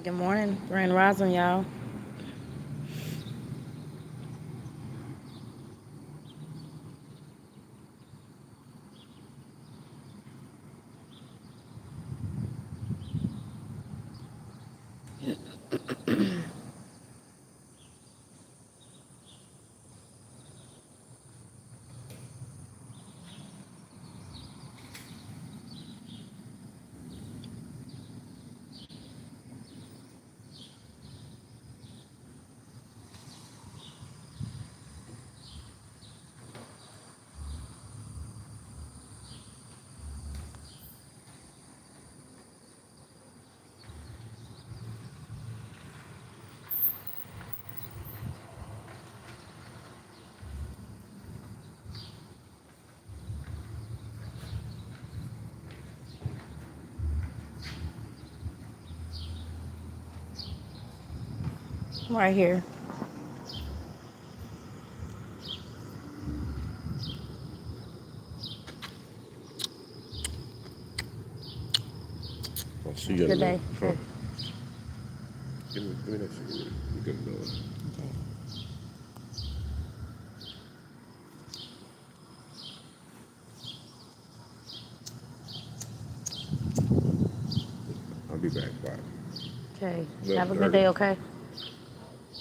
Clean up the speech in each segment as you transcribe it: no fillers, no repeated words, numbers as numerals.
Good morning, Grand Rising, y'all. I'm right here. I'll see Have you a in a good minute. day. Huh. Okay. Give me that shit. You can do it. Okay. I'll be back. Bye. Okay. Have a good 11:30. day, okay?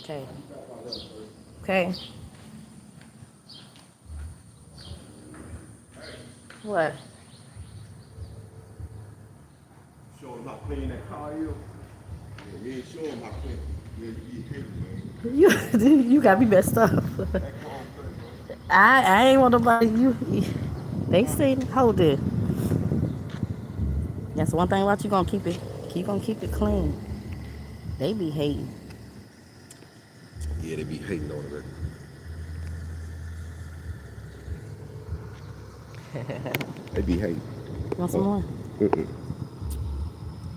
Okay. Okay. What? Show him how clean that car is. Yeah, you ain't show him how clean. You hate, man. You got me messed up. That car clean, man. I ain't want nobody. They say hold it. That's one thing about you gonna keep it. Gonna keep it clean. They be hating. Yeah, they be hating on it. They be hating. Want some Oh. more? Mm-mm.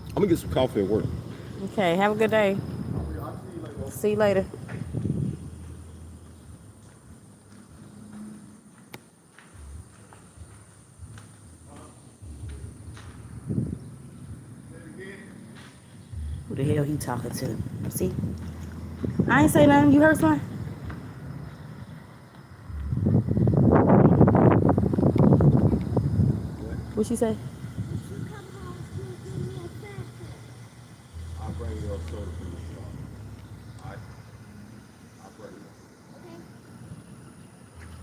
I'm gonna get some coffee at work. Okay. Have a good day. See you later. Who the hell he talking to? See? I ain't say nothing. You heard something? What she say? I'll bring you a soda from the shop. All right? I'll bring it.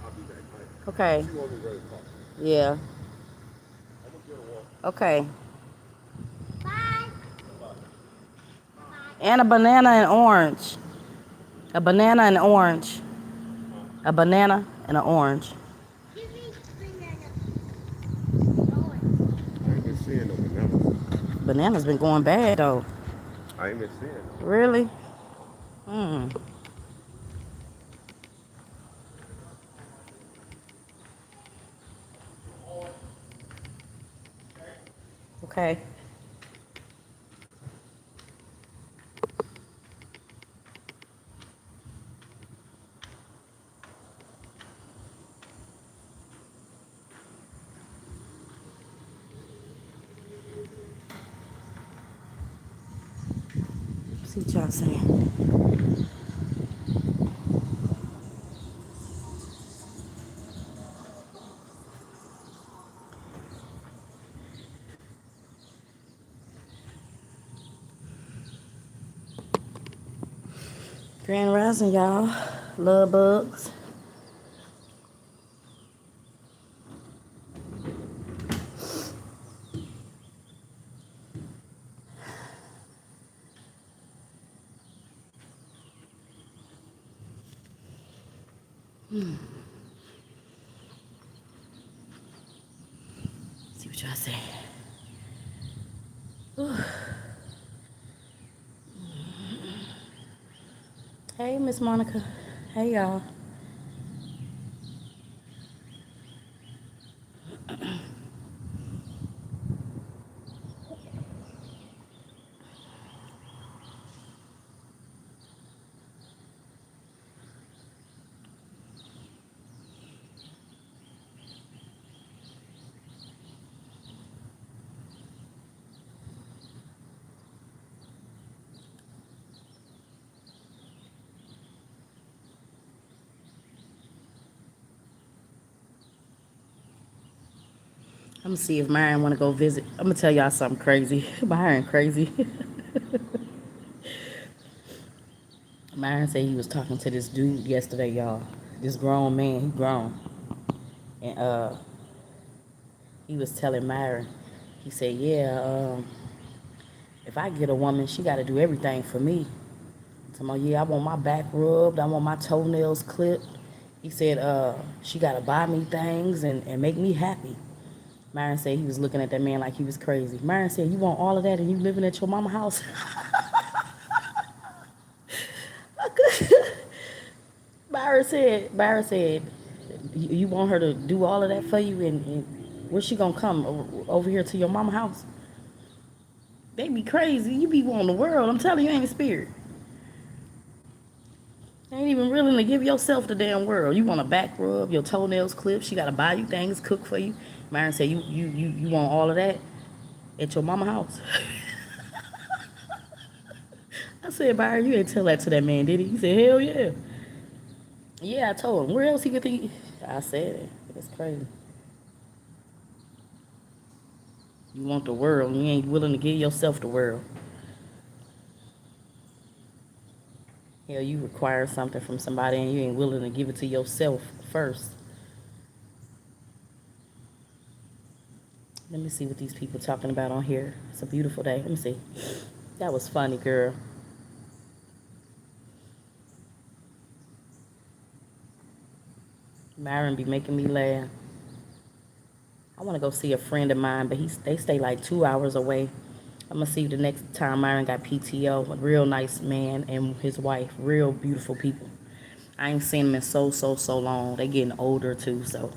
I'll be back. All right? Okay. She want me ready to talk. Yeah. I'm gonna get her water. Okay. And a banana and orange. A banana and orange. A banana and an orange. I ain't been seeing no bananas. Banana's been going bad though. I ain't been seeing them. Really? Hmm. Okay. See what y'all saying. Grand Rising, y'all. Love bugs. See what y'all say. Hey, Miss Monica. Hey, y'all. I'm gonna see if Myron wanna go visit. I'm gonna tell y'all something crazy. Myron crazy. Myron said he was talking to this dude yesterday, y'all. This grown man, he grown. And he was telling Myron, he said, yeah, if I get a woman, she gotta do everything for me. Talking about, yeah, I want my back rubbed, I want my toenails clipped. He said, she gotta buy me things and make me happy. Myron said he was looking at that man like he was crazy. Myron said, you want all of that and you living at your mama house? Byron said, you want her to do all of that for you, and where's she gonna come over here to your mama house? They be crazy. You be wanting the world. I'm telling you, ain't a spirit. Ain't even willing to give yourself the damn world. You want a back rub, your toenails clipped. She gotta buy you things, cook for you. Myron said, you want all of that at your mama house? I said, Byron, you didn't tell that to that man, did he? He said, hell yeah. Yeah, I told him. Where else he could think? I said it. It's crazy. You want the world, and you ain't willing to give yourself the world. Hell, you require something from somebody, and you ain't willing to give it to yourself first. Let me see what these people talking about on here. It's a beautiful day. Let me see. That was funny, girl. Myron be making me laugh. I want to go see a friend of mine, but they stay like 2 hours away. I'm gonna see the next time Myron got PTO. A real nice man and his wife, real beautiful people. I ain't seen them in so long. They getting older too, so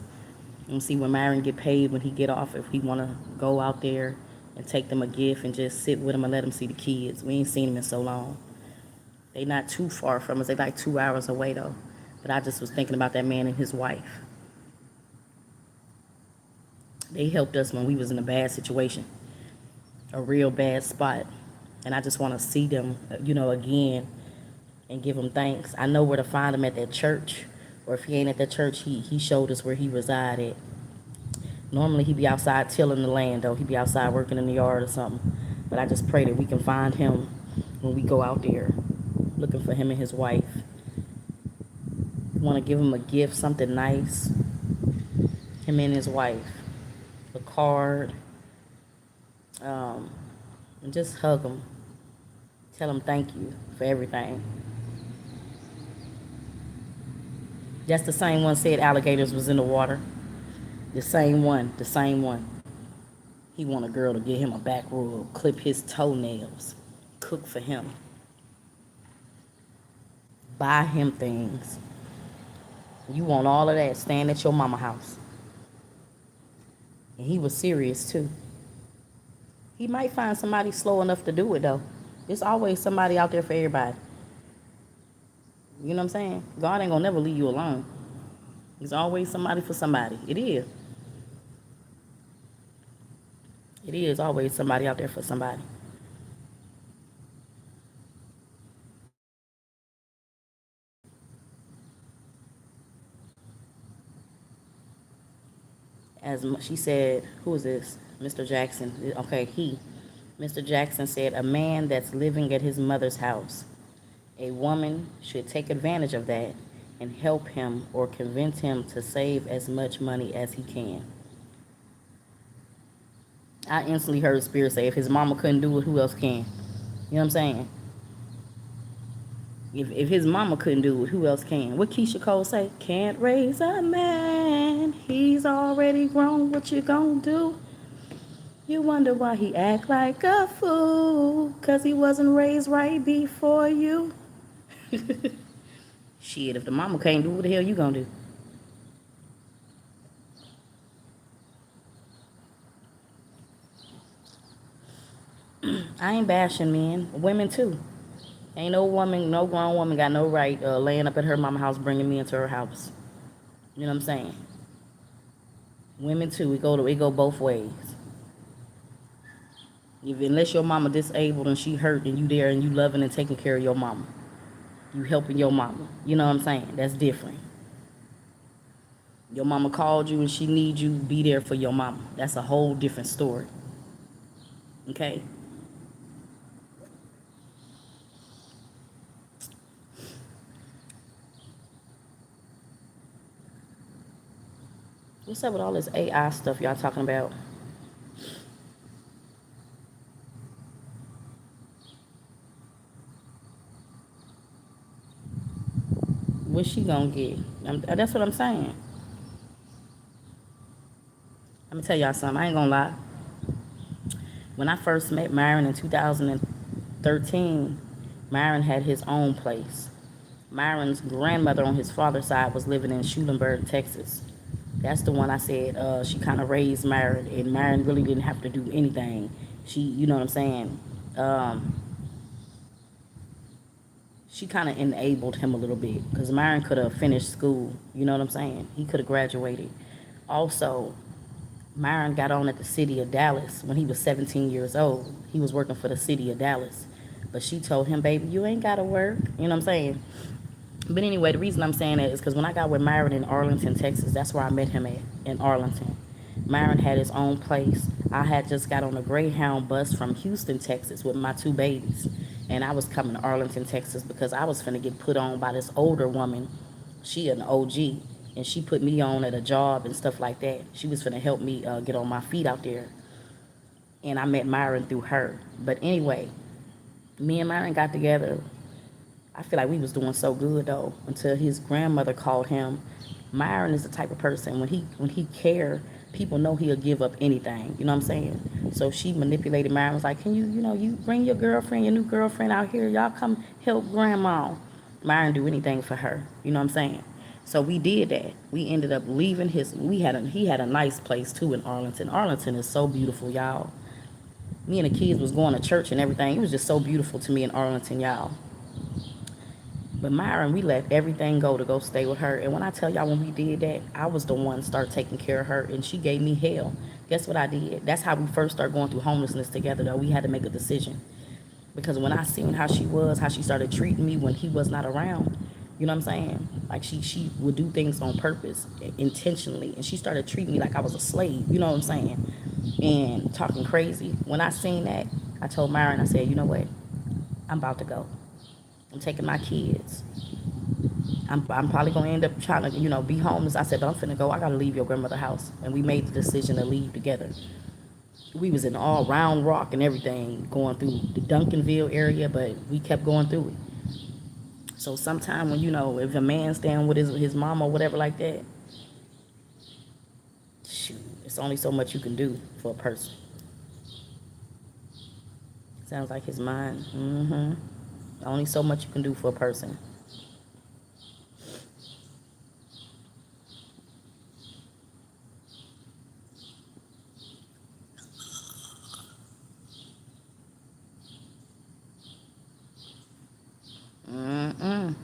I'm gonna see when Myron get paid, when he get off, if he wanna go out there and take them a gift and just sit with them and let them see the kids. We ain't seen them in so long. They not too far from us. They like 2 hours away though. But I just was thinking about that man and his wife. They helped us when we was in a bad situation, a real bad spot. And I just want to see them, again and give them thanks. I know where to find him at that church. Or if he ain't at that church, he showed us where he resided. Normally he be outside tilling the land, though. He be outside working in the yard or something. But I just pray that we can find him when we go out there looking for him and his wife. Want to give him a gift, something nice. Him and his wife. A card. And just hug him. Tell him thank you for everything. That's the same one said alligators was in the water. The same one. He want a girl to get him a back rub, clip his toenails, cook for him, buy him things. You want all of that, staying at your mama house. And he was serious too. He might find somebody slow enough to do it though. There's always somebody out there for everybody. You know what I'm saying? God ain't gonna never leave you alone. There's always somebody for somebody. It is. It is always somebody out there for somebody. As she said, who is this? Mr. Jackson. Okay, Mr. Jackson said, a man that's living at his mother's house A woman should take advantage of that and help him or convince him to save as much money as he can. I instantly heard Spirit say, if his mama couldn't do it, who else can? You know what I'm saying? If his mama couldn't do it, who else can? What Keisha Cole say? Can't raise a man. He's already grown. What you gonna do? You wonder why he act like a fool. 'Cause he wasn't raised right before you. Shit, if the mama can't do, what the hell you gonna do? I ain't bashing men. Women too. Ain't no woman, no grown woman got no right laying up at her mama house bringing me into her house. You know what I'm saying? Women too. It go both ways. Unless your mama disabled and she hurt and you there and you loving and taking care of your mama. You helping your mama. You know what I'm saying? That's different. Your mama called you and she needs you, be there for your mama. That's a whole different story. Okay? What's up with all this AI stuff y'all talking about? What she gonna get? That's what I'm saying. Let me tell y'all something. I ain't gonna lie. When I first met Myron in 2013, Myron had his own place. Myron's grandmother on his father's side was living in Schulenburg, Texas. That's the one I said she kind of raised Myron, and Myron really didn't have to do anything. You know what I'm saying? Um, she kind of enabled him a little bit because Myron could have finished school. You know what I'm saying? He could have graduated. Also, Myron got on at the city of Dallas when he was 17 years old. He was working for the city of Dallas. But she told him, baby, you ain't got to work. You know what I'm saying? But anyway, the reason I'm saying that is because when I got with Myron in Arlington, Texas, that's where I met him at, in Arlington. Myron had his own place. I had just got on a Greyhound bus from Houston, Texas with my two babies. And I was coming to Arlington, Texas because I was finna get put on by this older woman. She an OG. And she put me on at a job and stuff like that. She was finna help me get on my feet out there. And I met Myron through her. But anyway, me and Myron got together. I feel like we was doing so good though until his grandmother called him. Myron is the type of person when he care, people know he'll give up anything. You know what I'm saying? So she manipulated Myron. Was like, can you bring your girlfriend, your new girlfriend out here? Y'all come help grandma. Myron do anything for her. You know what I'm saying? So we did that. We ended up leaving his. He had a nice place too in Arlington. Arlington is so beautiful, y'all. Me and the kids was going to church and everything. It was just so beautiful to me in Arlington, y'all. But Myron, we let everything go stay with her. And when I tell y'all when we did that, I was the one to start taking care of her, and she gave me hell. Guess what I did? That's how we first started going through homelessness together, though. We had to make a decision. Because when I seen how she was, how she started treating me when he was not around, you know what I'm saying? Like she would do things on purpose, intentionally. And she started treating me like I was a slave, you know what I'm saying? And talking crazy. When I seen that, I told Myron, I said, you know what? I'm about to go. I'm taking my kids. I'm probably gonna end up trying to, be homeless. I said, but I'm finna go. I gotta leave your grandmother's house. And we made the decision to leave together. We was in all Round Rock and everything, going through the Duncanville area, but we kept going through it. So sometime when, if a man's staying with his mom or whatever like that, shoot, it's only so much you can do for a person. Sounds like his mind. Only so much you can do for a person. Mm-mm.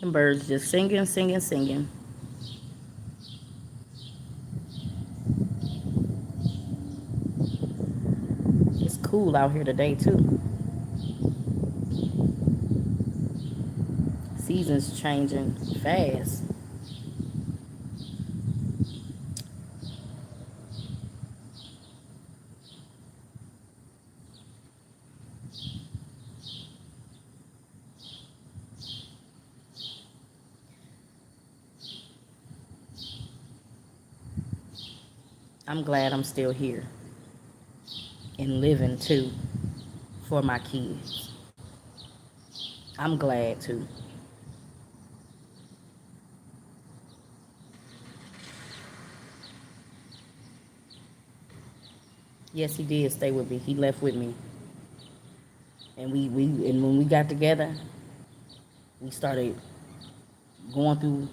Them birds just singing, singing, singing. It's cool out here today too. Seasons changing fast. I'm glad I'm still here and living too for my kids. I'm glad too. Yes, he did stay with me. He left with me. And when we got together, we started going through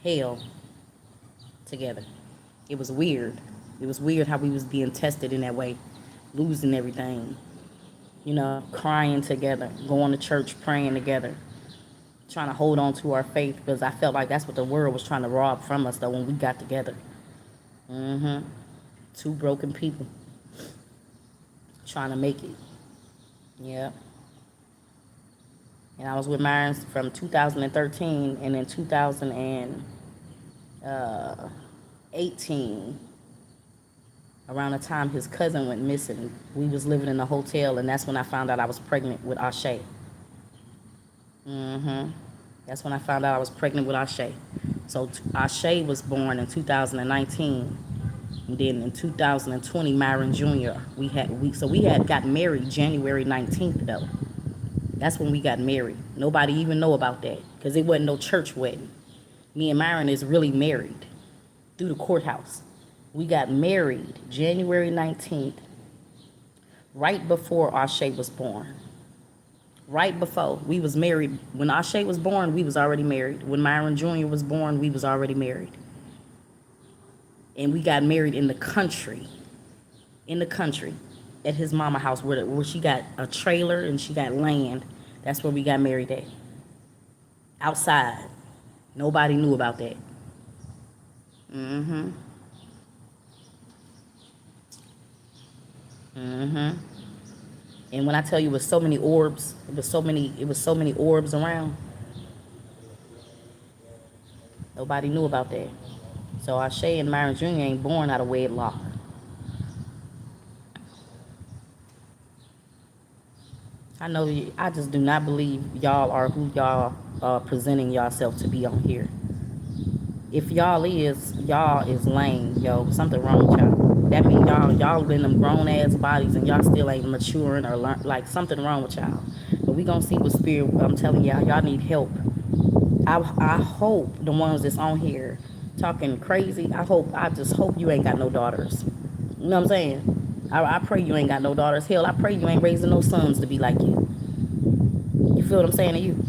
hell together. It was weird. It was weird how we was being tested in that way, losing everything. Crying together, going to church, praying together, trying to hold on to our faith because I felt like that's what the world was trying to rob from us though when we got together. Mm-hmm. Two broken people trying to make it. Yeah. And I was with Myron from 2013 and in 2018, around the time his cousin went missing, we was living in a hotel and that's when I found out I was pregnant with Ashe. Mm-hmm. That's when I found out I was pregnant with Ashe. So Ashe was born in 2019. And then in 2020, Myron Jr. We had got married January 19th though. That's when we got married. Nobody even know about that because it wasn't no church wedding. Me and Myron is really married through the courthouse. We got married January 19th, right before Ashe was born. Right before we was married. When Ashe was born, we was already married. When Myron Jr. was born, we was already married. And we got married in the country. In the country. At his mama house where she got a trailer and she got land. That's where we got married at. Outside. Nobody knew about that. Mm-hmm. Mm-hmm. And when I tell you it was so many orbs, it was so many orbs around. Nobody knew about that. So Ashe and Myron Jr. ain't born out of wedlock. I just do not believe y'all are who y'all presenting yourself to be on here. If y'all is lame, yo. Something wrong with y'all. That means y'all in them grown ass bodies and y'all still ain't maturing or learn like something wrong with y'all. But we gonna see what spirit. I'm telling y'all need help. I hope the ones that's on here talking crazy. I just hope you ain't got no daughters. You know what I'm saying? I pray you ain't got no daughters. Hell, I pray you ain't raising no sons to be like you. You feel what I'm saying to you?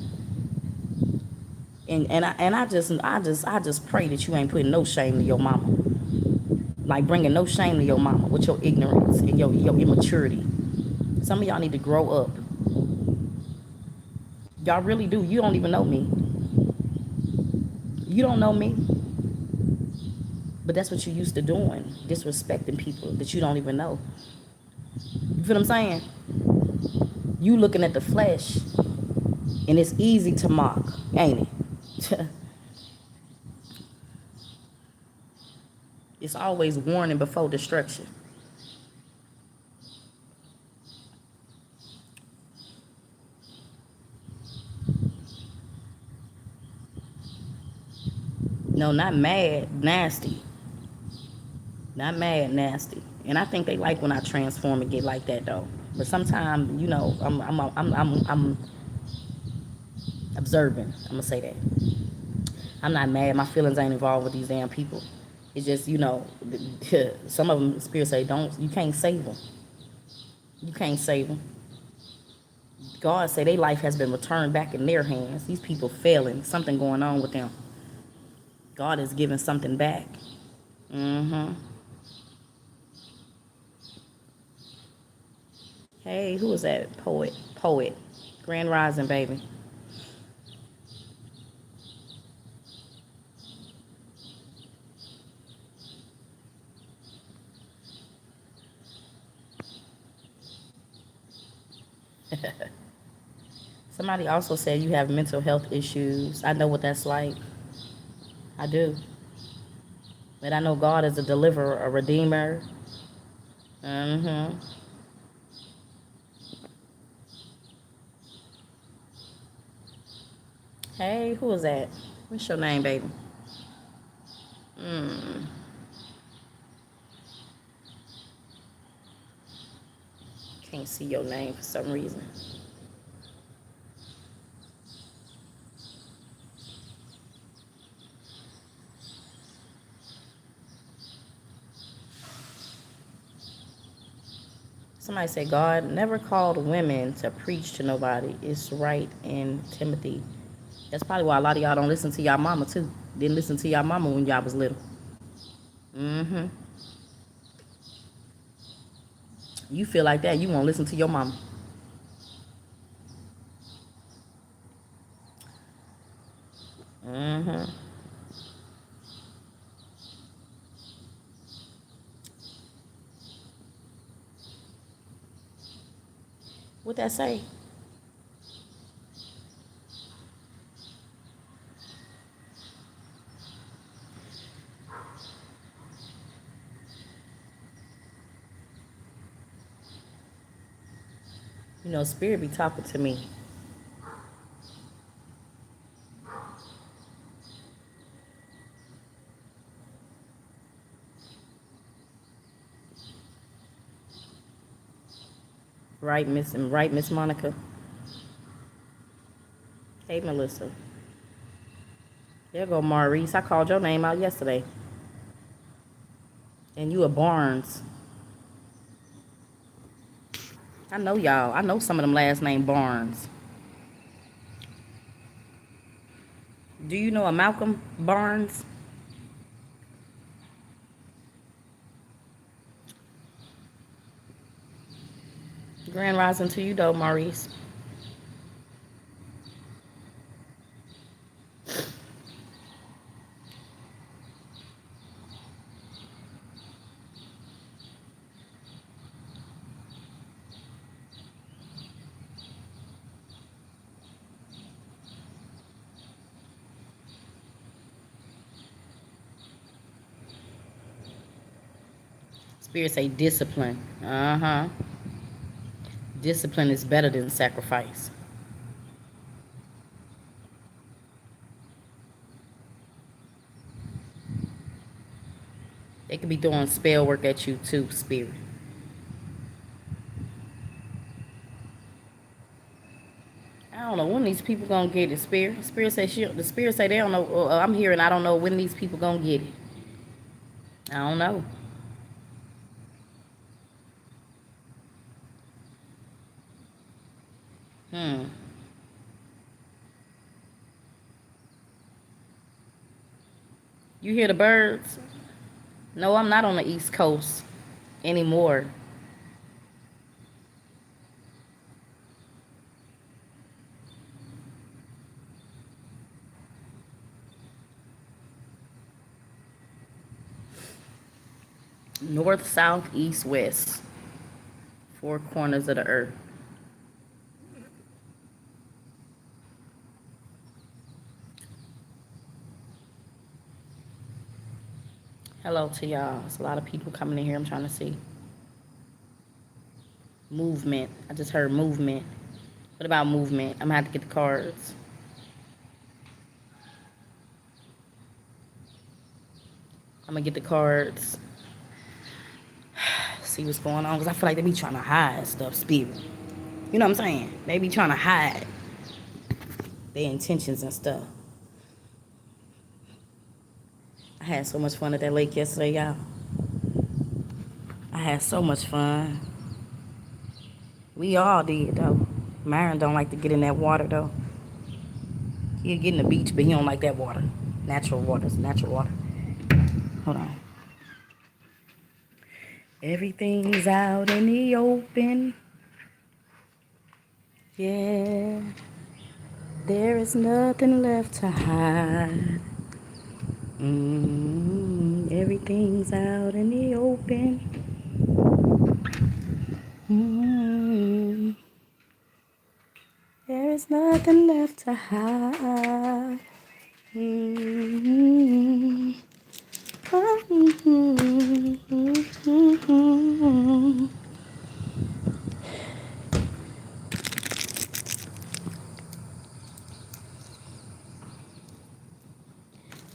And I just pray that you ain't putting no shame to your mama. Like bringing no shame to your mama with your ignorance and your immaturity. Some of y'all need to grow up. Y'all really do. You don't even know me. You don't know me. But that's what you used to doing. Disrespecting people that you don't even know. You feel what I'm saying? You looking at the flesh and it's easy to mock, ain't it? It's always warning before destruction. No, not mad, nasty. Not mad, nasty. And I think they like when I transform and get like that though. But sometimes, I'm observing. I'm gonna say that. I'm not mad. My feelings ain't involved with these damn people. It's just, some of them, Spirit say, you can't save them. You can't save them. God say their life has been returned back in their hands. These people failing. Something going on with them. God is giving something back. Mm-hmm. Hey, who is that? Poet. Grand Rising, baby. Somebody also said you have mental health issues. I know what that's like. I do. But I know God is a deliverer, a redeemer. Mm-hmm. Hey, who is that? What's your name, baby? Mm. Can't see your name for some reason. Somebody said God never called women to preach to nobody. It's right in Timothy. That's probably why a lot of y'all don't listen to y'all mama too. Didn't listen to y'all mama when y'all was little. Mm-hmm. You feel like that, you won't listen to your mama. Mm-hmm. What that say? You know, Spirit be talking to me. Right, Miss Monica? Hey, Melissa. There go Maurice. I called your name out yesterday. And you a Barnes. I know y'all. I know some of them last name Barnes. Do you know a Malcolm Barnes? Grand rising to you though, Maurice. Spirit say discipline. Uh-huh. Discipline is better than sacrifice. They could be doing spell work at you too, Spirit. I don't know when these people gonna get it, Spirit. The Spirit say they don't know. I'm hearing I don't know when these people gonna get it. I don't know. Hmm. You hear the birds? No, I'm not on the East Coast anymore. North, south, east, west. Four corners of the earth. Hello to y'all. There's a lot of people coming in here. I'm trying to see. Movement. I just heard movement. What about movement? I'm gonna have to get the cards. I'm gonna get the cards. See what's going on. Because I feel like they be trying to hide stuff, Spirit. You know what I'm saying? They be trying to hide their intentions and stuff. I had so much fun at that lake yesterday, y'all. I had so much fun. We all did, though. Myron don't like to get in that water, though. He'll get in the beach, but he don't like that water. Natural water. It's natural water. Hold on. Everything's out in the open. Yeah. There is nothing left to hide. Everything's out in the open. There is nothing left to hide.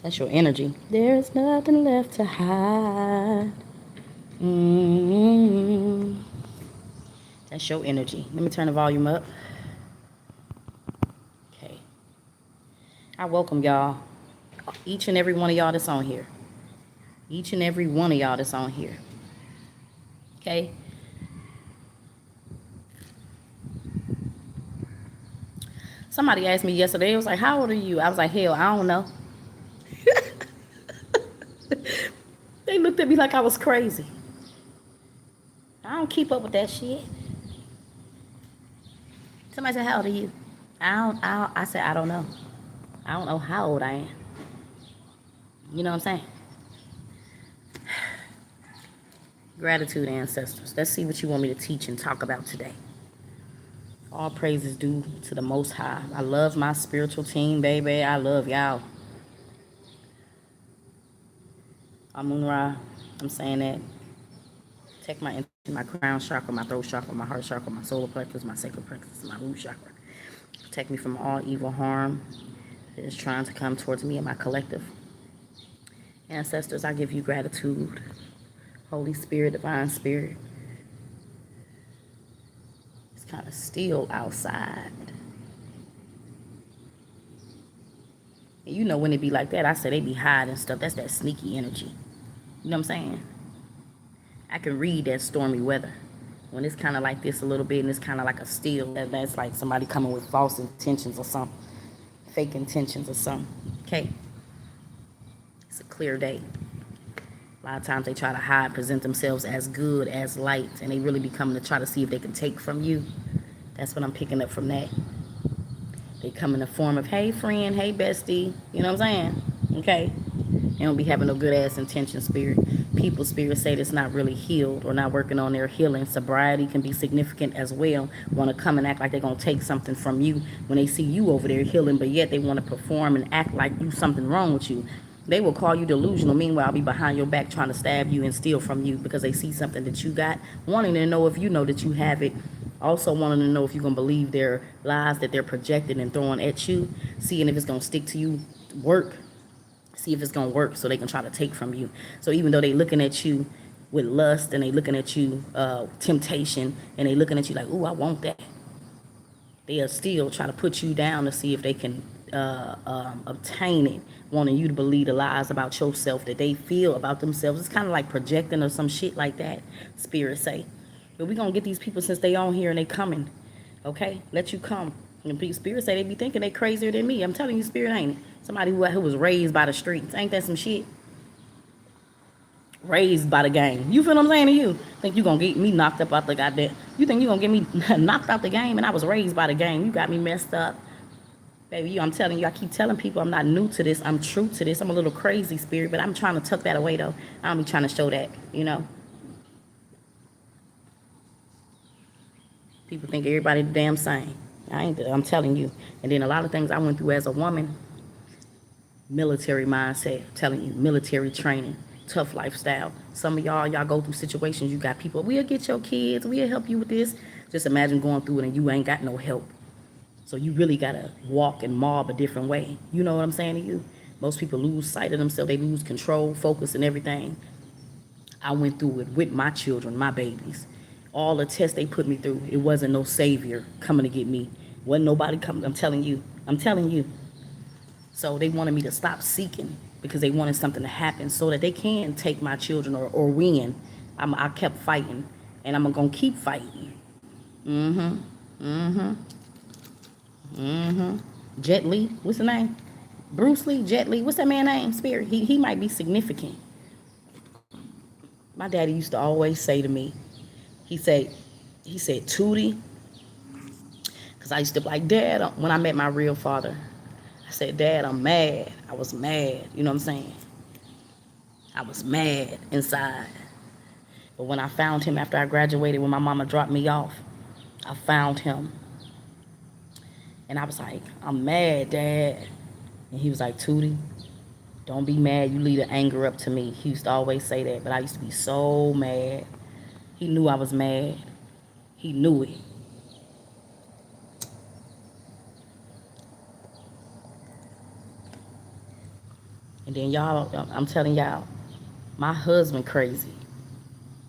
That's your energy. There's nothing left to hide. That's That's your energy. Let me turn the volume up. Okay. I welcome y'all. Each and every one of y'all that's on here. Each and every one of y'all that's on here. Okay? Somebody asked me yesterday, it was like, how old are you? I was like, hell, I don't know. They looked at me like I was crazy. I don't keep up with that shit. Somebody said, how old are you? I said, I don't know. I don't know how old I am. You know what I'm saying? Gratitude, ancestors. Let's see what you want me to teach and talk about today. All praise is due to the Most High. I love my spiritual team, baby. I love y'all. Amun-Ra, I'm saying that. Take my my crown chakra, my throat chakra, my heart chakra, my solar plexus, my sacral plexus, my root chakra. Protect me from all evil harm that is trying to come towards me and my collective. Ancestors, I give you gratitude. Holy Spirit, Divine Spirit. It's kind of still outside. And you know when it be like that, I say they be hiding stuff. That's that sneaky energy. You know what I'm saying? I can read that stormy weather. When it's kind of like this a little bit and it's kind of like a still, that's like somebody coming with false intentions or something. Fake intentions or something. Okay? It's a clear day. A lot of times they try to hide, present themselves as good, as light, and they really be coming to try to see if they can take from you. That's what I'm picking up from that. They come in the form of, hey friend, hey bestie, you know what I'm saying? Okay? They don't be having no good ass intention spirit. People spirit say that's not really healed or not working on their healing. Sobriety can be significant as well. Want to come and act like they're going to take something from you when they see you over there healing, but yet they want to perform and act like you something wrong with you. They will call you delusional. Meanwhile, I'll be behind your back trying to stab you and steal from you because they see something that you got, wanting to know if you know that you have it. Also wanting to know if you're going to believe their lies that they're projecting and throwing at you, seeing if it's going to stick to you, work, see if it's going to work so they can try to take from you. So even though they looking at you with lust and they looking at you temptation and they looking at you like, ooh, I want that, they'll still try to put you down to see if they can obtain it, wanting you to believe the lies about yourself that they feel about themselves. It's kind of like projecting or some shit like that, spirit say. But we're going to get these people since they on here and they coming. Okay? Let you come. And spirit say they be thinking they crazier than me. I'm telling you, spirit ain't it. Somebody who was raised by the streets. Ain't that some shit? Raised by the game. You feel what I'm saying to you? Think you gonna get me knocked up out the goddamn... You think you gonna get me knocked out the game and I was raised by the game. You got me messed up. Baby, I'm telling you, I keep telling people I'm not new to this. I'm true to this. I'm a little crazy spirit, but I'm trying to tuck that away though. I don't be trying to show that, you know. People think everybody the damn same. I ain't. I'm telling you. And then a lot of things I went through as a woman, military mindset, telling you, military training, tough lifestyle. Some of y'all go through situations. You got people. We'll get your kids. We'll help you with this. Just imagine going through it and you ain't got no help. So you really gotta walk and mob a different way. You know what I'm saying to you? Most people lose sight of themselves. They lose control, focus, and everything. I went through it with my children, my babies. All the tests they put me through, it wasn't no savior coming to get me. Wasn't nobody coming. I'm telling you. I'm telling you. So they wanted me to stop seeking because they wanted something to happen so that they can take my children or win. I kept fighting, and I'm going to keep fighting. Mm-hmm. Mm-hmm. Mm-hmm. Jet Li, what's the name? Bruce Lee, Jet Li. What's that man's name? Spirit. He might be significant. My daddy used to always say to me, he said, Tootie, because I used to be like, Dad, when I met my real father, I said, Dad, I'm mad. I was mad. You know what I'm saying? I was mad inside. But when I found him after I graduated, when my mama dropped me off, I found him. And I was like, I'm mad, Dad. And he was like, Tootie, don't be mad. You leave the anger up to me. He used to always say that. But I used to be so mad. He knew I was mad. He knew it. And then y'all, I'm telling y'all, my husband crazy.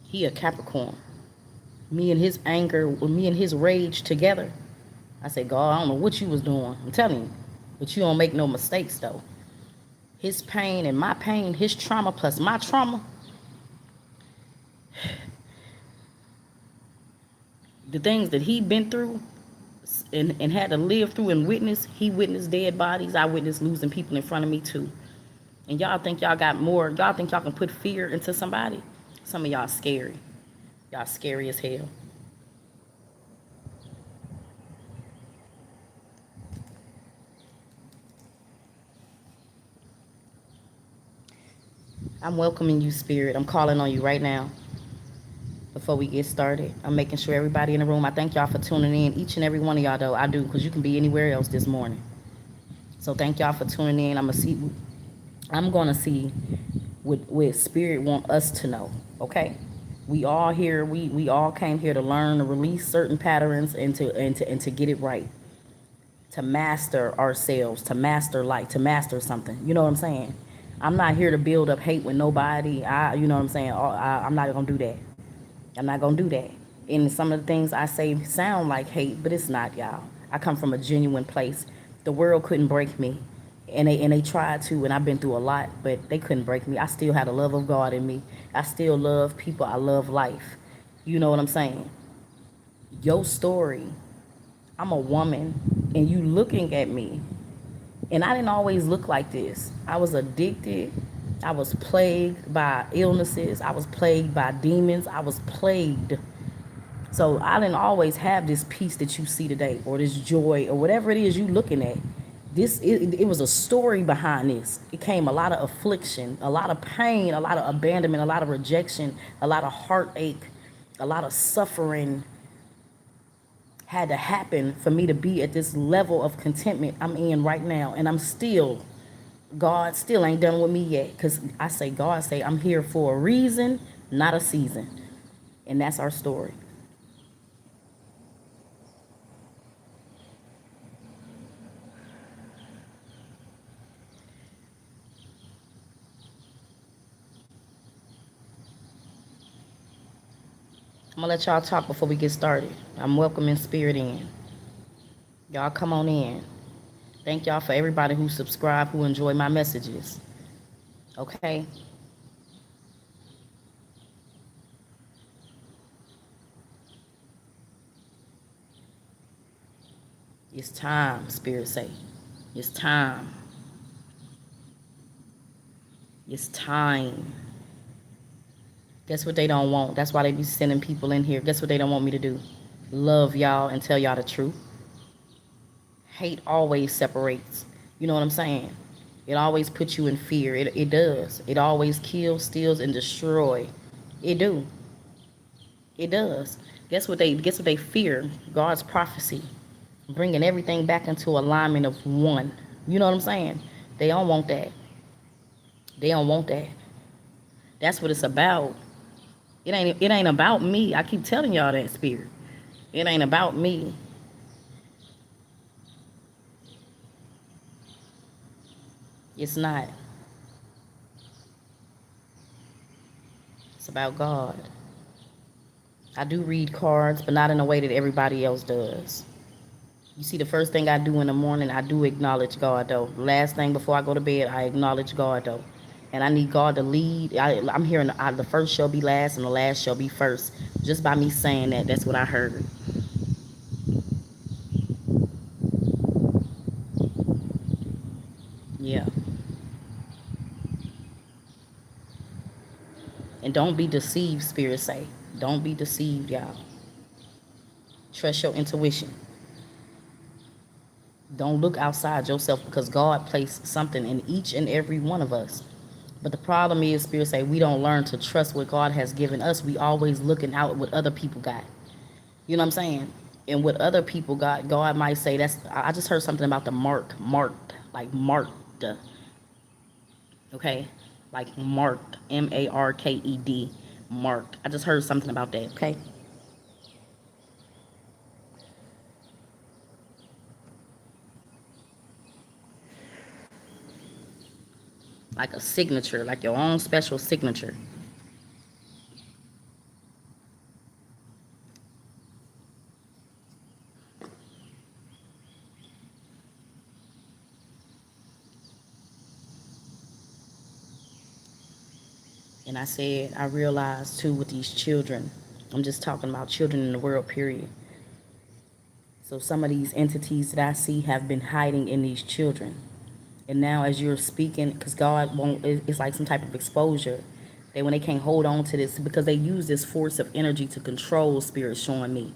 He a Capricorn. Me and his anger, me and his rage together. I said, God, I don't know what you was doing. I'm telling you. But you don't make no mistakes, though. His pain and my pain, his trauma plus my trauma, the things that he been through and had to live through and witness, he witnessed dead bodies. I witnessed losing people in front of me, too. And y'all think y'all got more, y'all think y'all can put fear into somebody? Some of y'all scary. Y'all scary as hell. I'm welcoming you, Spirit. I'm calling on you right now. Before we get started, I'm making sure everybody in the room, I thank y'all for tuning in. Each and every one of y'all, though, I do, because you can be anywhere else this morning. So thank y'all for tuning in. I'm gonna see what Spirit want us to know. Okay, we all here. We all came here to learn, to release certain patterns, and to get it right, to master ourselves, to master life, to master something. You know what I'm saying? I'm not here to build up hate with nobody. You know what I'm saying? I'm not gonna do that. I'm not gonna do that. And some of the things I say sound like hate, but it's not, y'all. I come from a genuine place. The world couldn't break me, and they tried to, and I've been through a lot, but they couldn't break me. I still had the love of God in me. I still love people. I love life. You know what I'm saying? Your story. I'm a woman, and you looking at me, and I didn't always look like this. I was addicted. I was plagued by illnesses. I was plagued by demons. I was plagued. So I didn't always have this peace that you see today, or this joy, or whatever it is you looking at. It was a story behind this. It came a lot of affliction, a lot of pain, a lot of abandonment, a lot of rejection, a lot of heartache, a lot of suffering had to happen for me to be at this level of contentment I'm in right now. And God still ain't done with me yet. Because God say, I'm here for a reason, not a season. And that's our story. I'm gonna let y'all talk before we get started. I'm welcoming Spirit in. Y'all come on in. Thank y'all for everybody who subscribe, who enjoy my messages. Okay? It's time, Spirit say. It's time. It's time. Guess what they don't want? That's why they be sending people in here. Guess what they don't want me to do? Love y'all and tell y'all the truth. Hate always separates. You know what I'm saying? It always puts you in fear. It does. It always kills, steals, and destroy. It do. It does. Guess what they fear? God's prophecy. Bringing everything back into alignment of one. You know what I'm saying? They don't want that. They don't want that. That's what it's about. It ain't about me. I keep telling y'all that, Spirit. It ain't about me. It's not. It's about God. I do read cards, but not in a way that everybody else does. You see, the first thing I do in the morning, I do acknowledge God, though. Last thing before I go to bed, I acknowledge God, though. And I need God to lead. I'm hearing the first shall be last and the last shall be first. Just by me saying that, that's what I heard. Yeah. And don't be deceived, Spirit say. Don't be deceived, y'all. Trust your intuition. Don't look outside yourself because God placed something in each and every one of us. But the problem is, Spirit say, we don't learn to trust what God has given us. We always looking out what other people got. You know what I'm saying? And what other people got, God might say, I just heard something about the marked, like marked, okay? Like marked, marked, marked. I just heard something about that, okay? Like a signature, like your own special signature. And I said, I realized too with these children, I'm just talking about children in the world, period. So some of these entities that I see have been hiding in these children. And now as you're speaking, because God won't, it's like some type of exposure. That when they can't hold on to this, because they use this force of energy to control spirits showing me.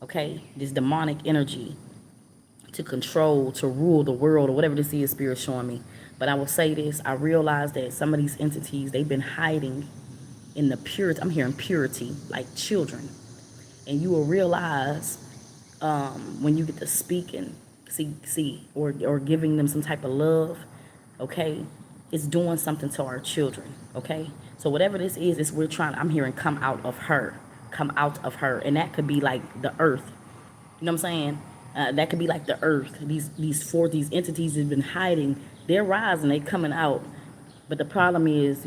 Okay? This demonic energy to control, to rule the world, or whatever this is, spirit showing me. But I will say this, I realize that some of these entities, they've been hiding in the purity. I'm hearing purity, like children. And you will realize when you get to speaking, or giving them some type of love, okay, it's doing something to our children, okay? So whatever this is we're trying, I'm hearing come out of her, come out of her. And that could be like the earth. You know what I'm saying? That could be like the earth. These entities have been hiding. They're rising. They're coming out. But the problem is,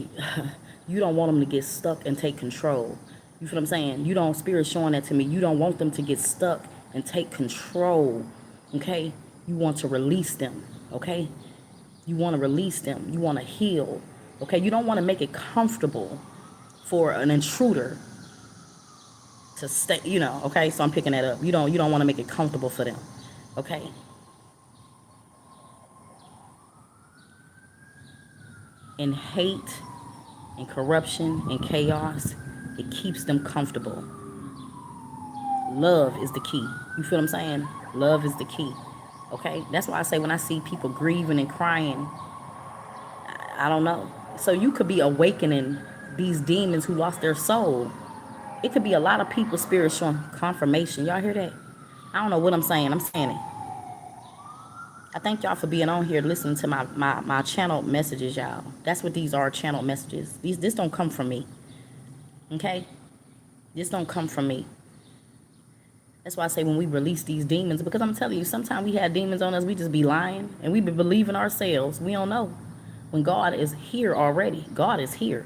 you don't want them to get stuck and take control. You feel what I'm saying? You don't, spirit showing that to me. You don't want them to get stuck and take control. Okay? You want to release them. Okay? You want to release them. You want to heal. Okay? You don't want to make it comfortable for an intruder to stay, okay? So I'm picking that up. You don't want to make it comfortable for them. Okay? And hate and corruption and chaos, it keeps them comfortable. Love is the key. You feel what I'm saying? Love is the key. Okay? That's why I say when I see people grieving and crying, I don't know. So you could be awakening these demons who lost their soul. It could be a lot of people spirit showing confirmation. Y'all hear that? I don't know what I'm saying. I'm saying it. I thank y'all for being on here listening to my channel messages, y'all. That's what these are, channel messages. This don't come from me. Okay? This don't come from me. That's why I say when we release these demons, because I'm telling you, sometimes we have demons on us, we just be lying, and we be believing ourselves. We don't know. When God is here already, God is here.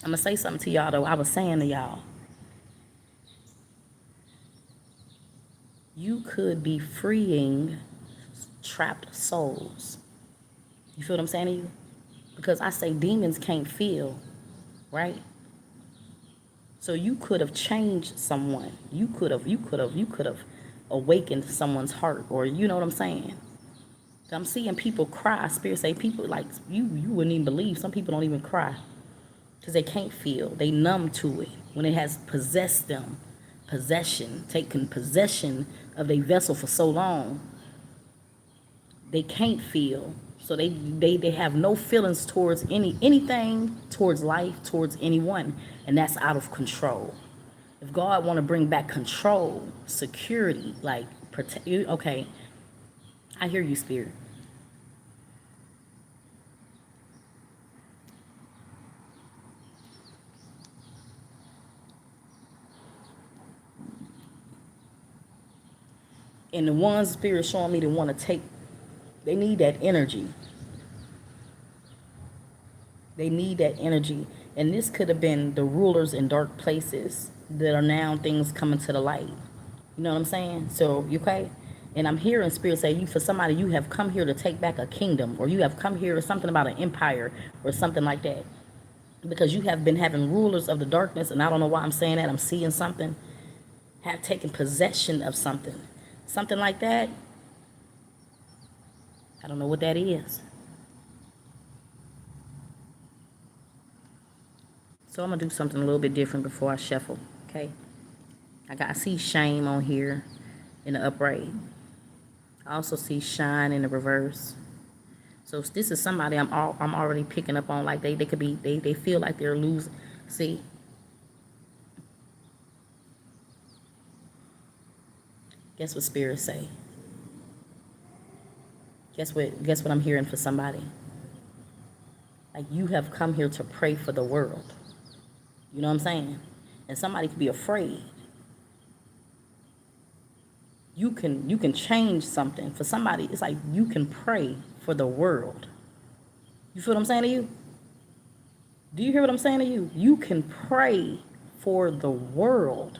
I'm going to say something to y'all, though. I was saying to y'all, you could be freeing trapped souls. You feel what I'm saying to you? Because I say demons can't feel, right? So you could have changed someone. You could have awakened someone's heart, or you know what I'm saying? I'm seeing people cry. Spirit say people like you wouldn't even believe. Some people don't even cry because they can't feel. They numb to it when it has possessed them. Possession, taking possession of their vessel for so long. They can't feel. So they have no feelings towards anything, towards life, towards anyone. And that's out of control. If God want to bring back control, security, like protect you, okay, I hear you, Spirit. And the ones Spirit showing me to want to take, they need that energy. They need that energy. And this could have been the rulers in dark places that are now things coming to the light. You know what I'm saying? So, okay? And I'm hearing Spirit say, you, for somebody, you have come here to take back a kingdom, or you have come here or something about an empire or something like that. Because you have been having rulers of the darkness, and I don't know why I'm saying that. I'm seeing something, have taken possession of something. Something like that. I don't know what that is. So I'm going to do something a little bit different before I shuffle, okay? I see shame on here in the upright. I also see shine in the reverse. So this is somebody I'm already picking up on, like they could be, they feel like they're losing. See? Guess what spirits say? Guess what I'm hearing for somebody? Like, you have come here to pray for the world. You know what I'm saying? And somebody could be afraid. You can change something. For somebody, it's like you can pray for the world. You feel what I'm saying to you? Do you hear what I'm saying to you? You can pray for the world.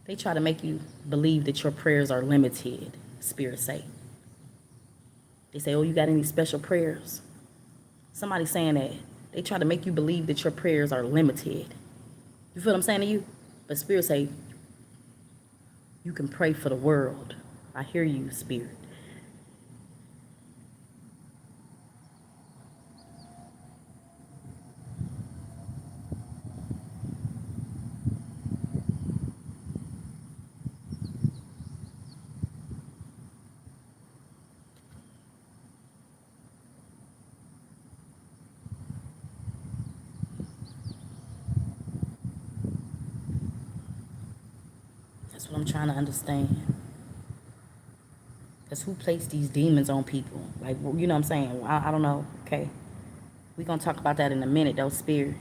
They try to make you believe that your prayers are limited. Spirit say. They say, oh, you got any special prayers? Somebody saying that. They try to make you believe that your prayers are limited. You feel what I'm saying to you? But Spirit say, you can pray for the world. I hear you, Spirit. That's what I'm trying to understand. Because who placed these demons on people? Like, you know what I'm saying? I don't know. Okay. We're going to talk about that in a minute, though, Spirit.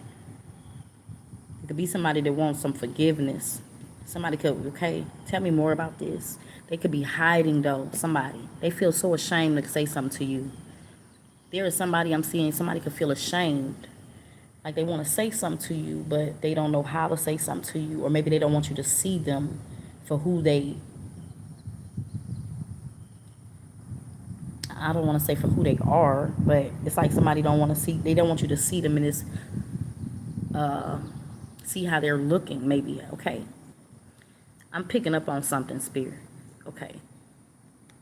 It could be somebody that wants some forgiveness. Somebody could, okay, tell me more about this. They could be hiding, though, somebody. They feel so ashamed to say something to you. There is somebody I'm seeing, somebody could feel ashamed. Like they want to say something to you, but they don't know how to say something to you. Or maybe they don't want you to see them for who they, I don't want to say for who they are, but it's like somebody don't want to see, they don't want you to see them in this, see how they're looking, maybe, okay? I'm picking up on something, Spirit, okay?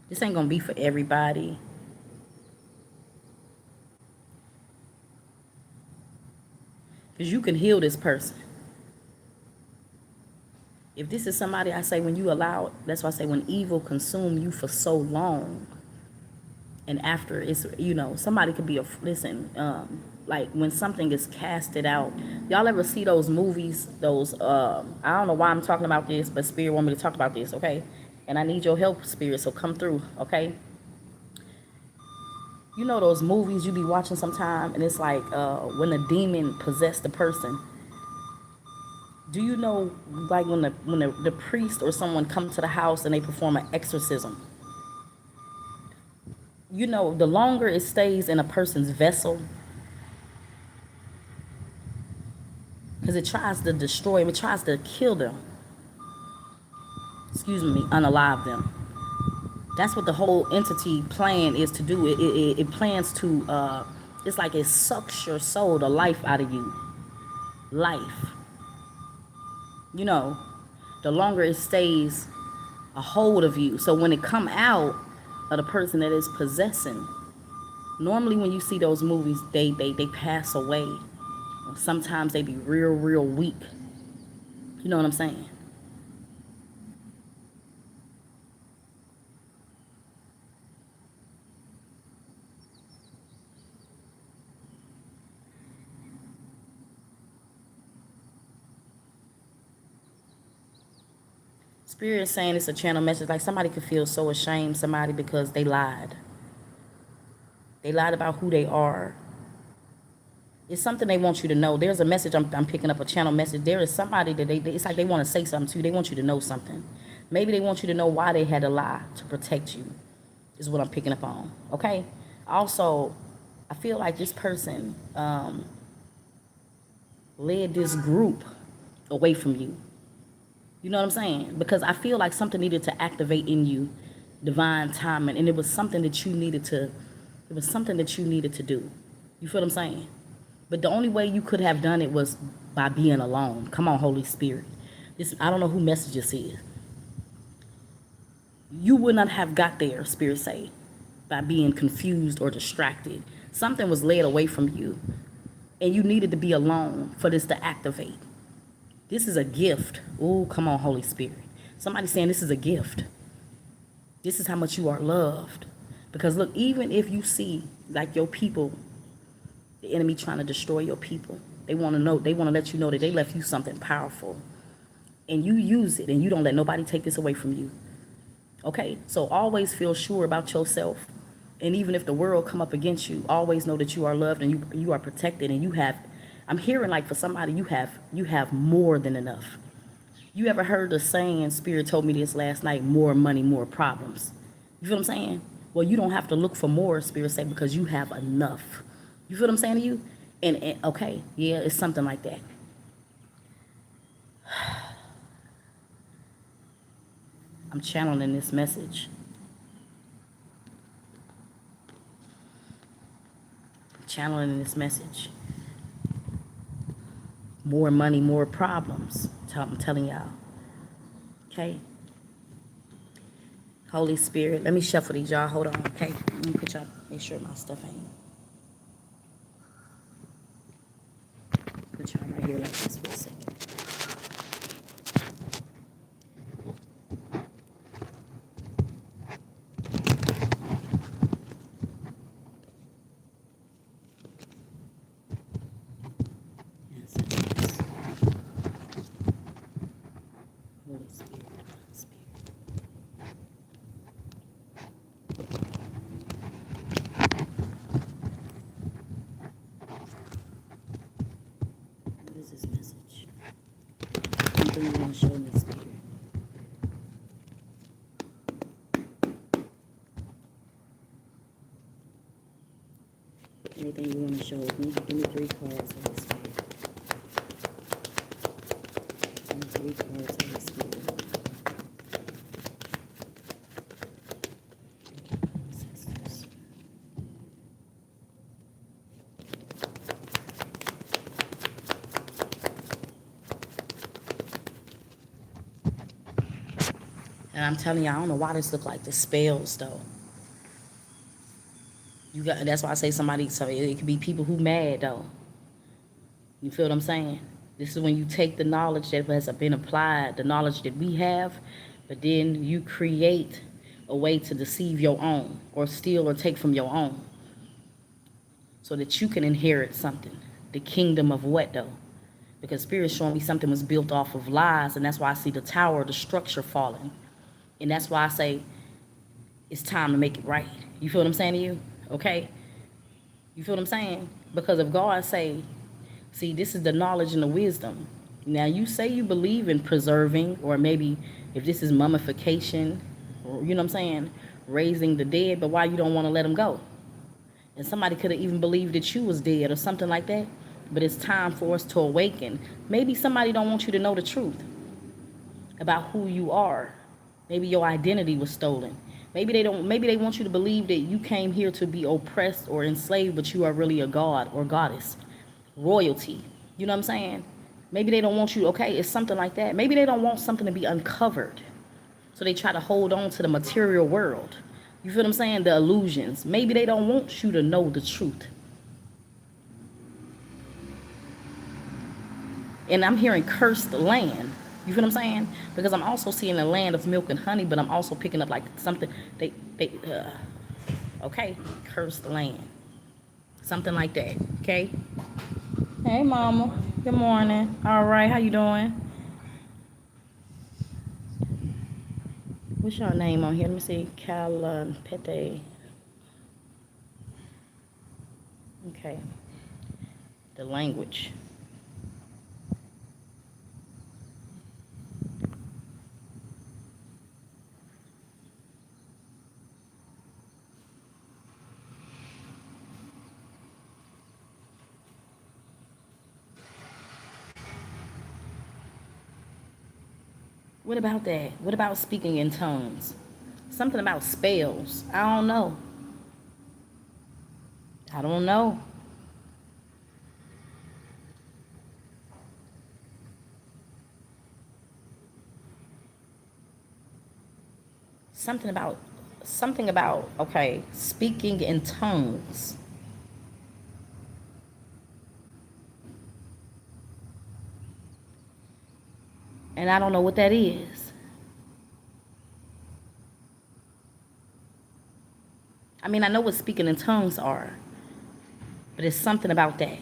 This ain't going to be for everybody. Because you can heal this person. If this is somebody, I say when you allow, that's why I say when evil consume you for so long, and after it's, you know, somebody could be a, listen, like when something is casted out. Y'all ever see those movies, those, I don't know why I'm talking about this, but Spirit want me to talk about this, okay? And I need your help, Spirit, so come through, okay? You know those movies you be watching sometime, and it's like when a demon possessed the person. Do you know, like when the priest or someone come to the house and they perform an exorcism? You know, the longer it stays in a person's vessel, because it tries to destroy them, it tries to kill them. Excuse me, unalive them. That's what the whole entity plan is to do. It plans to, it's like it sucks your soul, the life out of you. Life. You know, the longer it stays a hold of you. So when it come out of the person that is possessing, normally when you see those movies, they pass away. Sometimes they be real weak. You know what I'm saying? Spirit is saying it's a channel message. Like somebody could feel so ashamed, somebody, because they lied. They lied about who they are. It's something they want you to know. There's a message I'm picking up, a channel message. There is somebody that it's like they want to say something to you. They want you to know something. Maybe they want you to know why they had to lie to protect you, is what I'm picking up on. Okay? Also, I feel like this person led this group away from you. You know what I'm saying? Because I feel like something needed to activate in you, divine timing, and it was something that you needed to, it was something that you needed to do. You feel what I'm saying? But the only way you could have done it was by being alone. Come on, Holy Spirit. This, I don't know who message this is. You would not have got there, Spirit say, by being confused or distracted. Something was led away from you, and you needed to be alone for this to activate. This is a gift. Oh, come on, Holy Spirit. Somebody saying this is a gift. This is how much you are loved. Because look, even if you see like your people, the enemy trying to destroy your people, they want to know, they want to let you know that they left you something powerful. And you use it, and you don't let nobody take this away from you. Okay? So always feel sure about yourself. And even if the world come up against you, always know that you are loved and you are protected, and you have, I'm hearing like for somebody, you have more than enough. You ever heard the saying, Spirit told me this last night, more money, more problems. You feel what I'm saying? Well, you don't have to look for more, Spirit say, because you have enough. You feel what I'm saying to you? And okay, yeah, it's something like that. I'm channeling this message. channeling this message. More money, more problems. I'm telling y'all. Okay? Holy Spirit. Let me shuffle these, y'all. Hold on, okay? Let me put y'all, make sure my stuff ain't. Put y'all right here like this for a second. Holy Spirit, Holy Spirit. What is this message? Something you want to show me, Spirit. Anything you want to show me? Give me 3 cards, Holy Spirit. Give me 3 cards, Holy Spirit. Ancestors. And I'm telling you, I don't know why this look like the spells though. You got, that's why I say somebody, so it could be people who mad though. You feel what I'm saying? This is when you take the knowledge that has been applied, the knowledge that we have, but then you create a way to deceive your own or steal or take from your own so that you can inherit something. The kingdom of what though? Because Spirit's showing me something was built off of lies, and that's why I see the tower, the structure falling. And that's why I say it's time to make it right. You feel what I'm saying to you? Okay? You feel what I'm saying? Because if God say, see, this is the knowledge and the wisdom. Now, you say you believe in preserving, or maybe if this is mummification, or, you know what I'm saying, raising the dead, but why you don't want to let them go? And somebody could have even believed that you was dead or something like that. But it's time for us to awaken. Maybe somebody don't want you to know the truth about who you are. Maybe your identity was stolen. Maybe they don't. Maybe they want you to believe that you came here to be oppressed or enslaved, but you are really a god or goddess, royalty. You know what I'm saying? Maybe they don't want you. Okay, it's something like that. Maybe they don't want something to be uncovered, so they try to hold on to the material world. You feel what I'm saying? The illusions. Maybe they don't want you to know the truth. And I'm hearing cursed land. You feel what I'm saying? Because I'm also seeing a land of milk and honey, but I'm also picking up like something okay, cursed land. Something like that. Okay? Hey mama. Good morning. All right, how you doing? What's your name on here? Let me see. Pete. Okay. The language. What about that? What about speaking in tongues? Something about spells. I don't know. I don't know. Something about okay, speaking in tongues. And I don't know what that is. I mean, I know what speaking in tongues are, but it's something about that.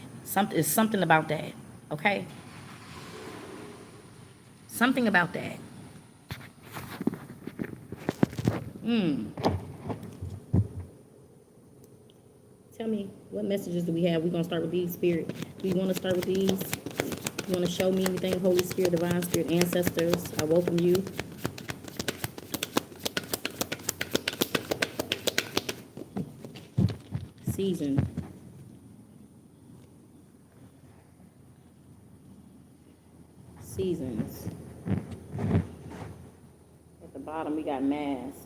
It's something about that. Okay? Something about that. Tell me, what messages do we have? We're going to start with these, Spirit. Do you want to start with these? You want to show me anything? Holy Spirit, Divine Spirit, Ancestors, I welcome you. Season. Seasons. At the bottom, we got mask.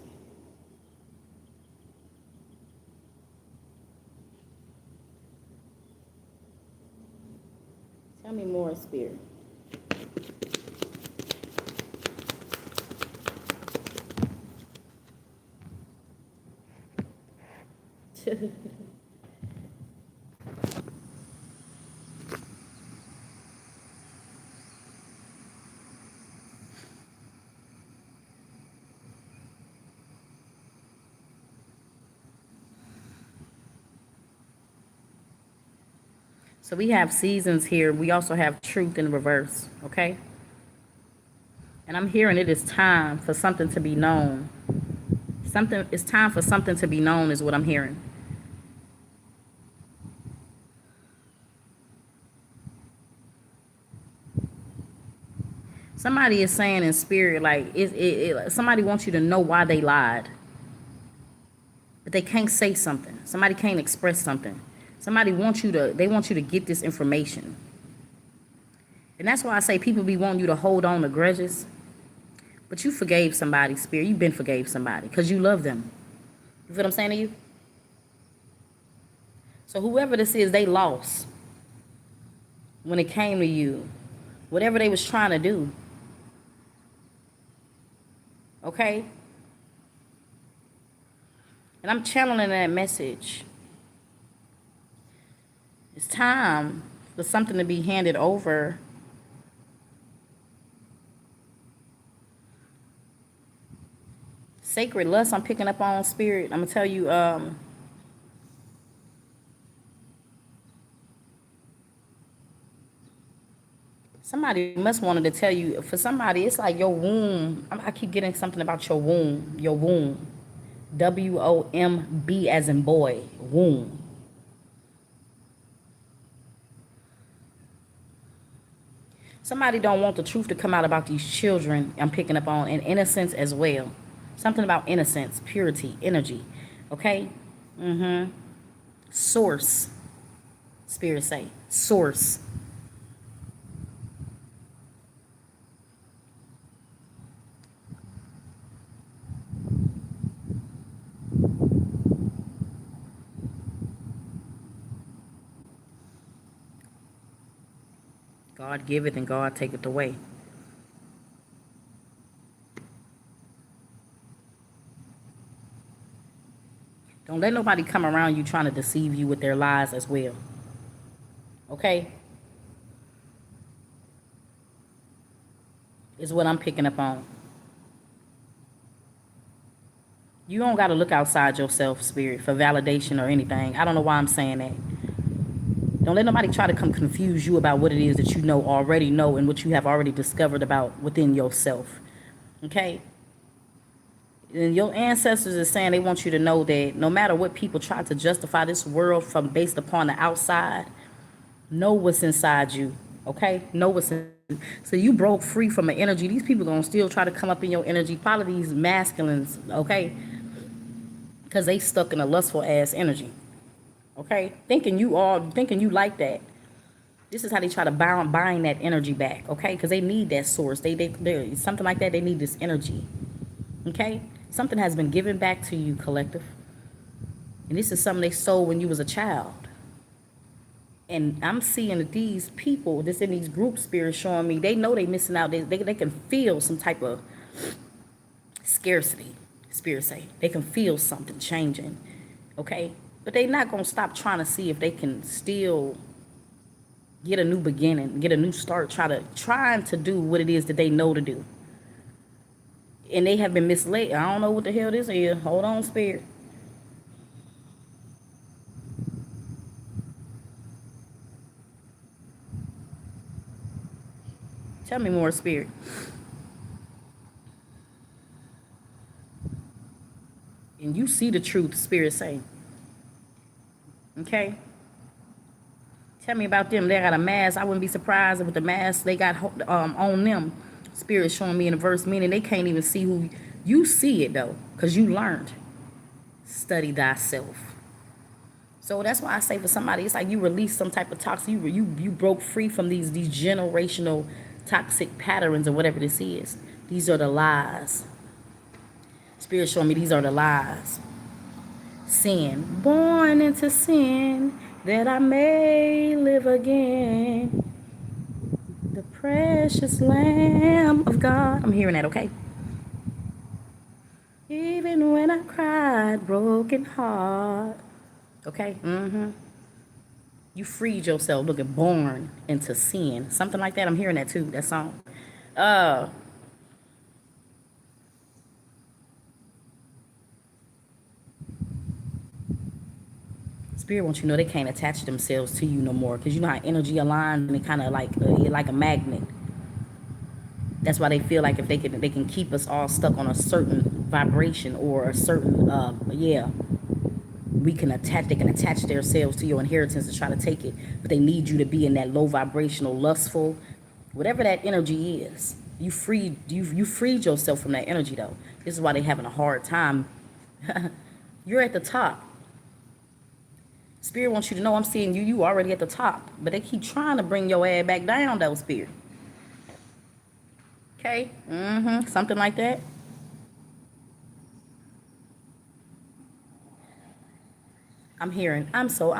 Tell me more, Spirit. So we have seasons here. We also have truth in reverse, okay? And I'm hearing it is time for something to be known. It's time for something to be known is what I'm hearing. Somebody is saying in spirit, like somebody wants you to know why they lied, but they can't say something. Somebody can't express something. They want you to get this information. And that's why I say people be wanting you to hold on to grudges. But you forgave somebody, Spirit. You've been forgave somebody because you love them. You feel what I'm saying to you? So whoever this is, they lost when it came to you. Whatever they was trying to do. Okay? And I'm channeling that message. It's time for something to be handed over. Sacred lust, I'm picking up on, Spirit. I'm going to tell you, somebody must wanted to tell you, for somebody, it's like your womb. I keep getting something about your womb. Your womb. WOMB as in boy. Womb. Somebody don't want the truth to come out about these children I'm picking up on, and innocence as well. Something about innocence, purity, energy. Okay? Source. Spirit say. Source. God giveth and God taketh away. Don't let nobody come around you trying to deceive you with their lies as well. Okay? Is what I'm picking up on. You don't got to look outside yourself, Spirit, for validation or anything. I don't know why I'm saying that. Don't let nobody try to come confuse you about what it is that you already know and what you have already discovered about within yourself. Okay? And your ancestors are saying they want you to know that no matter what people try to justify this world from based upon the outside, know what's inside you. Okay? Know what's in. So you broke free from an energy. These people gonna still try to come up in your energy. Probably these masculines, okay? Because they stuck in a lustful ass energy. Okay? Thinking you like that. This is how they try to bind that energy back, okay? Because they need that source. They something like that, they need this energy. Okay? Something has been given back to you, collective. And this is something they stole when you was a child. And I'm seeing that these people that's in these group spirits showing me, they know they missing out. They can feel some type of scarcity, spirits say. They can feel something changing, okay? But they not going to stop trying to see if they can still get a new beginning, get a new start, trying to do what it is that they know to do. And they have been misled. I don't know what the hell this is. Hold on, Spirit. Tell me more, Spirit. And you see the truth, Spirit say. Okay? Tell me about them. They got a mask. I wouldn't be surprised if with the mask they got on them. Spirit showing me in the verse, meaning they can't even see who you see it though, because you learned. Study thyself. So that's why I say for somebody, it's like you release some type of toxic. You broke free from these generational toxic patterns or whatever this is. These are the lies. Spirit showing me these are the lies. Sin, born into sin, that I may live again. Precious Lamb of God. I'm hearing that, okay? Even when I cried, broken heart. Okay? Mm-hmm. You freed yourself, looking born into sin. Something like that. I'm hearing that too, that song. Uh, Spirit wants you to know they can't attach themselves to you no more. Because you know how energy aligns and it kind of like a magnet. That's why they feel like if they can keep us all stuck on a certain vibration or a certain they can attach themselves to your inheritance to try to take it, but they need you to be in that low vibrational, lustful, whatever that energy is. You freed yourself from that energy though. This is why they're having a hard time. You're at the top. Spirit wants you to know I'm seeing you. You already at the top, but they keep trying to bring your ass back down though, Spirit. Okay? Mm-hmm. Something like that. I'm hearing, I'm so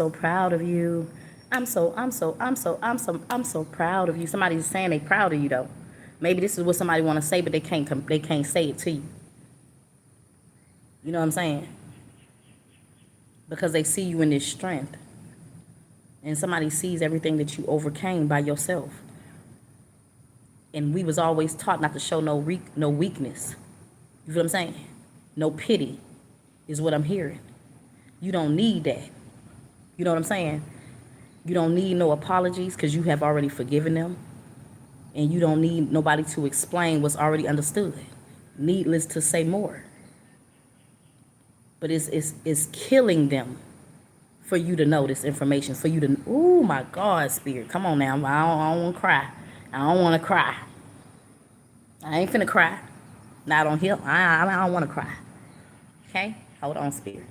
proud of you. I'm so proud of you. Somebody's saying they proud of you though. Maybe this is what somebody want to say, but they can't say it to you. You know what I'm saying? Because they see you in this strength. And somebody sees everything that you overcame by yourself. And we was always taught not to show no weakness. You feel what I'm saying? No pity is what I'm hearing. You don't need that. You know what I'm saying? You don't need no apologies because you have already forgiven them. And you don't need nobody to explain what's already understood. Needless to say more. But it's killing them for you to know this information. For you to, oh my God, Spirit. Come on now. I don't want to cry. I don't want to cry. I ain't finna cry. Not on here. I don't want to cry. Okay? Hold on, Spirit.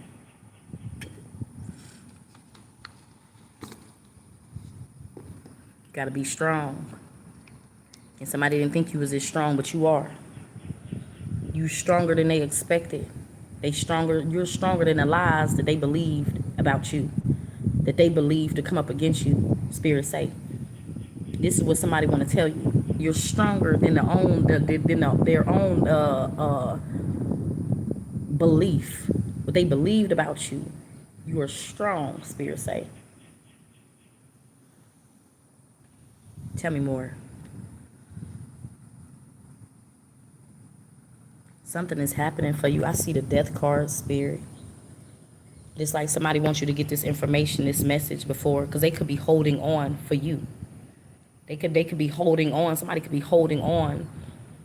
Gotta be strong. And somebody didn't think you was as strong, but you are. You stronger than they expected. You're stronger than the lies that they believed about you. That they believed to come up against you. Spirit say. This is what somebody want to tell you. You're stronger than their own belief. What they believed about you. You are strong, Spirit say. Tell me more. Something is happening for you. I see the death card, Spirit. It's like somebody wants you to get this information, this message before, because they could be holding on for you. They could be holding on. Somebody could be holding on,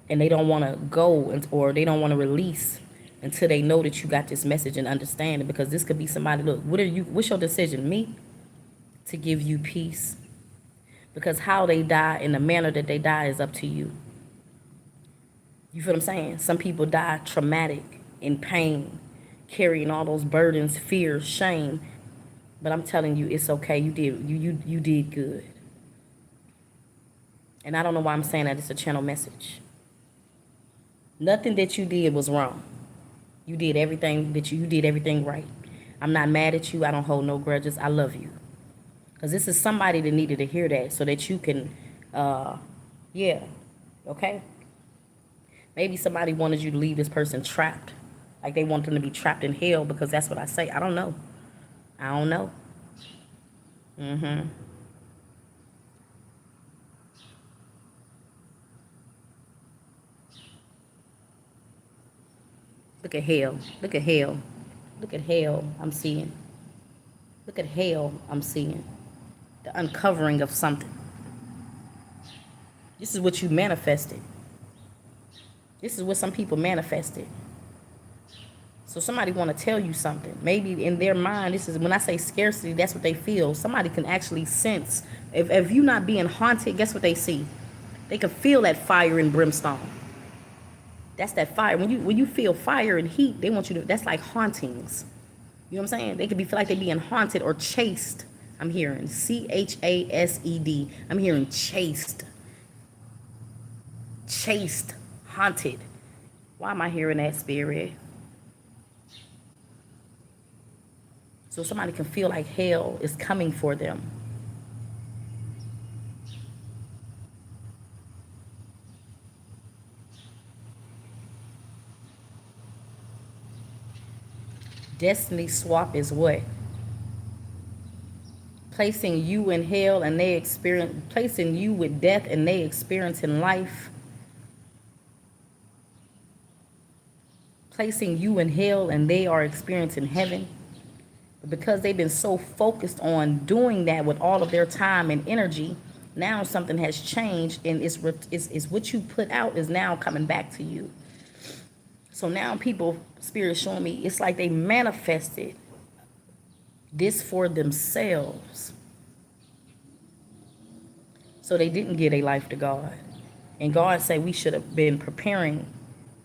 and they don't want to go, or they don't want to release until they know that you got this message and understand it. Because this could be somebody. Look, what's your decision? Me, to give you peace. Because how they die and the manner that they die is up to you. You feel what I'm saying? Some people die traumatic, in pain, carrying all those burdens, fear, shame. But I'm telling you, it's okay. You did good. And I don't know why I'm saying that. It's a channel message. Nothing that you did was wrong. You did everything you did everything right. I'm not mad at you. I don't hold no grudges. I love you. Because this is somebody that needed to hear that so that you can, okay? Maybe somebody wanted you to leave this person trapped. Like they want them to be trapped in hell because that's what I say. I don't know. I don't know. Look at hell. Look at hell. Look at hell I'm seeing. Look at hell I'm seeing. The uncovering of something. This is what you manifested. This is what some people manifested. So somebody want to tell you something. Maybe in their mind, this is when I say scarcity, that's what they feel. Somebody can actually sense. If you not being haunted, guess what they see? They can feel that fire and brimstone. That's that fire. When you feel fire and heat, they want you to. That's like hauntings. You know what I'm saying? They could be feel like they're being haunted or chased. I'm hearing CHASED. I'm hearing chased. Chased, haunted. Why am I hearing that, Spirit? So somebody can feel like hell is coming for them. Destiny swap is what? Placing you in hell and they experience, placing you with death and they experience in life. Placing you in hell and they are experiencing heaven. But because they've been so focused on doing that with all of their time and energy, now something has changed, and it's what you put out is now coming back to you. So now people, Spirit showing me, it's like they manifested this for themselves. So they didn't give a life to God. And God said we should have been preparing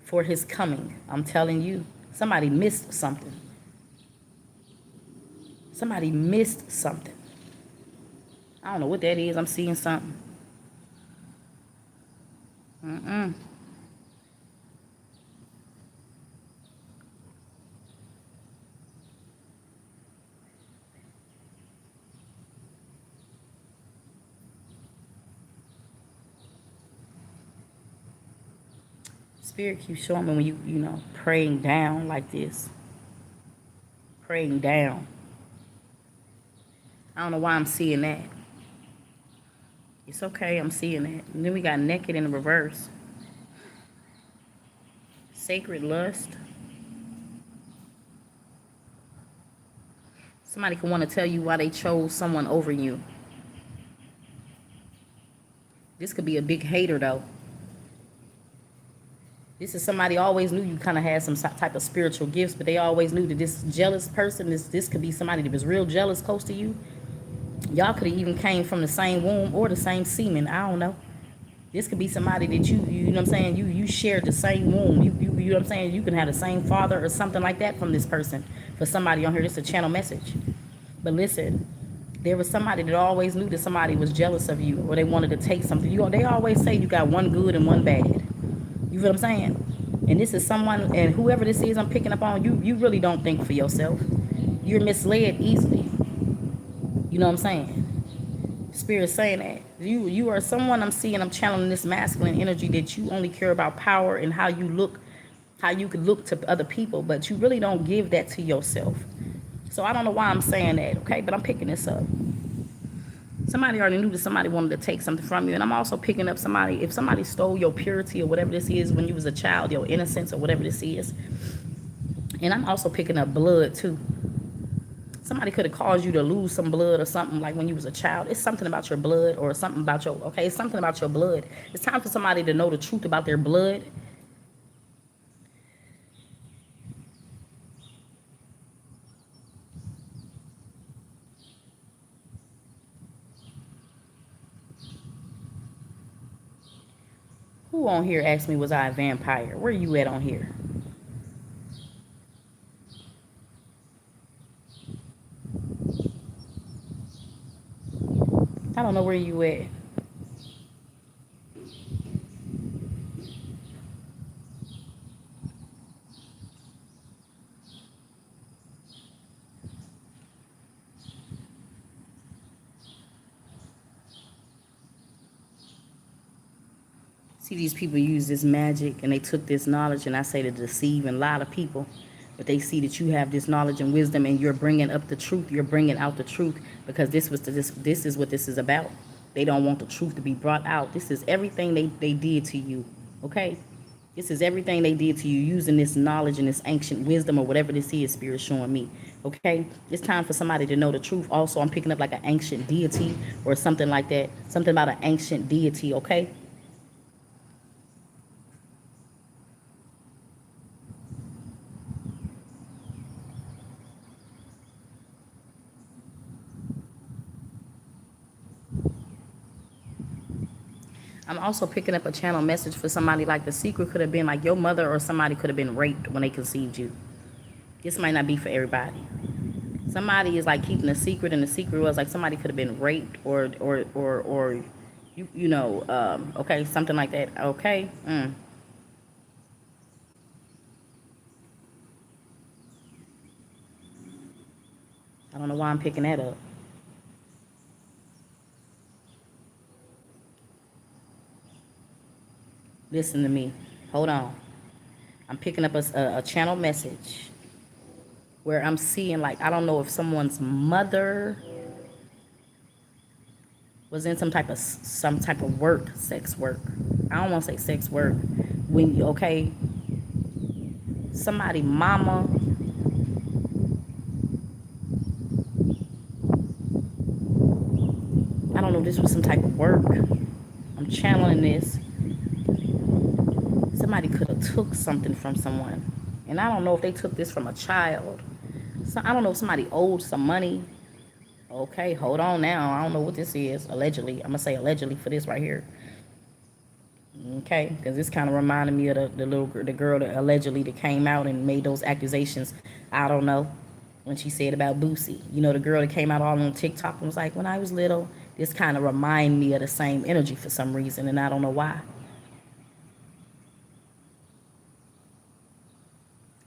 for his coming. I'm telling you, somebody missed something. Somebody missed something. I don't know what that is. I'm seeing something. Spirit keeps showing me when you praying down like this. Praying down. I don't know why I'm seeing that. It's okay, I'm seeing that. And then we got naked in the reverse. Sacred lust. Somebody could want to tell you why they chose someone over you. This could be a big hater, though. This is somebody always knew you kind of had some type of spiritual gifts, but they always knew that this jealous person, this could be somebody that was real jealous close to you. Y'all could have even came from the same womb or the same semen. I don't know. This could be somebody that you know what I'm saying, you shared the same womb. You know what I'm saying? You can have the same father or something like that from this person. For somebody on here, this is a channel message. But listen, there was somebody that always knew that somebody was jealous of you or they wanted to take something. They always say you got one good and one bad. You feel what I'm saying? And this is someone, and whoever this is I'm picking up on, you really don't think for yourself. You're misled easily. You know what I'm saying? Spirit saying that. You are someone I'm seeing, I'm channeling this masculine energy that you only care about power and how you look, how you could look to other people, but you really don't give that to yourself. So I don't know why I'm saying that, okay? But I'm picking this up. Somebody already knew that somebody wanted to take something from you. And I'm also picking up somebody, if somebody stole your purity or whatever this is when you was a child, your innocence or whatever this is. And I'm also picking up blood too. Somebody could have caused you to lose some blood or something like when you was a child. It's something about your blood or something about it's something about your blood. It's time for somebody to know the truth about their blood. Who on here asked me, was I a vampire? Where you at on here? I don't know where you at. See, these people use this magic and they took this knowledge, and I say to deceive and lie to people. But they see that you have this knowledge and wisdom and you're bringing up the truth. You're bringing out the truth because this is what this is about. They don't want the truth to be brought out. This is everything they did to you, okay? This is everything they did to you using this knowledge and this ancient wisdom or whatever this is, Spirit showing me, okay? It's time for somebody to know the truth. Also, I'm picking up like an ancient deity or something like that. Something about an ancient deity, okay? I'm also picking up a channel message for somebody like the secret could have been like your mother or somebody could have been raped when they conceived you. This might not be for everybody. Somebody is like keeping a secret, and the secret was like somebody could have been raped or okay, something like that. Okay. I don't know why I'm picking that up. Listen to me. Hold on. I'm picking up a channel message where I'm seeing, like, I don't know if someone's mother was in some type of work, sex work. I don't want to say sex work. When you okay, somebody mama, I don't know if this was some type of work. I'm channeling this. Somebody could have took something from someone. And I don't know if they took this from a child. So I don't know if somebody owed some money. Okay, hold on now. I don't know what this is. Allegedly. I'm going to say allegedly for this right here. Okay, because this kind of reminded me of the girl that allegedly that came out and made those accusations. I don't know, when she said about Boosie. You know, the girl that came out all on TikTok and was like, when I was little. This kind of remind me of the same energy for some reason, and I don't know why.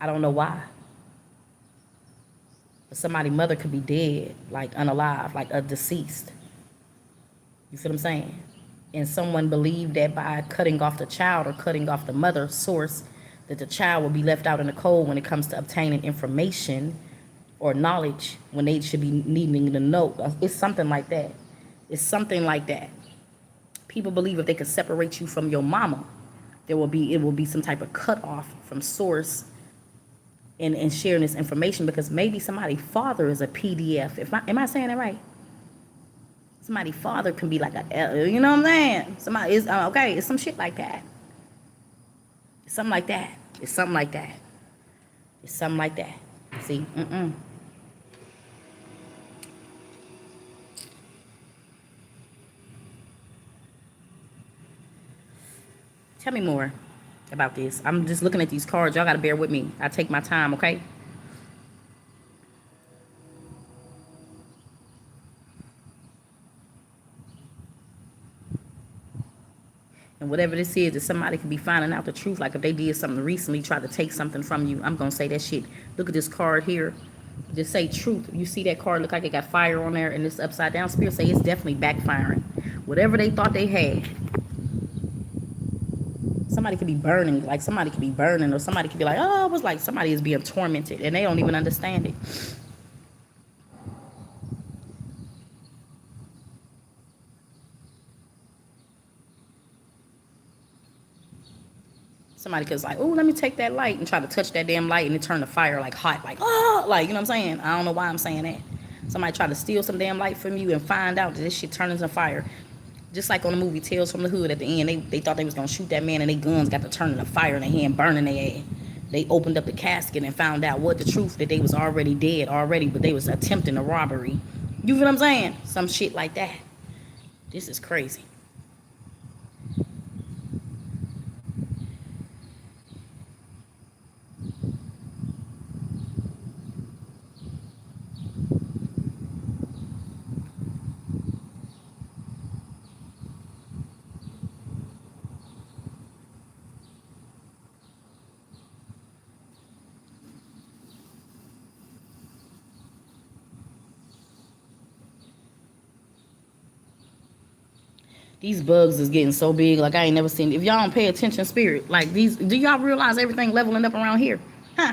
I don't know why. But somebody's mother could be dead, like unalive, like a deceased. You feel what I'm saying? And someone believed that by cutting off the child or cutting off the mother source, that the child will be left out in the cold when it comes to obtaining information or knowledge when they should be needing to know. It's something like that. It's something like that. People believe if they could separate you from your mama, it will be some type of cutoff from source and sharing this information, because maybe somebody's father is a PDF. Am I saying that right? Somebody's father can be like you know what I'm saying? Somebody is okay. It's some shit like that. It's something like that. It's something like that. It's something like that. See? Tell me more about this. I'm just looking at these cards. Y'all gotta bear with me. I take my time, okay? And whatever this is, that somebody could be finding out the truth. Like if they did something recently, try to take something from you, I'm gonna say that shit. Look at this card here. Just say truth. You see that card look like it got fire on there, and this upside down spirit say it's definitely backfiring. Whatever they thought they had, somebody could be burning. Like somebody could be burning, or somebody could be like, oh, it was like somebody is being tormented, and they don't even understand it. Somebody could like, oh, let me take that light and try to touch that damn light, and it turn the fire like hot, like, oh, like, you know what I'm saying? I don't know why I'm saying that. Somebody try to steal some damn light from you and find out that this shit turns into fire. Just like on the movie Tales from the Hood, at the end, they thought they was going to shoot that man, and their guns got to turn into fire in their hand, burning their ass. They opened up the casket and found out what the truth, that they was already dead already, but they was attempting a robbery. You feel what I'm saying? Some shit like that. This is crazy. These bugs is getting so big, like I ain't never seen. If y'all don't pay attention, spirit, like these, do y'all realize everything leveling up around here? Huh?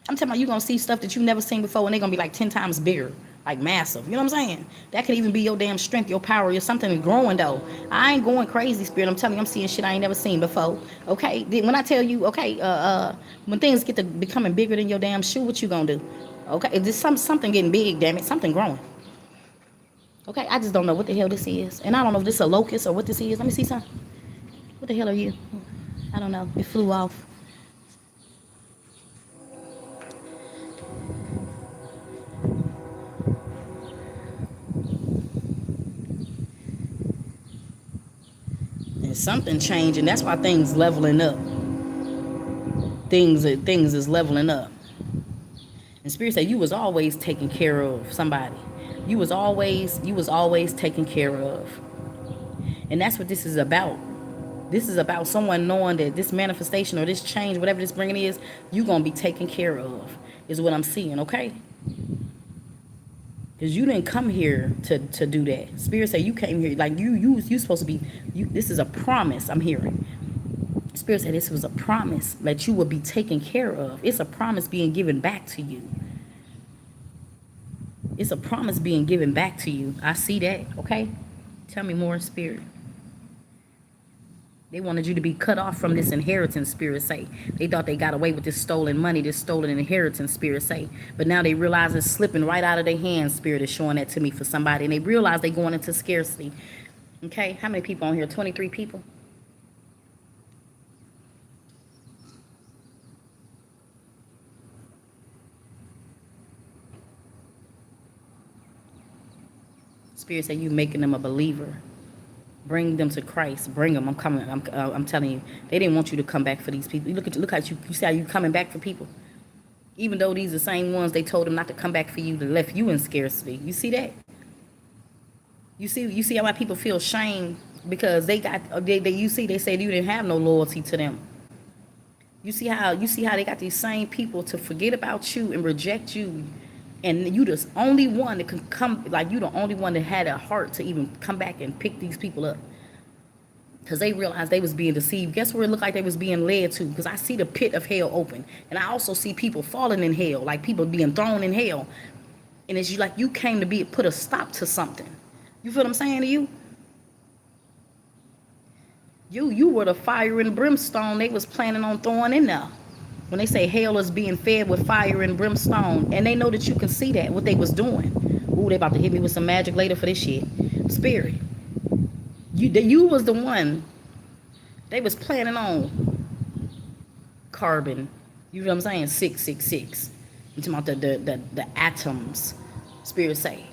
I'm talking about you gonna see stuff that you never seen before, and they're gonna be like 10 times bigger, like massive. You know what I'm saying? That could even be your damn strength, your power, your something is growing though. I ain't going crazy, spirit. I'm telling you, I'm seeing shit I ain't never seen before. Okay, when I tell you, okay, when things get to becoming bigger than your damn shoe, what you gonna do? Okay, there's something getting big, damn it, something growing. Okay, I just don't know what the hell this is. And I don't know if this is a locust or what this is. Let me see something. What the hell are you? I don't know. It flew off. And something changing. That's why things leveling up. Things is leveling up. And Spirit said you was always taking care of somebody. You was always taken care of. And that's what this is about. This is about someone knowing that this manifestation or this change, whatever this bringing is, you going to be taken care of, is what I'm seeing, okay? Because you didn't come here to do that. Spirit say you came here, like you supposed to be, this is a promise I'm hearing. Spirit said this was a promise that you will be taken care of. It's a promise being given back to you. It's a promise being given back to you. I see that. Okay, tell me more, Spirit. They wanted you to be cut off from this inheritance, Spirit say. They thought they got away with this stolen money, this stolen inheritance, Spirit say. But now they realize it's slipping right out of their hands, Spirit is showing that to me for somebody. And they realize they're going into scarcity. Okay, how many people on here? 23 people? Spirit say you making them a believer. Bring them to Christ. Bring them. I'm coming. I'm telling you. They didn't want you to come back for these people. Look at you. You see how you coming back for people? Even though these are the same ones they told them not to come back for you, to left you in scarcity. You see that? You see how my people feel shame because they got you see they said you didn't have no loyalty to them. You see how they got these same people to forget about you and reject you, and you the only one that can come, like you the only one that had a heart to even come back and pick these people up, because they realized they was being deceived. Guess where it looked like they was being led to? Because I see the pit of hell open, and I also see people falling in hell, like people being thrown in hell, and it's like you came to be put a stop to something. You feel what I'm saying to you? You were the fire and brimstone they was planning on throwing in there. When they say hell is being fed with fire and brimstone, and they know that you can see that, what they was doing. Ooh, they about to hit me with some magic later for this shit. Spirit, you was the one they was planning on carbon. You know what I'm saying? 666. I'm talking about the atoms. Spirit say.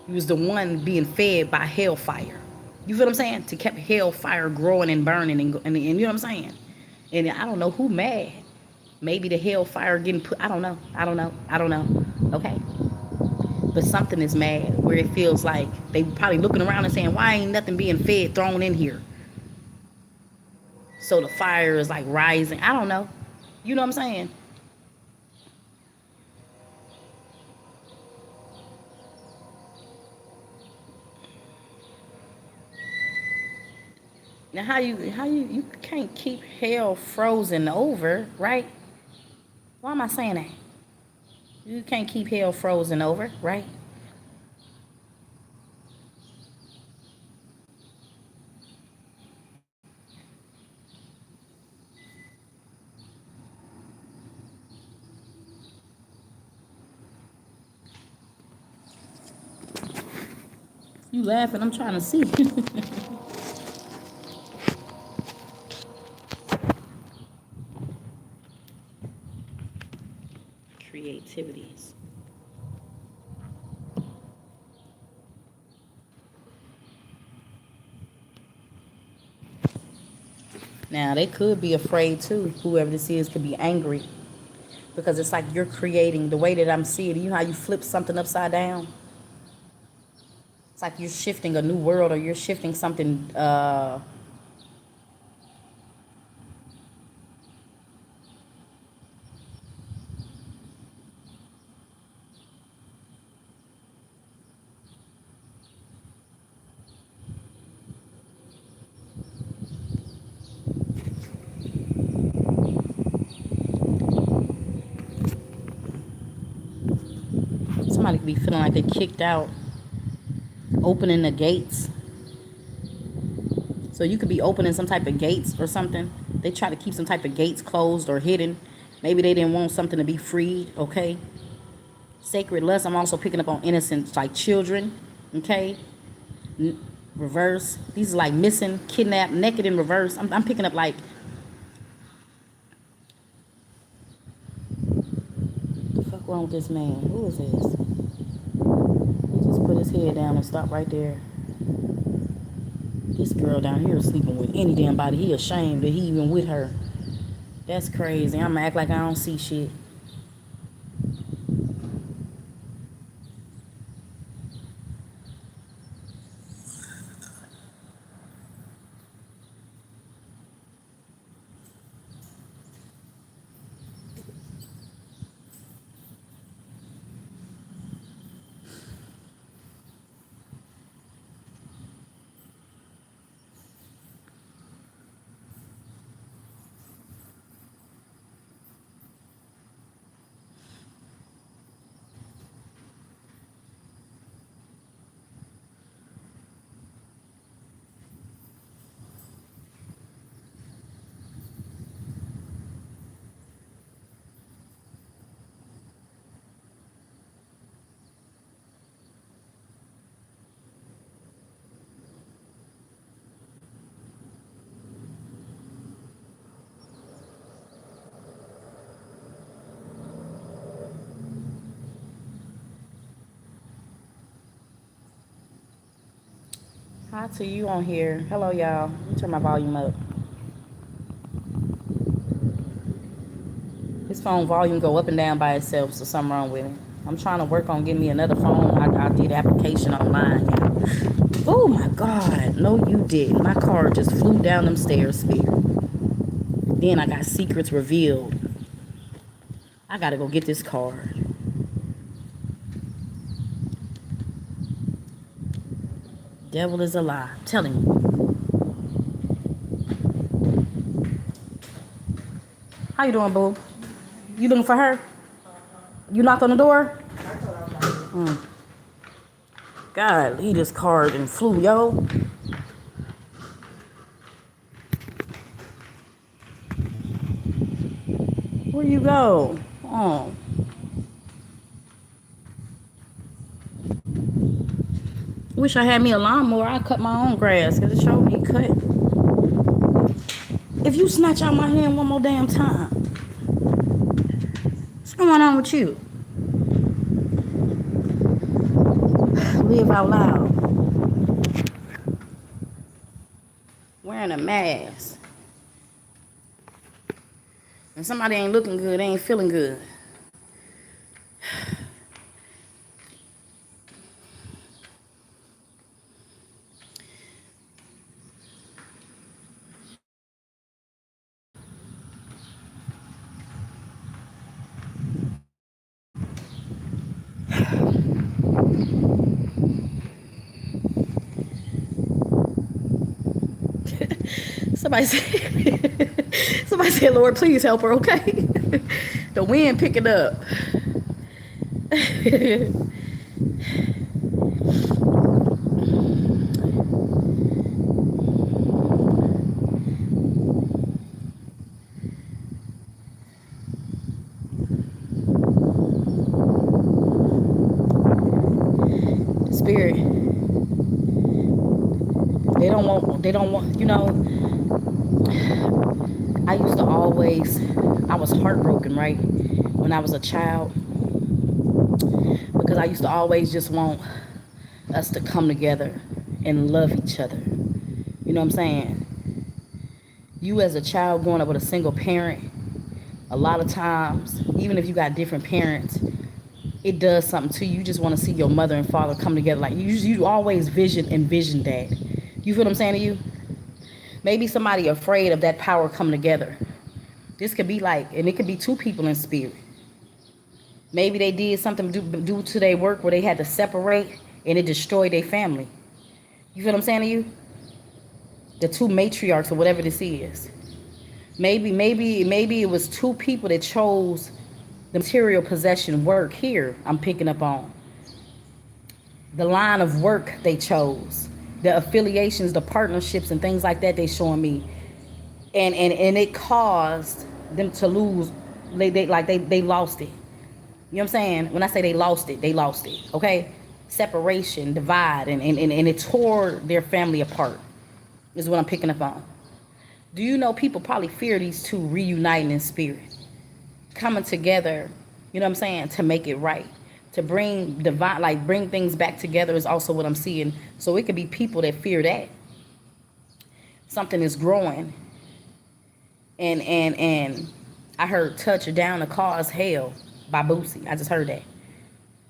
You was the one being fed by hellfire. You feel what I'm saying? To keep hellfire growing and burning and you know what I'm saying? And I don't know who mad. Maybe the hellfire getting put. I don't know. I don't know. Okay. But something is mad where it feels like they probably looking around and saying, why ain't nothing being fed, thrown in here? So the fire is like rising. I don't know. You know what I'm saying? Now how you can't keep hell frozen over, right? Why am I saying that? You can't keep hell frozen over, right? You laughing? I'm trying to see. Creativities. Now they could be afraid too. Whoever this is could be angry because it's like you're creating the way that I'm seeing. You know how you flip something upside down? It's like you're shifting a new world or you're shifting something. Somebody could be feeling like they kicked out, opening the gates. So you could be opening some type of gates or something. They try to keep some type of gates closed or hidden. Maybe they didn't want something to be freed. Okay. Sacred lust. I'm also picking up on innocence, like children. Okay. Reverse. These are like missing, kidnapped, naked in reverse. I'm picking up like, what the fuck wrong with this man? Who is this? He just put his head down and stopped right there. This girl down here is sleeping with any damn body. He ashamed that he even with her. That's crazy. I'm gonna act like I don't see shit. Hi to you on here. Hello, y'all. Let me turn my volume up. His phone volume go up and down by itself, so something wrong with it. I'm trying to work on getting me another phone. I did application online. Yeah. Oh my God. No, you didn't. My car just flew down them stairs, Spirit. Then I got secrets revealed. I gotta go get this card. Devil is a lie. I'm telling you. How you doing, boo? You looking for her? You knocked on the door? Mm. God, he just card and flew, yo. Where you go? Oh. Wish I had me a lawnmower. I'd cut my own grass because it showed me cut. If you snatch out my hand one more damn time, what's going on with you? Live out loud. Wearing a mask. And somebody ain't looking good, they ain't feeling good. Somebody said, somebody said, Lord, please help her, okay? The wind picking up. Spirit, they don't want, I used to always, I was heartbroken, right? When I was a child, because I used to always just want us to come together and love each other. You know what I'm saying? You as a child growing up with a single parent, a lot of times, even if you got different parents, it does something to you. You just want to see your mother and father come together. Like you always envision that. You feel what I'm saying to you? Maybe somebody afraid of that power coming together. This could be like, and it could be two people in spirit. Maybe they did something due to their work where they had to separate and it destroyed their family. You feel what I'm saying to you? The two matriarchs or whatever this is. Maybe it was two people that chose the material possession work here. I'm picking up on the line of work they chose, the affiliations, the partnerships, and things like that. They showing me, and it caused them to lose. They lost it. You know what I'm saying? When I say they lost it, they lost it. Okay, separation, divide, and it tore their family apart. Is what I'm picking up on. Do you know people probably fear these two reuniting in spirit, coming together, you know what I'm saying, to make it right, to bring divine, like bring things back together is also what I'm seeing. So it could be people that fear that something is growing, and I heard "Touch It Down to Cause Hell" by Boosie. I just heard that,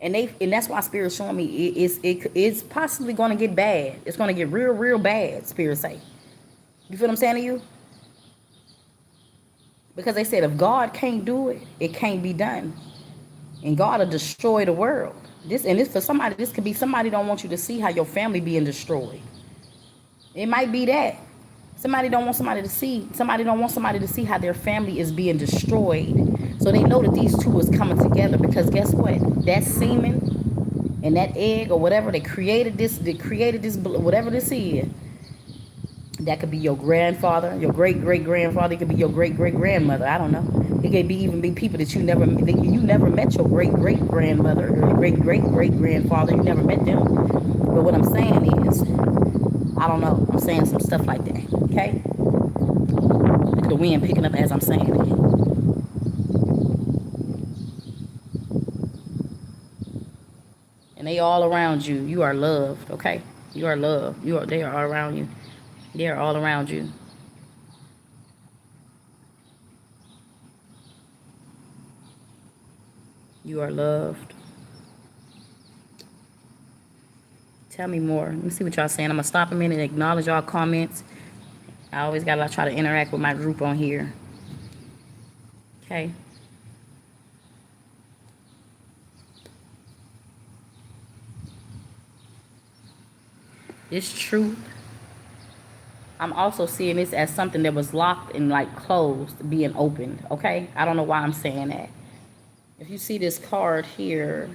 and that's why Spirit's showing me it's possibly going to get bad. It's going to get real bad. Spirit say, you feel what I'm saying to you? Because they said if God can't do it, it can't be done. And God will destroy the world. This for somebody, this could be somebody don't want you to see how your family being destroyed. It might be that. Somebody don't want somebody to see how their family is being destroyed. So they know that these two is coming together because guess what? That semen and that egg or whatever, they created this, whatever this is. That could be your grandfather, your great-great-grandfather. It could be your great-great-grandmother. I don't know. It could even be people that you never met your great-great-grandmother or your great-great-great-grandfather. You never met them. But what I'm saying is, I don't know. I'm saying some stuff like that. Okay? Look at the wind picking up as I'm saying it. And they all around you. You are loved. Okay? You are loved. They are all around you. They are all around you. You are loved. Tell me more. Let me see what y'all saying. I'm gonna stop a minute and acknowledge y'all comments. I always gotta try to interact with my group on here. Okay. This truth. I'm also seeing this as something that was locked and like closed, being opened. Okay. I don't know why I'm saying that. If you see this card here,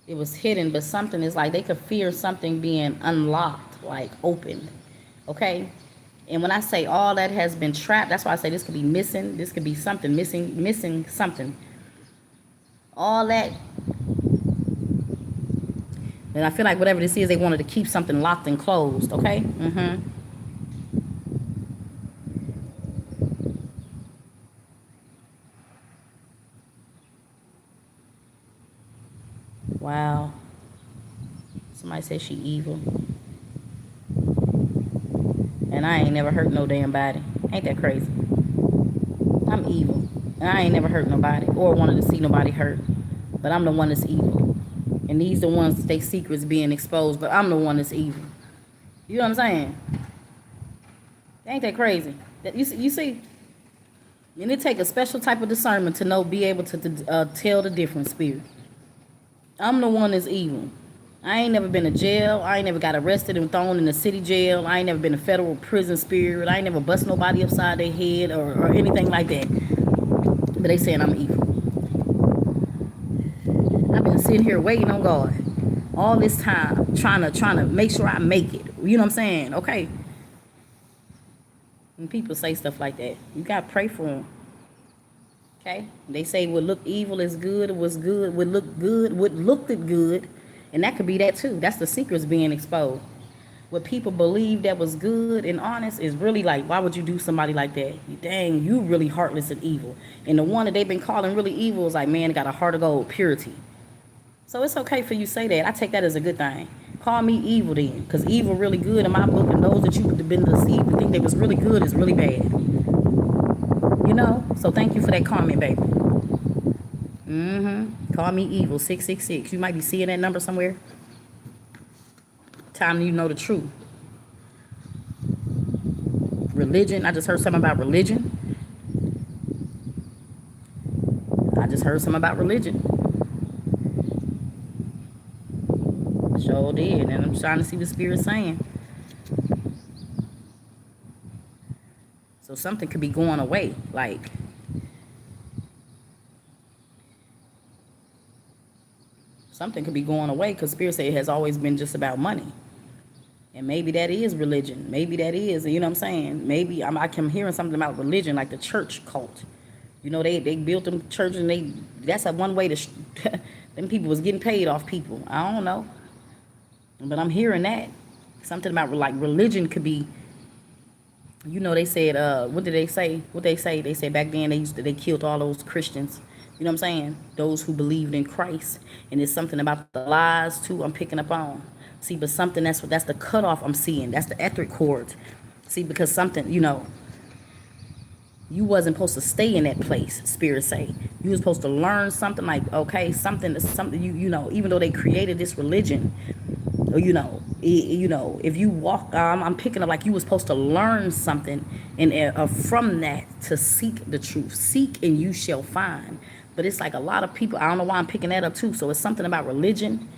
it was hidden, but something is like they could fear something being unlocked, like opened. Okay. And when I say all that has been trapped, that's why I say this could be missing. This could be something missing something. All that. And I feel like whatever this is, they wanted to keep something locked and closed. Okay. Wow. Somebody said she evil. And I ain't never hurt no damn body. Ain't that crazy? I'm evil. And I ain't never hurt nobody or wanted to see nobody hurt. But I'm the one that's evil. And these the ones they secrets being exposed, but I'm the one that's evil. You know what I'm saying? Ain't that crazy? That you see? And it take a special type of discernment to know, be able to tell the difference, spirit. I'm the one that's evil. I ain't never been to jail. I ain't never got arrested and thrown in the city jail. I ain't never been to federal prison, spirit. I ain't never bust nobody upside their head or anything like that. But they saying I'm evil. I've been sitting here waiting on God all this time, trying to make sure I make it. You know what I'm saying? Okay. When people say stuff like that, you gotta pray for them. Okay? They say what looked evil is good, what looked good, what looked it good, and that could be that too. That's the secrets being exposed. What people believe that was good and honest is really like, why would you do somebody like that? Dang, you really heartless and evil. And the one that they've been calling really evil is like, man, it got a heart of gold, purity. So it's okay for you to say that. I take that as a good thing. Call me evil then, because evil really good in my book, and those that you've been deceived to think they was really good is really bad. You know? So thank you for that comment, baby. Call me evil, 666. You might be seeing that number somewhere. Time you know the truth. Religion. I just heard something about religion. Sure did. And I'm trying to see what Spirit's saying. So something could be going away. Like, something could be going away because Spirit said it has always been just about money. And maybe that is religion. Maybe that is, you know what I'm saying? Maybe I'm hearing something about religion, like the church cult. You know, they built them churches, and that's a one way to, them people was getting paid off people. I don't know. But I'm hearing that. Something about like religion could be, you know, they said, what did they say? They said back then they killed all those Christians. You know what I'm saying? Those who believed in Christ. And it's something about the lies too I'm picking up on. See, but something that's the cutoff I'm seeing. That's the etheric cord. See, because something, you know, you wasn't supposed to stay in that place, Spirit say. You was supposed to learn something like, okay, something you know, even though they created this religion, you know, if you walk, I'm picking up like you were supposed to learn something and from that to seek the truth. Seek and you shall find. But it's like a lot of people, I don't know why I'm picking that up too. So it's something about religion.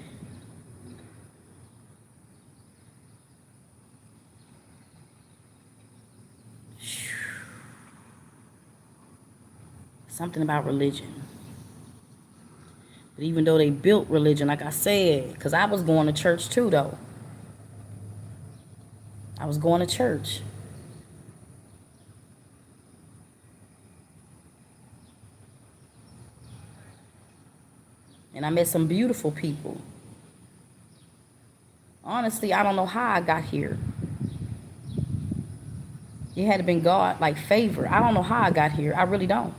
Something about religion. But even though they built religion, like I said, because I was going to church too, though. I was going to church. And I met some beautiful people. Honestly, I don't know how I got here. It had to been God, like favor. I don't know how I got here. I really don't.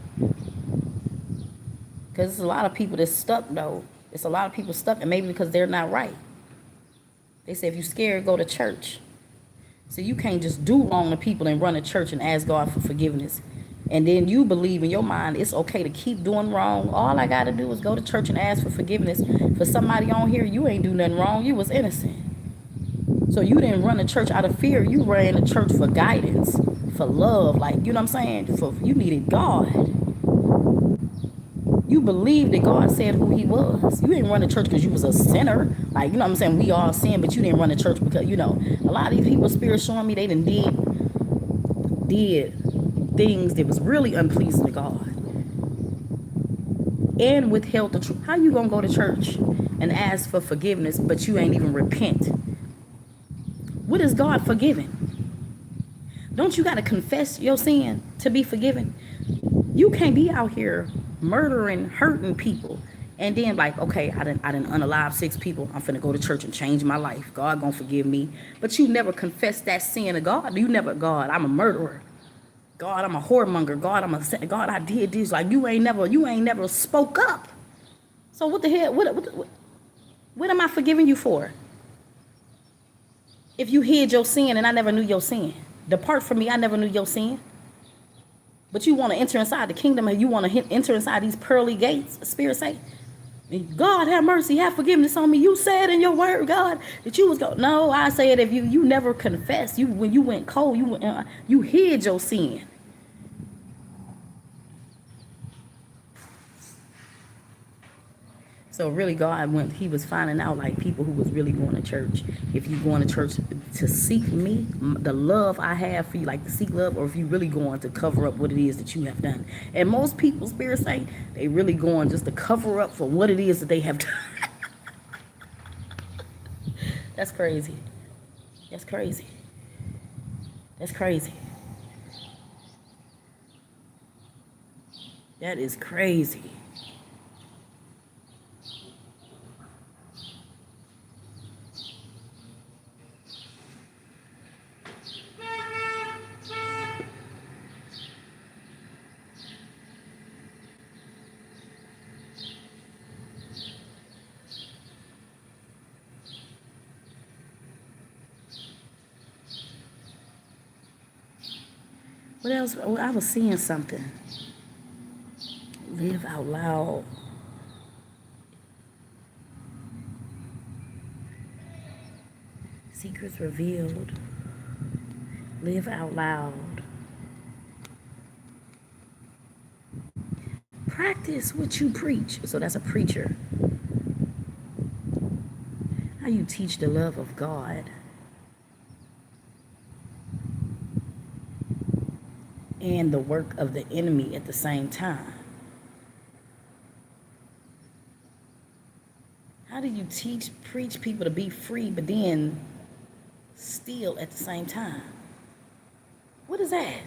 Because there's a lot of people that's stuck, though. It's a lot of people stuck, and maybe because they're not right. They say if you're scared, go to church. So you can't just do wrong to people and run a church and ask God for forgiveness. And then you believe in your mind it's okay to keep doing wrong. All I gotta do is go to church and ask for forgiveness. For somebody on here, you ain't do nothing wrong. You was innocent. So you didn't run the church out of fear. You ran the church for guidance, for love. Like, you know what I'm saying? You needed God. You believed that God said who he was. You didn't run the church because you was a sinner. Like, you know what I'm saying? We all sin, but you didn't run the church because, a lot of these people, spirit showing me they did things that was really unpleasing to God and withheld the truth. How you gonna go to church and ask for forgiveness, but you ain't even repent? What is God forgiving? Don't you gotta confess your sin to be forgiven? You can't be out here murdering, hurting people, and then like, okay, I didn't unalive 6 people. I'm finna go to church and change my life. God gonna forgive me. But you never confess that sin to God. You never, God, I'm a murderer. God, I'm a whoremonger. God, I did this. Like you ain't never spoke up. So what the hell? What am I forgiving you for? If you hid your sin and I never knew your sin, depart from me. I never knew your sin. But you want to enter inside the kingdom and you want to enter inside these pearly gates. Spirit say, God have mercy, have forgiveness on me. You said in your word, God, that you was going. No, I said if you never confessed, when you went cold, you hid your sin. So really, God, he was finding out like people who was really going to church. If you going to church to seek me, the love I have for you, like to seek love, or if you really going to cover up what it is that you have done. And most people, spirit say, they really going just to cover up for what it is that they have done. That's crazy. That's crazy. That's crazy. That is crazy. What else? Oh, I was seeing something. Live out loud. Secrets revealed. Live out loud. Practice what you preach. So that's a preacher. How you teach the love of God. And the work of the enemy at the same time. How do you preach people to be free, but then steal at the same time? What is that?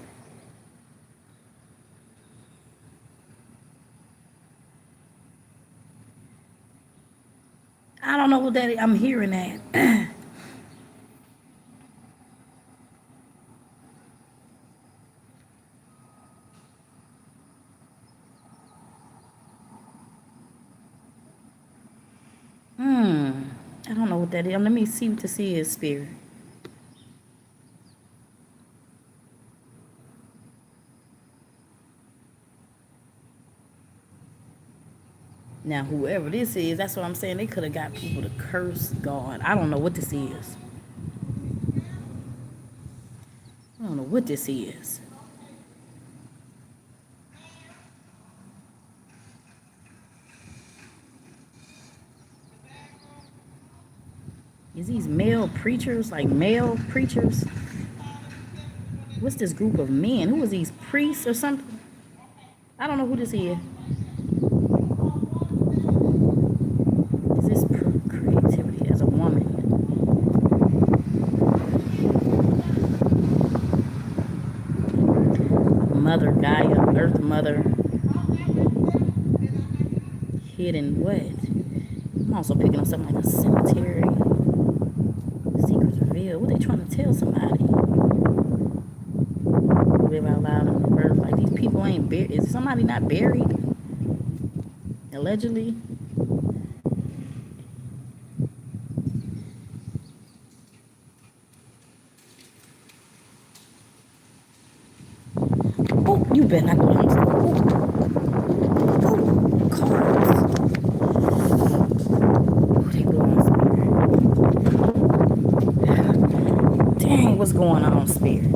I don't know what that is. I'm hearing that. I don't know what that is. Let me see what this is, spirit. Now, whoever this is, that's what I'm saying. They could have got people to curse God. I don't know what this is. I don't know what this is. Is these male preachers, like male preachers? What's this group of men? Who is these priests or something? I don't know who this is. Is this creativity as a woman? Mother Gaia, Earth Mother. Hidden what? I'm also picking up something like a cemetery. Secrets revealed. What they trying to tell somebody? Live out loud on the earth. Like these people ain't buried. Is somebody not buried? Allegedly. You better not go down. Oh, cards. Oh, they blowing spirit. Dang, what's going on, spirit?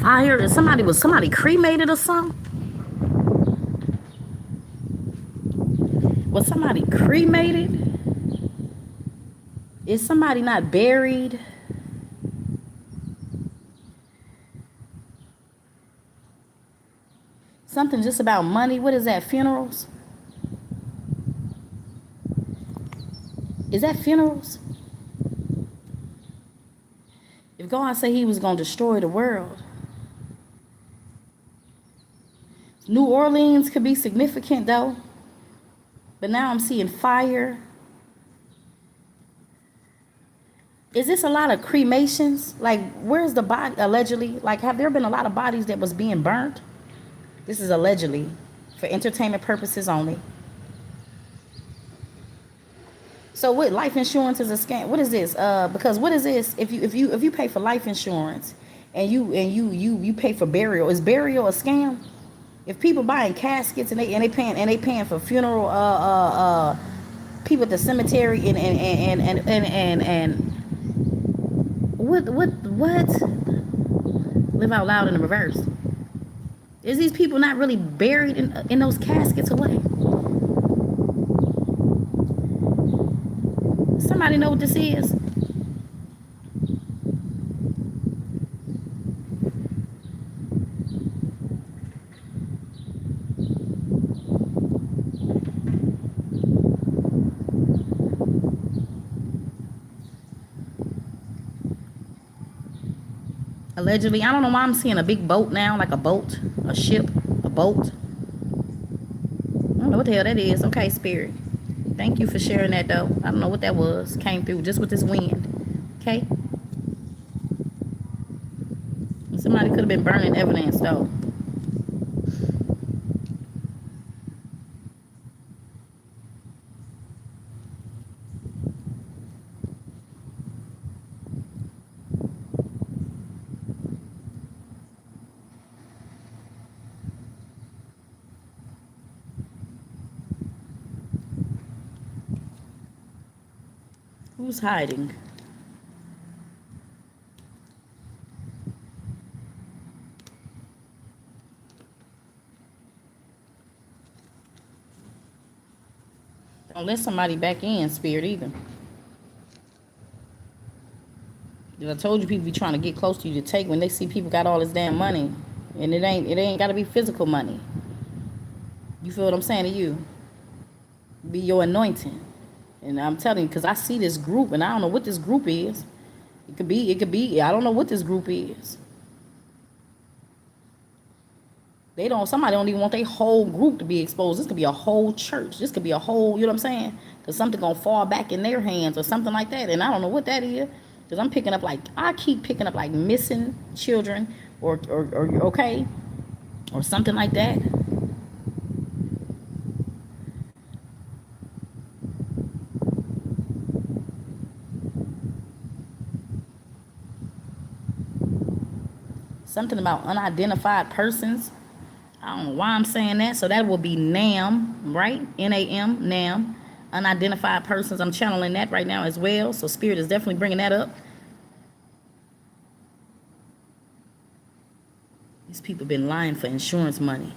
Fire? Is somebody cremated or something? Was somebody cremated? Is somebody not buried? Something just about money. What is that? Funerals? Is that funerals? If God said he was going to destroy the world, New Orleans could be significant though. But now I'm seeing fire. Is this a lot of cremations? Like, where's the body allegedly? Like, have there been a lot of bodies that was being burnt? This is allegedly for entertainment purposes only. So what, life insurance is a scam? What is this? Because what is this? If you pay for life insurance and you pay for burial, is burial a scam? If people buying caskets and they paying for funeral people at the cemetery and what live out loud in the reverse. Is these people not really buried in those caskets away? Somebody know what this is? Allegedly, I don't know why I'm seeing a big boat now, like a boat, a ship, a boat. I don't know what the hell that is. Okay, spirit. Thank you for sharing that though. I don't know what that was. Came through just with this wind. Okay. Somebody could have been burning evidence though. Who's hiding? Don't let somebody back in, spirit, either. I told you people be trying to get close to you to take when they see people got all this damn money. And it ain't gotta be physical money. You feel what I'm saying to you? Be your anointing. And I'm telling you, because I see this group and I don't know what this group is. It could be, I don't know what this group is. Somebody don't even want their whole group to be exposed. This could be a whole church. This could be a whole, you know what I'm saying? Because something gonna fall back in their hands or something like that. And I don't know what that is. Because I keep picking up like missing children or okay, or something like that. Something about unidentified persons. I don't know why I'm saying that. So that will be NAM, right? NAM, NAM. Unidentified persons. I'm channeling that right now as well. So Spirit is definitely bringing that up. These people been lying for insurance money.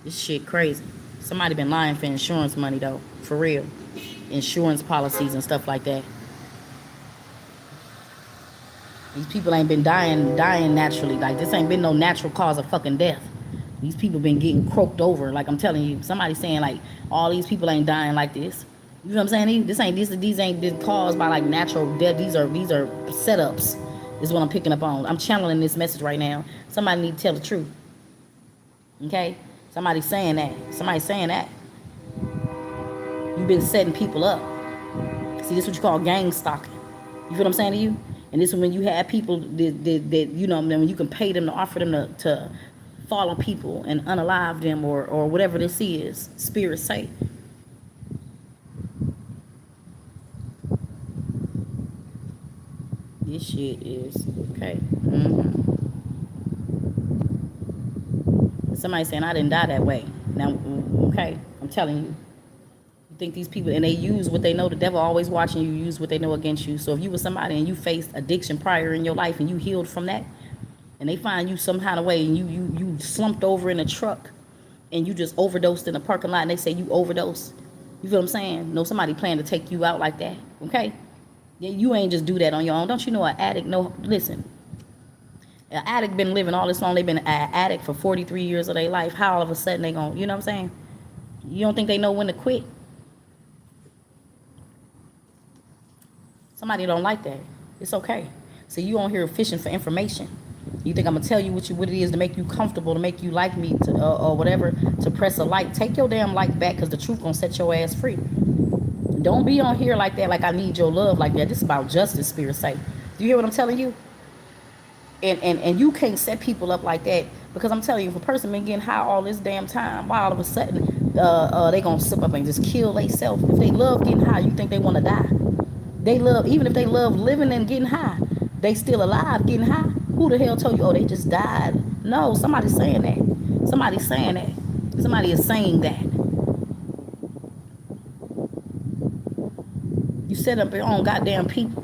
This shit crazy. Somebody been lying for insurance money though. For real. Insurance policies and stuff like that. These people ain't been dying naturally. Like, this ain't been no natural cause of fucking death. These people been getting croaked over. Like, I'm telling you, somebody saying like all these people ain't dying like this. You know what I'm saying? These ain't been caused by like natural death. These are setups. Is what I'm picking up on. I'm channeling this message right now. Somebody need to tell the truth. Okay? Somebody's saying that. Somebody's saying that. You've been setting people up. See, this is what you call gang stalking. You feel what I'm saying to you? And this is when you have people that you know, when you can pay them to offer them to fall on people and unalive them or whatever this is. Spirits say. This shit is okay. Mm-hmm. Somebody saying I didn't die that way. Now, okay, I'm telling you. You think these people, and they use what they know. The devil always watching you use what they know against you. So if you were somebody and you faced addiction prior in your life and you healed from that, and they find you some kind of way and you slumped over in a truck and you just overdosed in a parking lot and they say you overdosed. You feel what I'm saying? No, somebody planned to take you out like that. Okay? Yeah, you ain't just do that on your own. Don't you know an addict? No, listen. An addict been living all this long. They've been an addict for 43 years of their life. How all of a sudden they gonna, you know what I'm saying? You don't think they know when to quit? Somebody don't like that. It's okay. So you on here fishing for information. You think I'm gonna tell you what it is to make you comfortable, to make you like me, to or whatever, to press a like. Take your damn like back, cause the truth gonna set your ass free. Don't be on here like that, like I need your love like that. This is about justice, spirit say. Do you hear what I'm telling you? And you can't set people up like that, because I'm telling you, if a person been getting high all this damn time, why all of a sudden they gonna slip up and just kill themselves? If they love getting high, you think they want to die? They love, even if they love living and getting high, they still alive getting high. Who the hell told you, oh, they just died? No, somebody's saying that. Somebody's saying that. Somebody is saying that. You set up your own goddamn people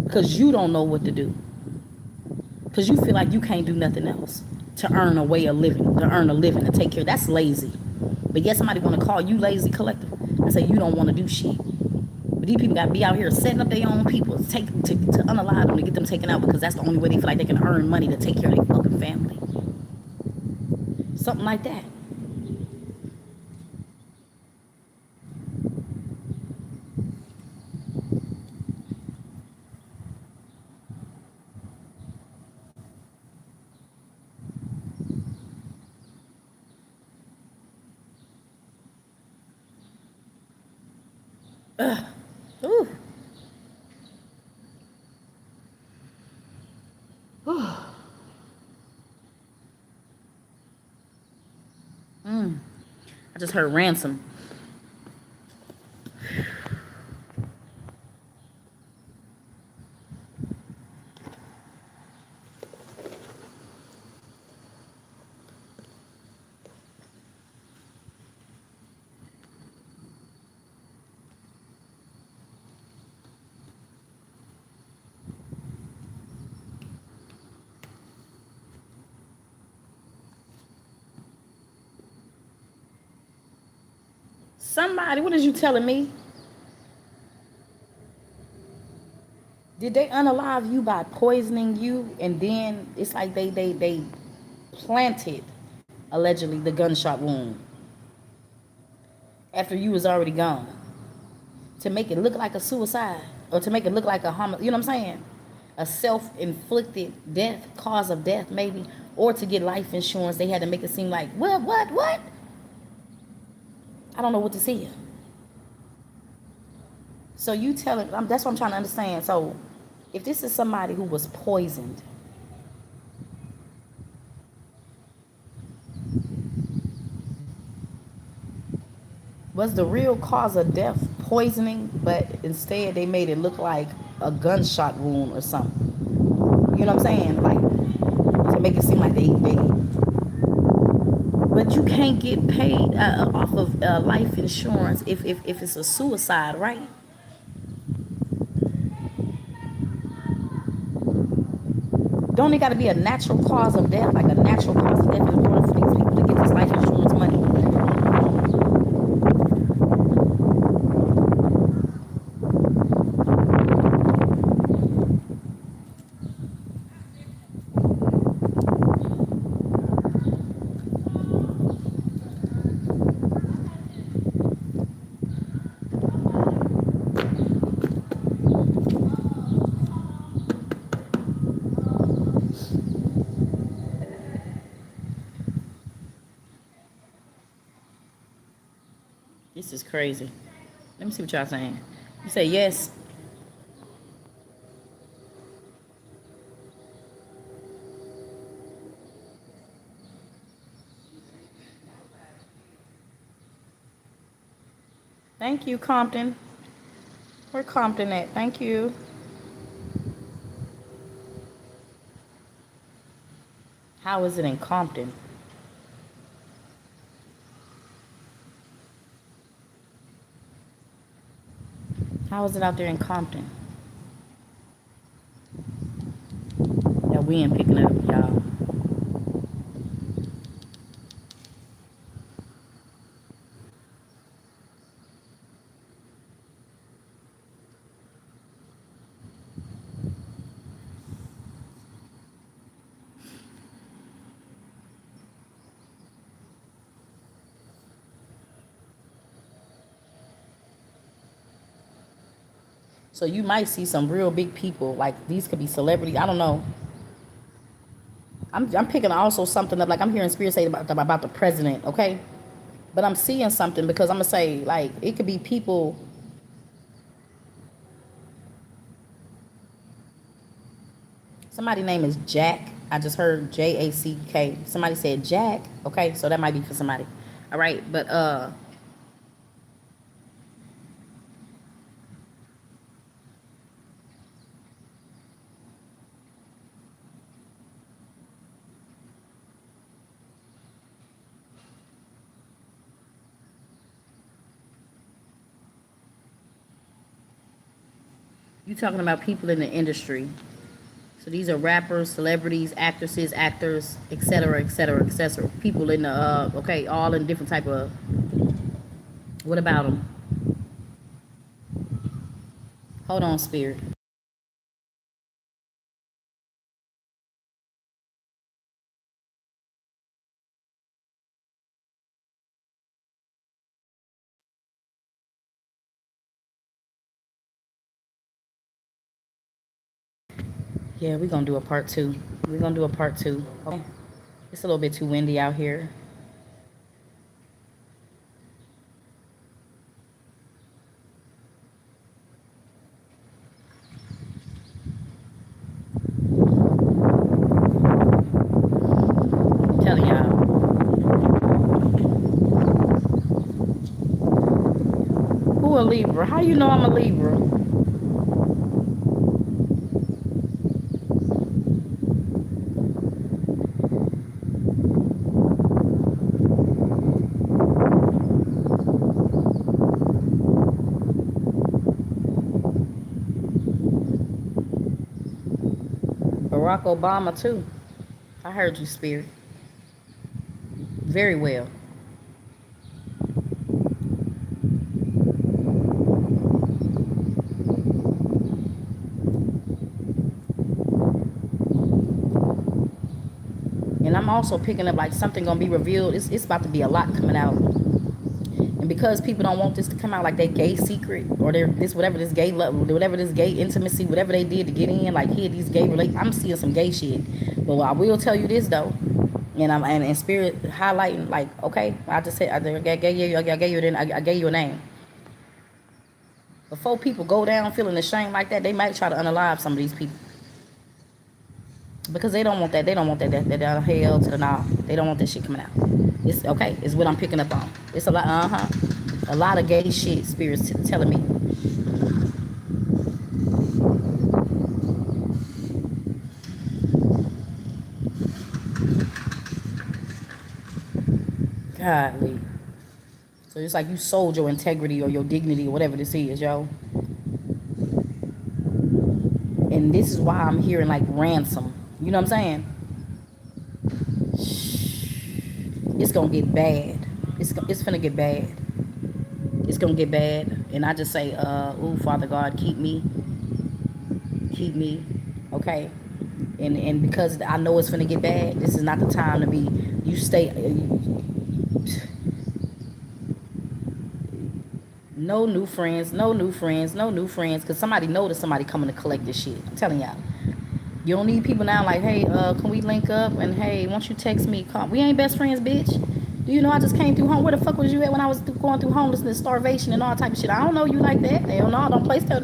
because you don't know what to do. Because you feel like you can't do nothing else to earn a way of living, to earn a living, to take care. That's lazy. But yet somebody want to call you lazy collective and say you don't want to do shit. But these people got to be out here setting up their own people, to unalive them, to get them taken out, because that's the only way they feel like they can earn money to take care of their fucking family. Something like that. Ooh. I just heard ransom. Somebody, what is you telling me? Did they unalive you by poisoning you, and then it's like they planted allegedly the gunshot wound after you was already gone, to make it look like a suicide, or to make it look like a you know what I'm saying? A self-inflicted death, cause of death maybe, or to get life insurance, they had to make it seem like what? I don't know what to see. So you telling, that's what I'm trying to understand. So if this is somebody who was poisoned, was the real cause of death poisoning, but instead they made it look like a gunshot wound or something? You know what I'm saying? Like, to make it seem like they but you can't get paid off of life insurance if it's a suicide, right? Don't it got to be a natural cause of death, like a natural cause of death, in order for these people to get this life insurance money? This is crazy. Let me see what y'all saying. You say yes. Thank you, Compton. Where Compton at? Thank you. How is it in Compton? How is it out there in Compton? Yeah, we ain't picking it up, y'all. So you might see some real big people. Like these could be celebrities. I don't know. I'm picking also something up. Like I'm hearing spirit say about the president. Okay, but I'm seeing something because I'm gonna say like it could be people. Somebody's name is Jack. I just heard Jack. Somebody said Jack. Okay, so that might be for somebody. All right, but you talking about people in the industry. So these are rappers, celebrities, actresses, actors, etc., etc., etc. People in the okay, all in different type of. What about them? Hold on, spirit. Yeah, we're gonna do a part two. We're gonna do a part two. Okay. It's a little bit too windy out here. I'm telling y'all. Who a Libra? How you know I'm a Libra? Barack Obama too. I heard you, spirit. Very well. And I'm also picking up like something gonna be revealed. It's about to be a lot coming out. And because people don't want this to come out like they gay secret or their this whatever this gay love, whatever this gay intimacy, whatever they did to get in, like here these gay relate. I'm seeing some gay shit. But I will tell you this though, and I'm and spirit highlighting like okay, I just said I gave you a name. Before people go down feeling ashamed like that, they might try to unalive some of these people because they don't want that. They don't want that hell to the now. They don't want that shit coming out. It's okay. It's what I'm picking up on. It's a lot. A lot of gay shit. Spirits telling me. Godly. So it's like you sold your integrity or your dignity or whatever this is, yo. And this is why I'm hearing like ransom. You know what I'm saying? It's gonna get bad. It's gonna get bad. It's gonna get bad. And I just say, ooh, Father God, keep me, okay. And because I know it's gonna get bad, this is not the time to be. You stay. No new friends, no new friends, no new friends. Cause somebody know that somebody coming to collect this shit. I'm telling y'all. You don't need people now like, hey, can we link up? And hey, won't you text me? Come. We ain't best friends, bitch. Do you know I just came through home? Where the fuck was you at when I was going through homelessness, starvation, and all type of shit? I don't know you like that. Hell no, don't play stuff.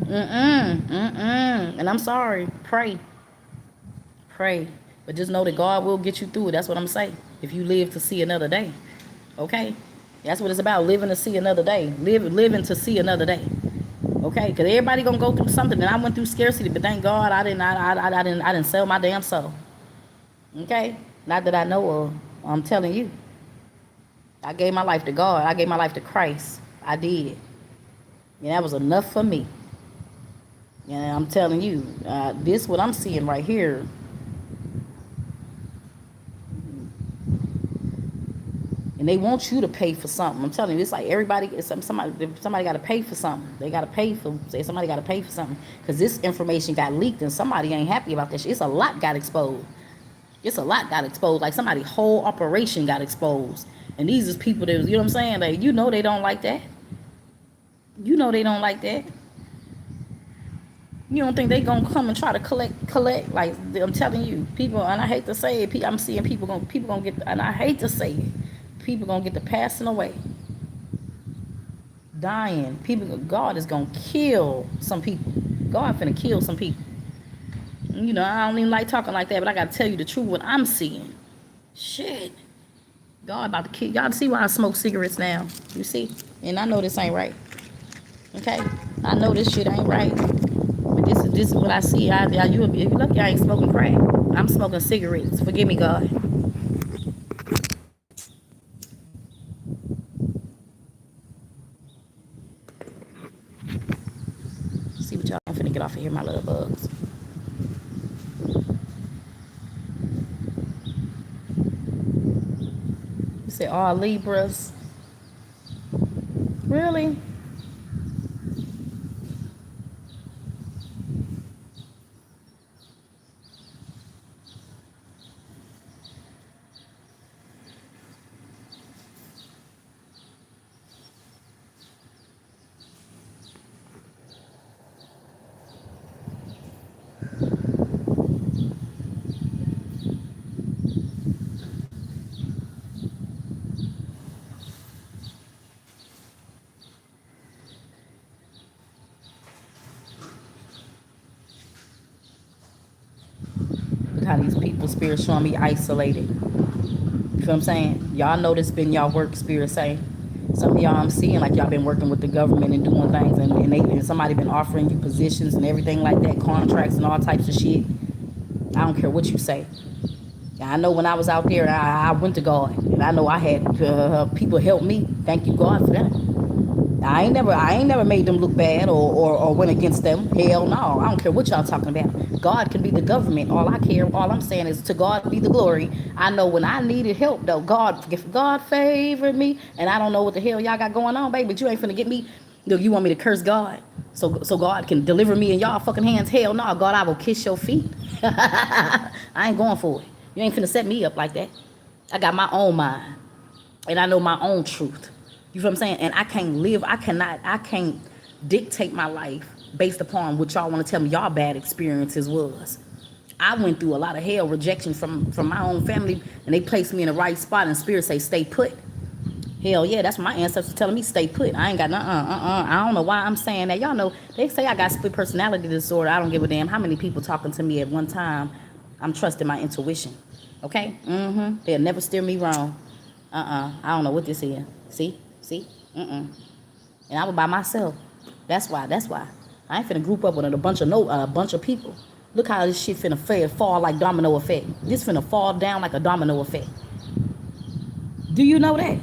And I'm sorry. Pray. But just know that God will get you through it. That's what I'm saying. If you live to see another day. Okay? That's what it's about. Living to see another day. Living to see another day. Okay, because everybody gonna go through something, and I went through scarcity, but thank God I didn't sell my damn soul. Okay, not that I know of. I'm telling you, I gave my life to God. I gave my life to Christ. I did, and that was enough for me. And I'm telling you, this what I'm seeing right here. And they want you to pay for something. I'm telling you, it's like everybody, somebody got to pay for something. They got to pay for, say somebody got to pay for something. Because this information got leaked and somebody ain't happy about that shit. It's a lot got exposed. It's a lot got exposed. Like somebody's whole operation got exposed. And these is people that, you know what I'm saying? Like, you know they don't like that. You know they don't like that. You don't think they gonna come and try to collect? Like I'm telling you, people, and I hate to say it, I'm seeing people gonna get, and I hate to say it, people gonna get to passing away, dying. People, God is gonna kill some people. God finna kill some people. You know, I don't even like talking like that, but I gotta tell you the truth. What I'm seeing, shit, God about to kill. Y'all see why I smoke cigarettes now? You see, and I know this ain't right. Okay, I know this shit ain't right. But this is what I see. You if you lucky I ain't smoking crack. I'm smoking cigarettes. Forgive me, God. See what y'all. I'm finna get off of here, my little bugs. You say all Libras. Really? Look how these people spirit showing me isolated. You feel what I'm saying? Y'all know this been y'all work spirit say. Some of y'all I'm seeing like y'all been working with the government and doing things and somebody been offering you positions and everything like that, contracts and all types of shit. I don't care what you say. I know when I was out there, I went to God, and I know I had people help me. Thank you, God, for that. I ain't never made them look bad or went against them. Hell no. I don't care what y'all talking about. God can be the government. All I'm saying is to God be the glory. I know when I needed help though, if God favored me, and I don't know what the hell y'all got going on, baby, but you ain't finna get me. You want me to curse God so God can deliver me in y'all fucking hands? Hell no, God, I will kiss your feet. I ain't going for it. You ain't finna set me up like that. I got my own mind. And I know my own truth. You feel what I'm saying? And I can't dictate my life based upon what y'all want to tell me y'all bad experiences was. I went through a lot of hell, rejection from my own family, and they placed me in the right spot, and spirit say, stay put. Hell yeah, that's my ancestors telling me stay put. I ain't got I don't know why I'm saying that. Y'all know, they say I got split personality disorder. I don't give a damn how many people talking to me at one time. I'm trusting my intuition. Okay? They'll never steer me wrong. I don't know what this is. See? And I was by myself. That's why. I ain't finna group up with a bunch of people. Look how this shit finna fall like domino effect. This finna fall down like a domino effect. Do you know that?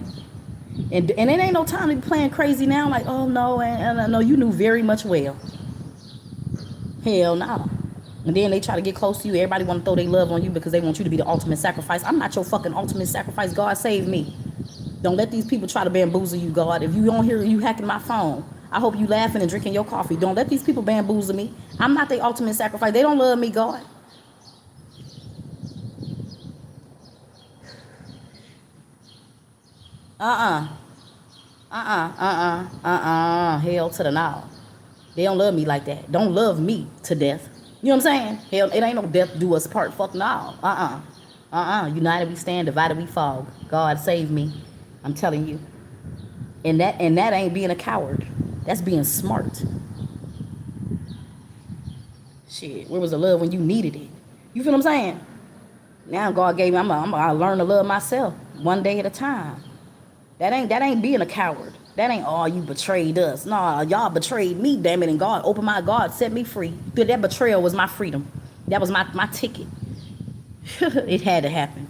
And it ain't no time to be playing crazy now. Like, oh no, and no, you knew very much well. Hell no. And then they try to get close to you. Everybody want to throw their love on you because they want you to be the ultimate sacrifice. I'm not your fucking ultimate sacrifice. God save me. Don't let these people try to bamboozle you, God. If you don't hear you hacking my phone, I hope you laughing and drinking your coffee. Don't let these people bamboozle me. I'm not their ultimate sacrifice. They don't love me, God. Uh-uh. Hell to the no. They don't love me like that. Don't love me to death. You know what I'm saying? Hell, it ain't no death do us part. Fuck no. United we stand, divided we fall. God save me. I'm telling you. And that ain't being a coward. That's being smart. Shit, where was the love when you needed it? You feel what I'm saying? Now God gave me, I learn to love myself one day at a time. That ain't being a coward. That ain't, oh, you betrayed us. Nah, y'all betrayed me, damn it, and God set me free. That betrayal was my freedom. That was my ticket. It had to happen.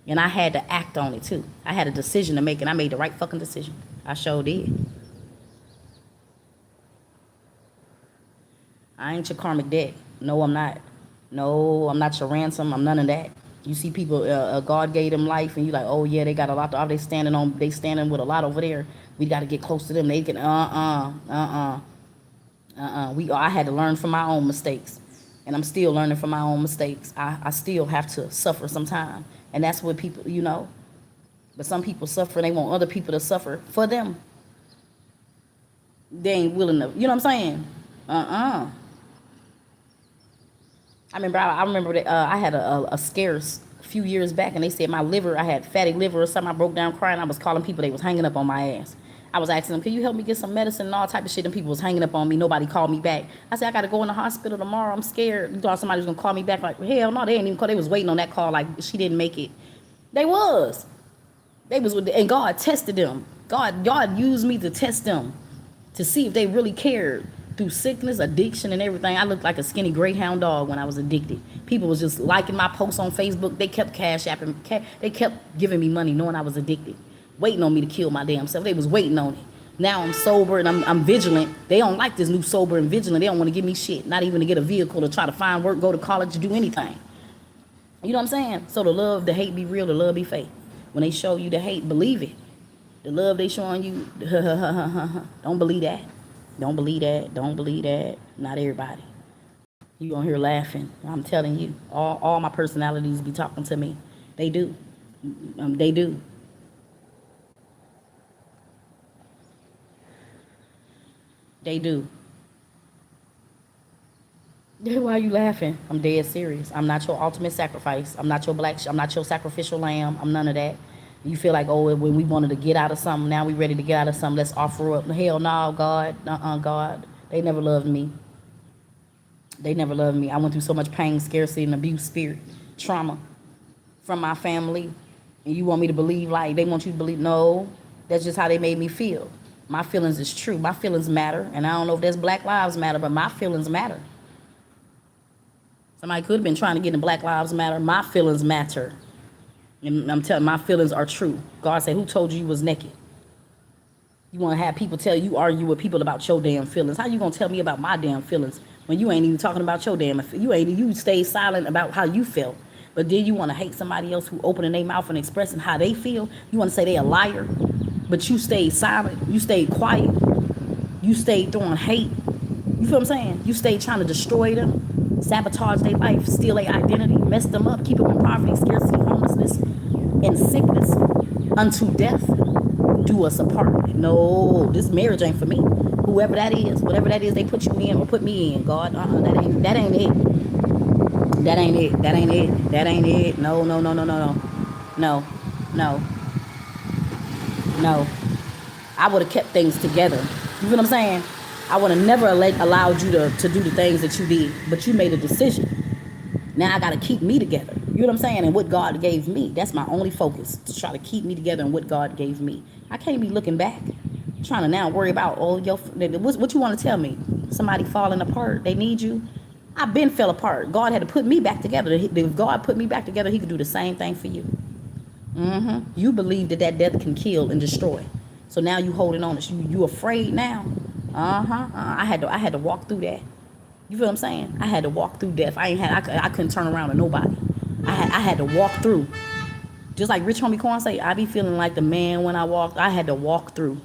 And I had to act on it too. I had a decision to make, and I made the right fucking decision. I sure did. I ain't your karmic debt. No, I'm not. No, I'm not your ransom. I'm none of that. You see people, God gave them life, and you like, oh yeah, they got a lot. They standing with a lot over there. We got to get close to them. They can, I had to learn from my own mistakes, and I'm still learning from my own mistakes. I still have to suffer sometime, and that's what people, But some people suffer, and they want other people to suffer for them. They ain't willing to, you know what I'm saying? I remember that I had a scarce a few years back, and they said I had fatty liver or something. I broke down crying. I was calling people. They was hanging up on my ass. I was asking them, can you help me get some medicine and all type of shit? And people was hanging up on me. Nobody called me back. I said, I got to go in the hospital tomorrow. I'm scared. You thought somebody was going to call me back? Like, hell no, they ain't even call. They was waiting on that call like she didn't make it. They was. And God tested them. God used me to test them to see if they really cared. Through sickness, addiction, and everything. I looked like a skinny greyhound dog when I was addicted. People was just liking my posts on Facebook. They kept cash apping. They kept giving me money knowing I was addicted. Waiting on me to kill my damn self. They was waiting on it. Now I'm sober and I'm vigilant. They don't like this new sober and vigilant. They don't want to give me shit. Not even to get a vehicle to try to find work, go to college, to do anything. You know what I'm saying? So the love, the hate be real, the love be fake. When they show you the hate, believe it. The love they showing you, don't believe that. Don't believe that. Don't believe that. Not everybody. You gonna hear laughing. I'm telling you. All my personalities be talking to me. They do. They do. They do. Why are you laughing? I'm dead serious. I'm not your ultimate sacrifice. I'm not your sacrificial lamb. I'm none of that. You feel like, oh, when we wanted to get out of something, now we ready to get out of something, let's offer up. Hell no, God. God. They never loved me. They never loved me. I went through so much pain, scarcity, and abuse, spirit, trauma from my family. And you want me to believe like they want you to believe? No, that's just how they made me feel. My feelings is true. My feelings matter. And I don't know if that's Black Lives Matter, but my feelings matter. Somebody could have been trying to get in Black Lives Matter. My feelings matter. And I'm telling you, my feelings are true. God said, who told you was naked? You want to have people tell you, argue with people about your damn feelings. How you going to tell me about my damn feelings when you ain't even talking about your damn, you stay silent about how you felt. But then you want to hate somebody else who opening their mouth and expressing how they feel. You want to say they a liar, but you stayed silent. You stayed quiet. You stayed throwing hate. You feel what I'm saying? You stayed trying to destroy them, sabotage their life, steal their identity, mess them up, keep them in poverty, scarcity, homelessness, and sickness unto death. Do us apart. No, this marriage ain't for me. Whoever that is, whatever that is they put you in or put me in, God, that ain't it. That ain't it. That ain't it. That ain't it. No, no, no, no, no, no. No, no, no. I would have kept things together. You feel what I'm saying? I would have never allowed you to do the things that you did, but you made a decision. Now I got to keep me together. You know what I'm saying? And what God gave me. That's my only focus, to try to keep me together and what God gave me. I can't be looking back, trying to now worry about, oh, what you want to tell me? Somebody falling apart. They need you. I've been fell apart. God had to put me back together. If God put me back together, he could do the same thing for you. You believe that death can kill and destroy. So now you holding on. You afraid now. I had to walk through that. You feel what I'm saying? I had to walk through death. I couldn't turn around to nobody. I had to walk through. Just like Rich Homie Quan say, I be feeling like the man when I walked. I had to walk through.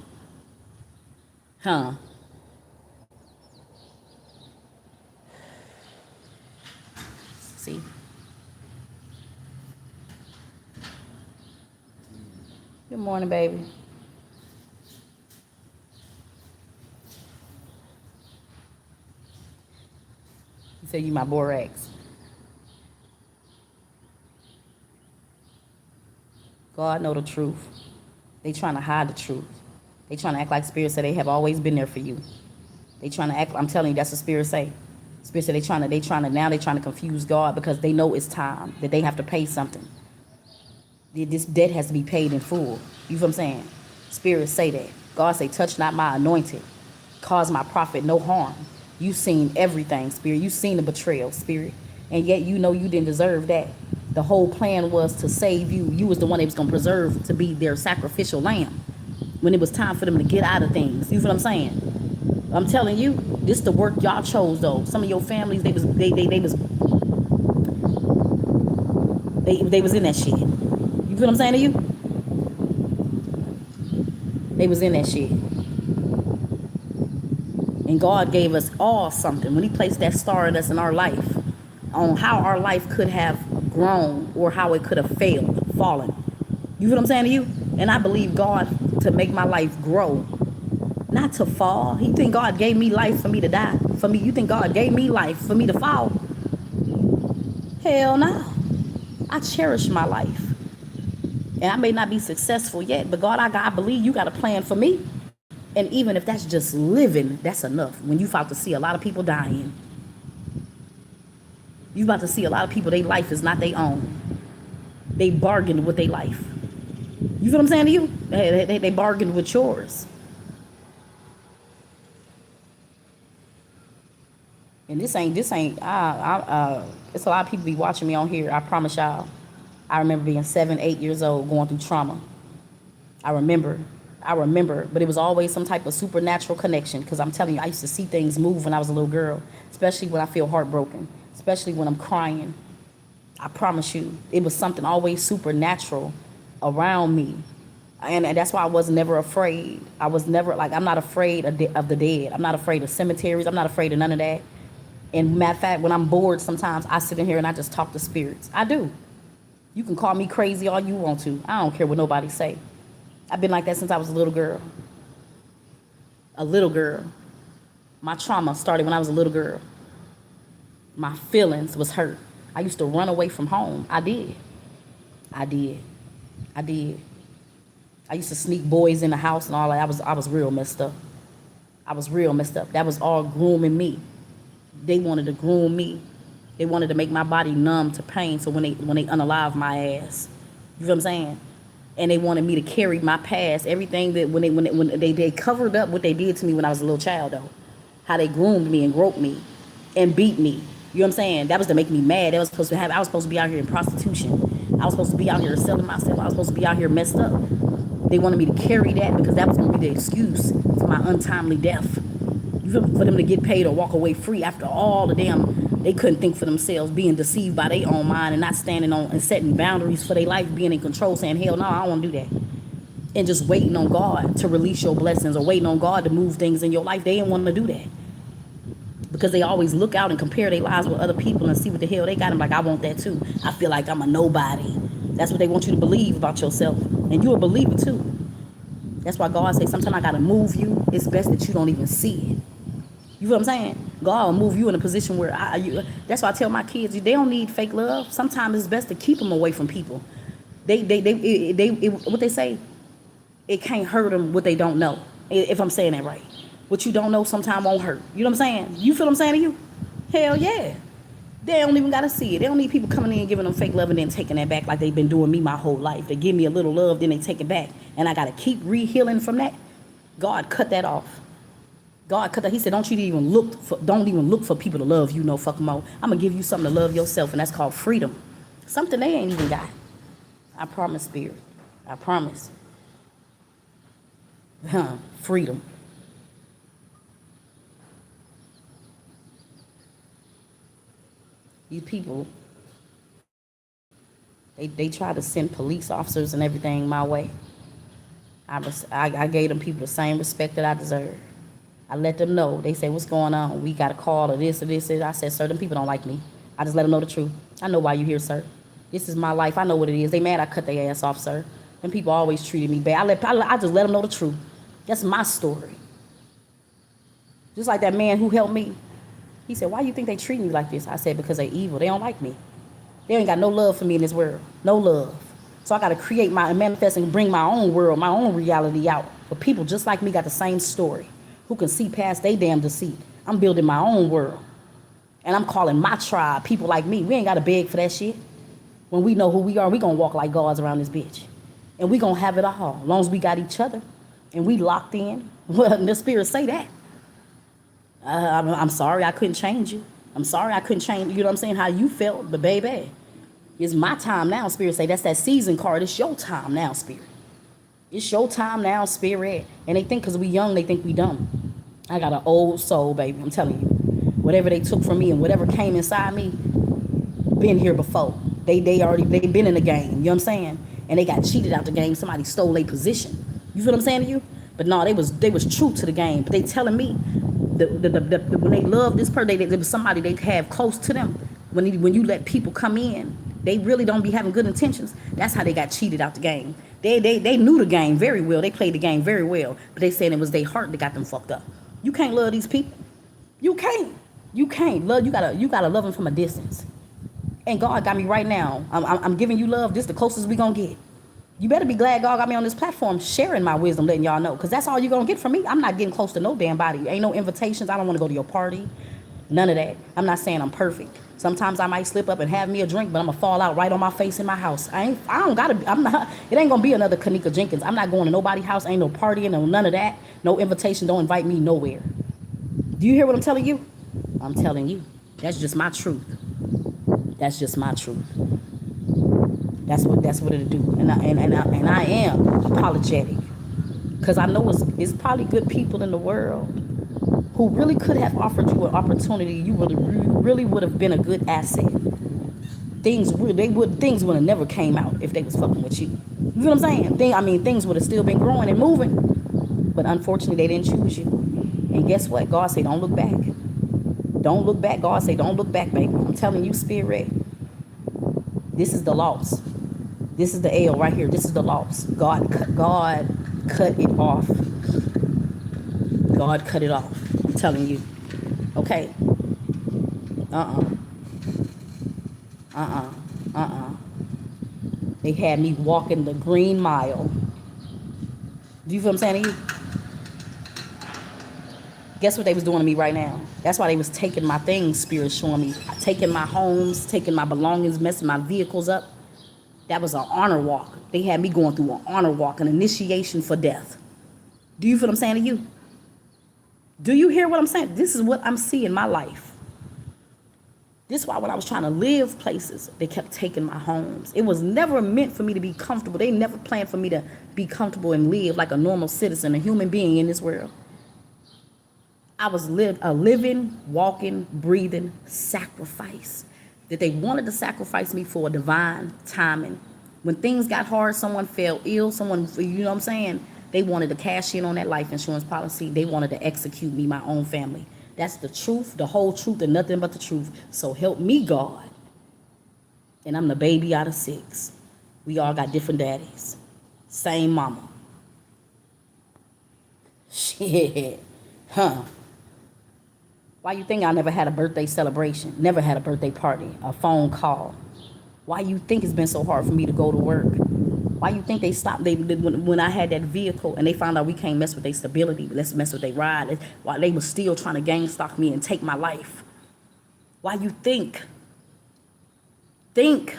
See? Good morning, baby. You say you my borax. God know the truth. They trying to hide the truth. They trying to act like Spirit said they have always been there for you. They trying to act. I'm telling you, that's what Spirit say. Spirit said they trying to confuse God because they know it's time that they have to pay something. This debt has to be paid in full. You feel what I'm saying? Spirits say that. God say, touch not my anointed. Cause my prophet no harm. You seen everything, Spirit. You seen the betrayal, Spirit. And yet you know you didn't deserve that. The whole plan was to save you. You was the one they was going to preserve to be their sacrificial lamb when it was time for them to get out of things. You feel what I'm saying? I'm telling you, this the work y'all chose though. Some of your families, they was in that shit. You feel what I'm saying to you? They was in that shit. And God gave us all something when he placed that star in us in our life on how our life could have grown or how it could have fallen. You feel what I'm saying to you? And I believe God to make my life grow, not to fall. You think God gave me life for me to die? For me, you think God gave me life for me to fall? Hell no. I cherish my life. And I may not be successful yet, but God, I believe you got a plan for me. And even if that's just living, that's enough. When you about to see a lot of people dying, you about to see a lot of people, their life is not their own. They bargained with their life. You feel what I'm saying to you? They bargained with yours. And this ain't, it's a lot of people be watching me on here. I promise y'all. I remember being 7, 8 years old going through trauma. I remember, but it was always some type of supernatural connection because I'm telling you, I used to see things move when I was a little girl, especially when I feel heartbroken, especially when I'm crying. I promise you, it was something always supernatural around me. And that's why I was never afraid. I was never, like, I'm not afraid of the dead. I'm not afraid of cemeteries. I'm not afraid of none of that. And matter of fact, when I'm bored sometimes, I sit in here and I just talk to spirits. I do. You can call me crazy all you want to. I don't care what nobody say. I've been like that since I was a little girl. A little girl. My trauma started when I was a little girl. My feelings was hurt. I used to run away from home. I did. I used to sneak boys in the house and all that. I was real messed up. That was all grooming me. They wanted to groom me. They wanted to make my body numb to pain. So when they unalive my ass, you feel what I'm saying? And they wanted me to carry my past, everything that when they covered up what they did to me when I was a little child though, how they groomed me and groped me, and beat me. You know what I'm saying? That was to make me mad. I was supposed to be out here in prostitution. I was supposed to be out here selling myself. I was supposed to be out here messed up. They wanted me to carry that because that was going to be the excuse for my untimely death. You feel me? For them to get paid or walk away free after all the damn. They couldn't think for themselves, being deceived by their own mind and not standing on and setting boundaries for their life, being in control, saying, hell no, I don't want to do that. And just waiting on God to release your blessings or waiting on God to move things in your life. They didn't want to do that. Because they always look out and compare their lives with other people and see what the hell they got. I'm like, I want that too. I feel like I'm a nobody. That's what they want you to believe about yourself. And you'll believe it too. That's why God says sometimes I got to move you. It's best that you don't even see it. You feel what I'm saying? God will move you in a position where that's why I tell my kids, they don't need fake love. Sometimes it's best to keep them away from people. What they say, it can't hurt them what they don't know. If I'm saying that right. What you don't know sometimes won't hurt. You know what I'm saying? You feel what I'm saying to you? Hell yeah. They don't even got to see it. They don't need people coming in and giving them fake love and then taking that back like they've been doing me my whole life. They give me a little love, then they take it back. And I got to keep re-healing from that. God cut that off. God cut that. He said, don't even look for people to love you no fucking more. I'm going to give you something to love yourself, and that's called freedom. Something they ain't even got. I promise, Spirit. I promise. Freedom. These people, they try to send police officers and everything my way. I gave them people the same respect that I deserve. I let them know. They say, what's going on? We got a call or this or this. I said, sir, them people don't like me. I just let them know the truth. I know why you here, sir. This is my life. I know what it is. They mad I cut their ass off, sir. Them people always treated me bad. I just let them know the truth. That's my story. Just like that man who helped me. He said, why you think they treat me like this? I said, because they evil. They don't like me. They ain't got no love for me in this world. No love. So I got to create my manifest and bring my own world, my own reality out. But people just like me got the same story. Who can see past they damn deceit. I'm building my own world. And I'm calling my tribe people like me. We ain't got to beg for that shit. When we know who we are, we going to walk like gods around this bitch. And we going to have it all, as long as we got each other. and we locked in. Well, the spirit say that. I'm sorry I couldn't change you. I'm sorry I couldn't change, you know what I'm saying, how you felt, but baby, it's my time now, spirit say. That's that season card. It's your time now, spirit. It's your time now, spirit. And they think because we young, they think we dumb. I got an old soul, baby. I'm telling you. Whatever they took from me and whatever came inside me, been here before. They been in the game. You know what I'm saying? And they got cheated out the game. Somebody stole their position. You feel what I'm saying to you? But no, they was true to the game. But they telling me when they love this person, there was somebody they have close to them. When you let people come in, they really don't be having good intentions. That's how they got cheated out the game. They knew the game very well. They played the game very well. But they said it was their heart that got them fucked up. You can't love these people. You can't. You can't love. You gotta love them from a distance. And God got me right now. I'm giving you love. This is the closest we gonna get. You better be glad God got me on this platform sharing my wisdom, letting y'all know. Because that's all you're going to get from me. I'm not getting close to no damn body. Ain't no invitations. I don't want to go to your party. None of that. I'm not saying I'm perfect. Sometimes I might slip up and have me a drink, but I'm going to fall out right on my face in my house. I don't got to, I'm not, it ain't going to be another Kanika Jenkins. I'm not going to nobody's house. Ain't no partying, no none of that. No invitation. Don't invite me nowhere. Do you hear what I'm telling you? I'm telling you. That's just my truth. That's just my truth. That's what it'll do. And I am apologetic. Because I know it's probably good people in the world who really could have offered you an opportunity. You really would have been a good asset. Things would have never came out if they was fucking with you. You know what I'm saying? Things would have still been growing and moving. But unfortunately, they didn't choose you. And guess what? God say, don't look back. Don't look back. God say, don't look back, baby. I'm telling you, spirit. This is the loss. This is the L right here. This is the loss. God cut it off. God cut it off. I'm telling you. Okay. They had me walking the green mile. Do you feel what I'm saying to you? Guess what they was doing to me right now? That's why they was taking my things, spirit showing me. Taking my homes, taking my belongings, messing my vehicles up. That was an honor walk. They had me going through an honor walk, an initiation for death. Do you feel what I'm saying to you? Do you hear what I'm saying? This is what I'm seeing in my life. This is why when I was trying to live places, they kept taking my homes. It was never meant for me to be comfortable. They never planned for me to be comfortable and live like a normal citizen, a human being in this world. I was a living, walking, breathing sacrifice. That they wanted to sacrifice me for a divine timing. When things got hard, someone fell ill, you know what I'm saying? They wanted to cash in on that life insurance policy. They wanted to execute me, my own family. That's the truth, the whole truth, and nothing but the truth. So help me, God. And I'm the baby out of 6. We all got different daddies. Same mama. Shit. Huh. Why you think I never had a birthday celebration? Never had a birthday party, a phone call? Why you think it's been so hard for me to go to work? Why you think they stopped when I had that vehicle and they found out we can't mess with their stability, let's mess with their ride? Why they was still trying to gang stalk me and take my life? Why you think? Why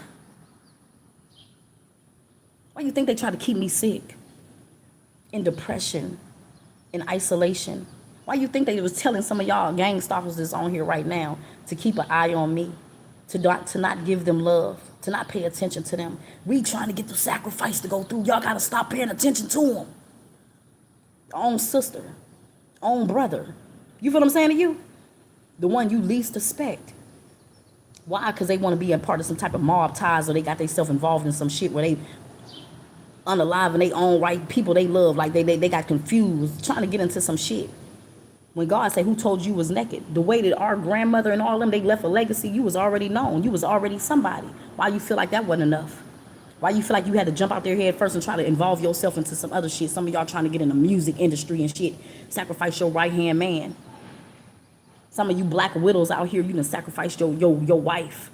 you think they try to keep me sick? In depression, in isolation? Why you think they was telling some of y'all gang stalkers that's on here right now to keep an eye on me, to not give them love, to not pay attention to them? We trying to get the sacrifice to go through. Y'all got to stop paying attention to them. Own sister, own brother. You feel what I'm saying to you? The one you least suspect. Why? Because they want to be a part of some type of mob ties, or they got themselves involved in some shit where they unalive they own right people they love. Like they got confused, trying to get into some shit. When God said, who told you was naked? The way that our grandmother and all of them, they left a legacy, you was already known. You was already somebody. Why you feel like that wasn't enough? Why you feel like you had to jump out their head first and try to involve yourself into some other shit? Some of y'all trying to get in the music industry and shit. Sacrifice your right-hand man. Some of you black widows out here, you done sacrificed your wife.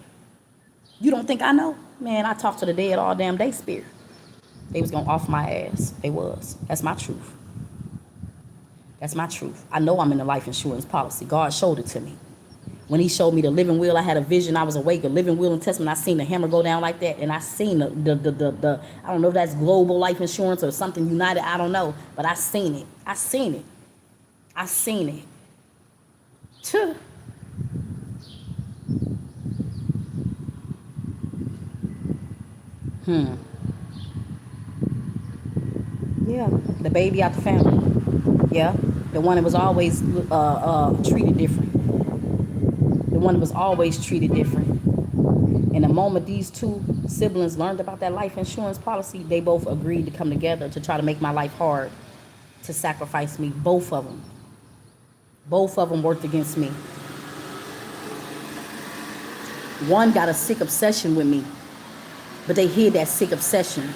You don't think I know? Man, I talk to the dead all damn day, spirit. They was going to off my ass. They was. That's my truth. That's my truth. I know I'm in the life insurance policy. God showed it to me. When he showed me the living wheel, I had a vision. I was awake, a living wheel in Testament. I seen the hammer go down like that, and I seen the I don't know if that's global life insurance or something United. I don't know, but I seen it. I seen it. I seen it. Tuh. Yeah, the baby out the family. Yeah, the one that was always treated different. The one that was always treated different. And the moment these two siblings learned about that life insurance policy, they both agreed to come together to try to make my life hard, to sacrifice me. Both of them. Both of them worked against me. One got a sick obsession with me, but they hid that sick obsession.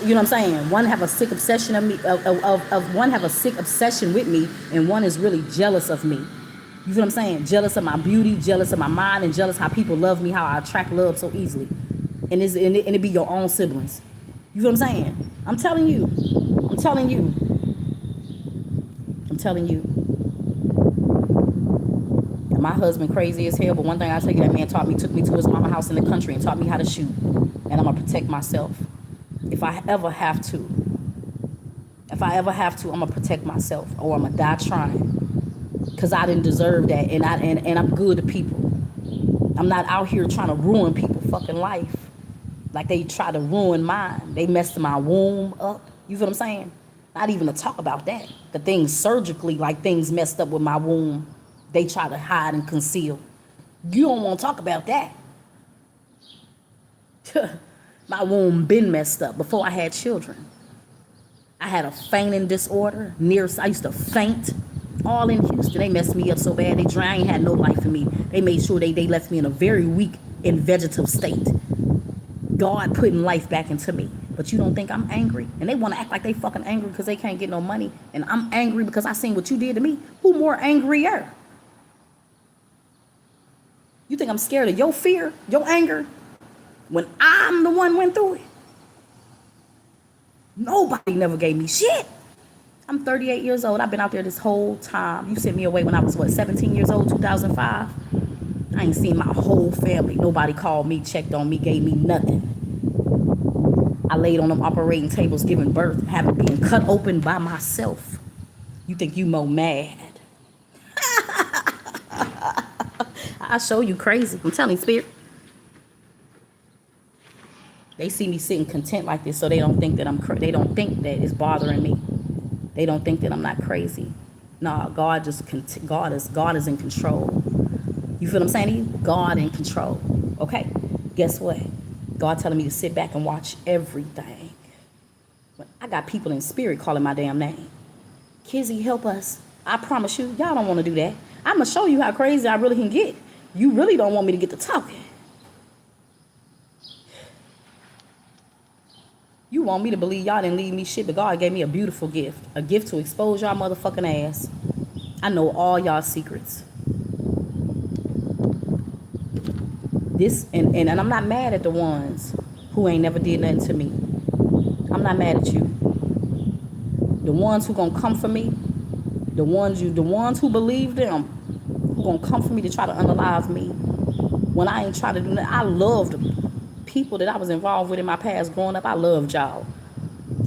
You know what I'm saying? One have a sick obsession of me, one have a sick obsession with me, and one is really jealous of me. You feel what I'm saying? Jealous of my beauty, jealous of my mind, and jealous how people love me, how I attract love so easily. And it be your own siblings. You feel what I'm saying? I'm telling you. I'm telling you. I'm telling you. My husband crazy as hell, but one thing I tell you, that man took me to his mama house in the country and taught me how to shoot. And I'm gonna protect myself. If I ever have to, I'm gonna protect myself, or I'm gonna die trying. Cause I didn't deserve that, and I'm good to people. I'm not out here trying to ruin people's fucking life like they try to ruin mine. They messed my womb up. You feel what I'm saying? Not even to talk about that. The things surgically, like things messed up with my womb, they try to hide and conceal. You don't want to talk about that. My womb been messed up before I had children. I had a fainting disorder. I used to faint. All in Houston. They messed me up so bad. I ain't had no life in me. They made sure they left me in a very weak and vegetative state. God putting life back into me. But you don't think I'm angry? And they want to act like they fucking angry because they can't get no money. And I'm angry because I seen what you did to me. Who more angrier? You think I'm scared of your fear, your anger, when I'm the one went through it? Nobody never gave me shit. I'm 38 years old. I've been out there this whole time. You sent me away when I was, 17 years old, 2005? I ain't seen my whole family. Nobody called me, checked on me, gave me nothing. I laid on them operating tables giving birth, having been cut open by myself. You think you more mad? I show you crazy. I'm telling you, Spirit. They see me sitting content like this, so they don't think that they don't think that it's bothering me. They don't think that I'm not crazy. No, God is in control. You feel what I'm saying to you? God in control. Okay, guess what? God telling me to sit back and watch everything. But I got people in spirit calling my damn name. Kizzy, help us. I promise you, y'all don't want to do that. I'm going to show you how crazy I really can get. You really don't want me to get to talking. You want me to believe y'all didn't leave me shit, but God gave me a beautiful gift. A gift to expose y'all motherfucking ass. I know all y'all secrets. And I'm not mad at the ones who ain't never did nothing to me. I'm not mad at you. The ones who gonna come for me, the ones who believe them, who gonna come for me to try to unalive me when I ain't trying to do nothing. I loved people that I was involved with in my past growing up. I loved y'all.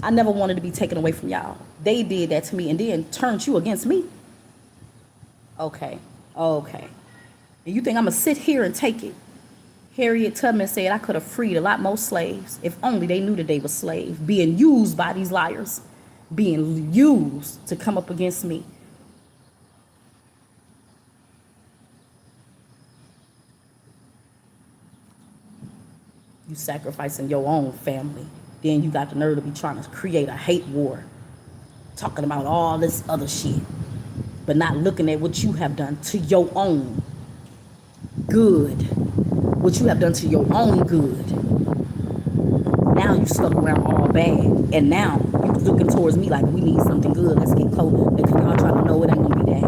I never wanted to be taken away from y'all. They did that to me and then turned you against me. Okay. And you think I'm gonna sit here and take it? Harriet Tubman said I could have freed a lot more slaves if only they knew that they were slaves, being used by these liars, being used to come up against me. You sacrificing your own family. Then you got the nerve to be trying to create a hate war, talking about all this other shit, but not looking at what you have done to your own good. What you have done to your own good. Now you stuck around all bad, and now you looking towards me like we need something good. Let's get close. Because y'all trying to know it ain't gonna be that.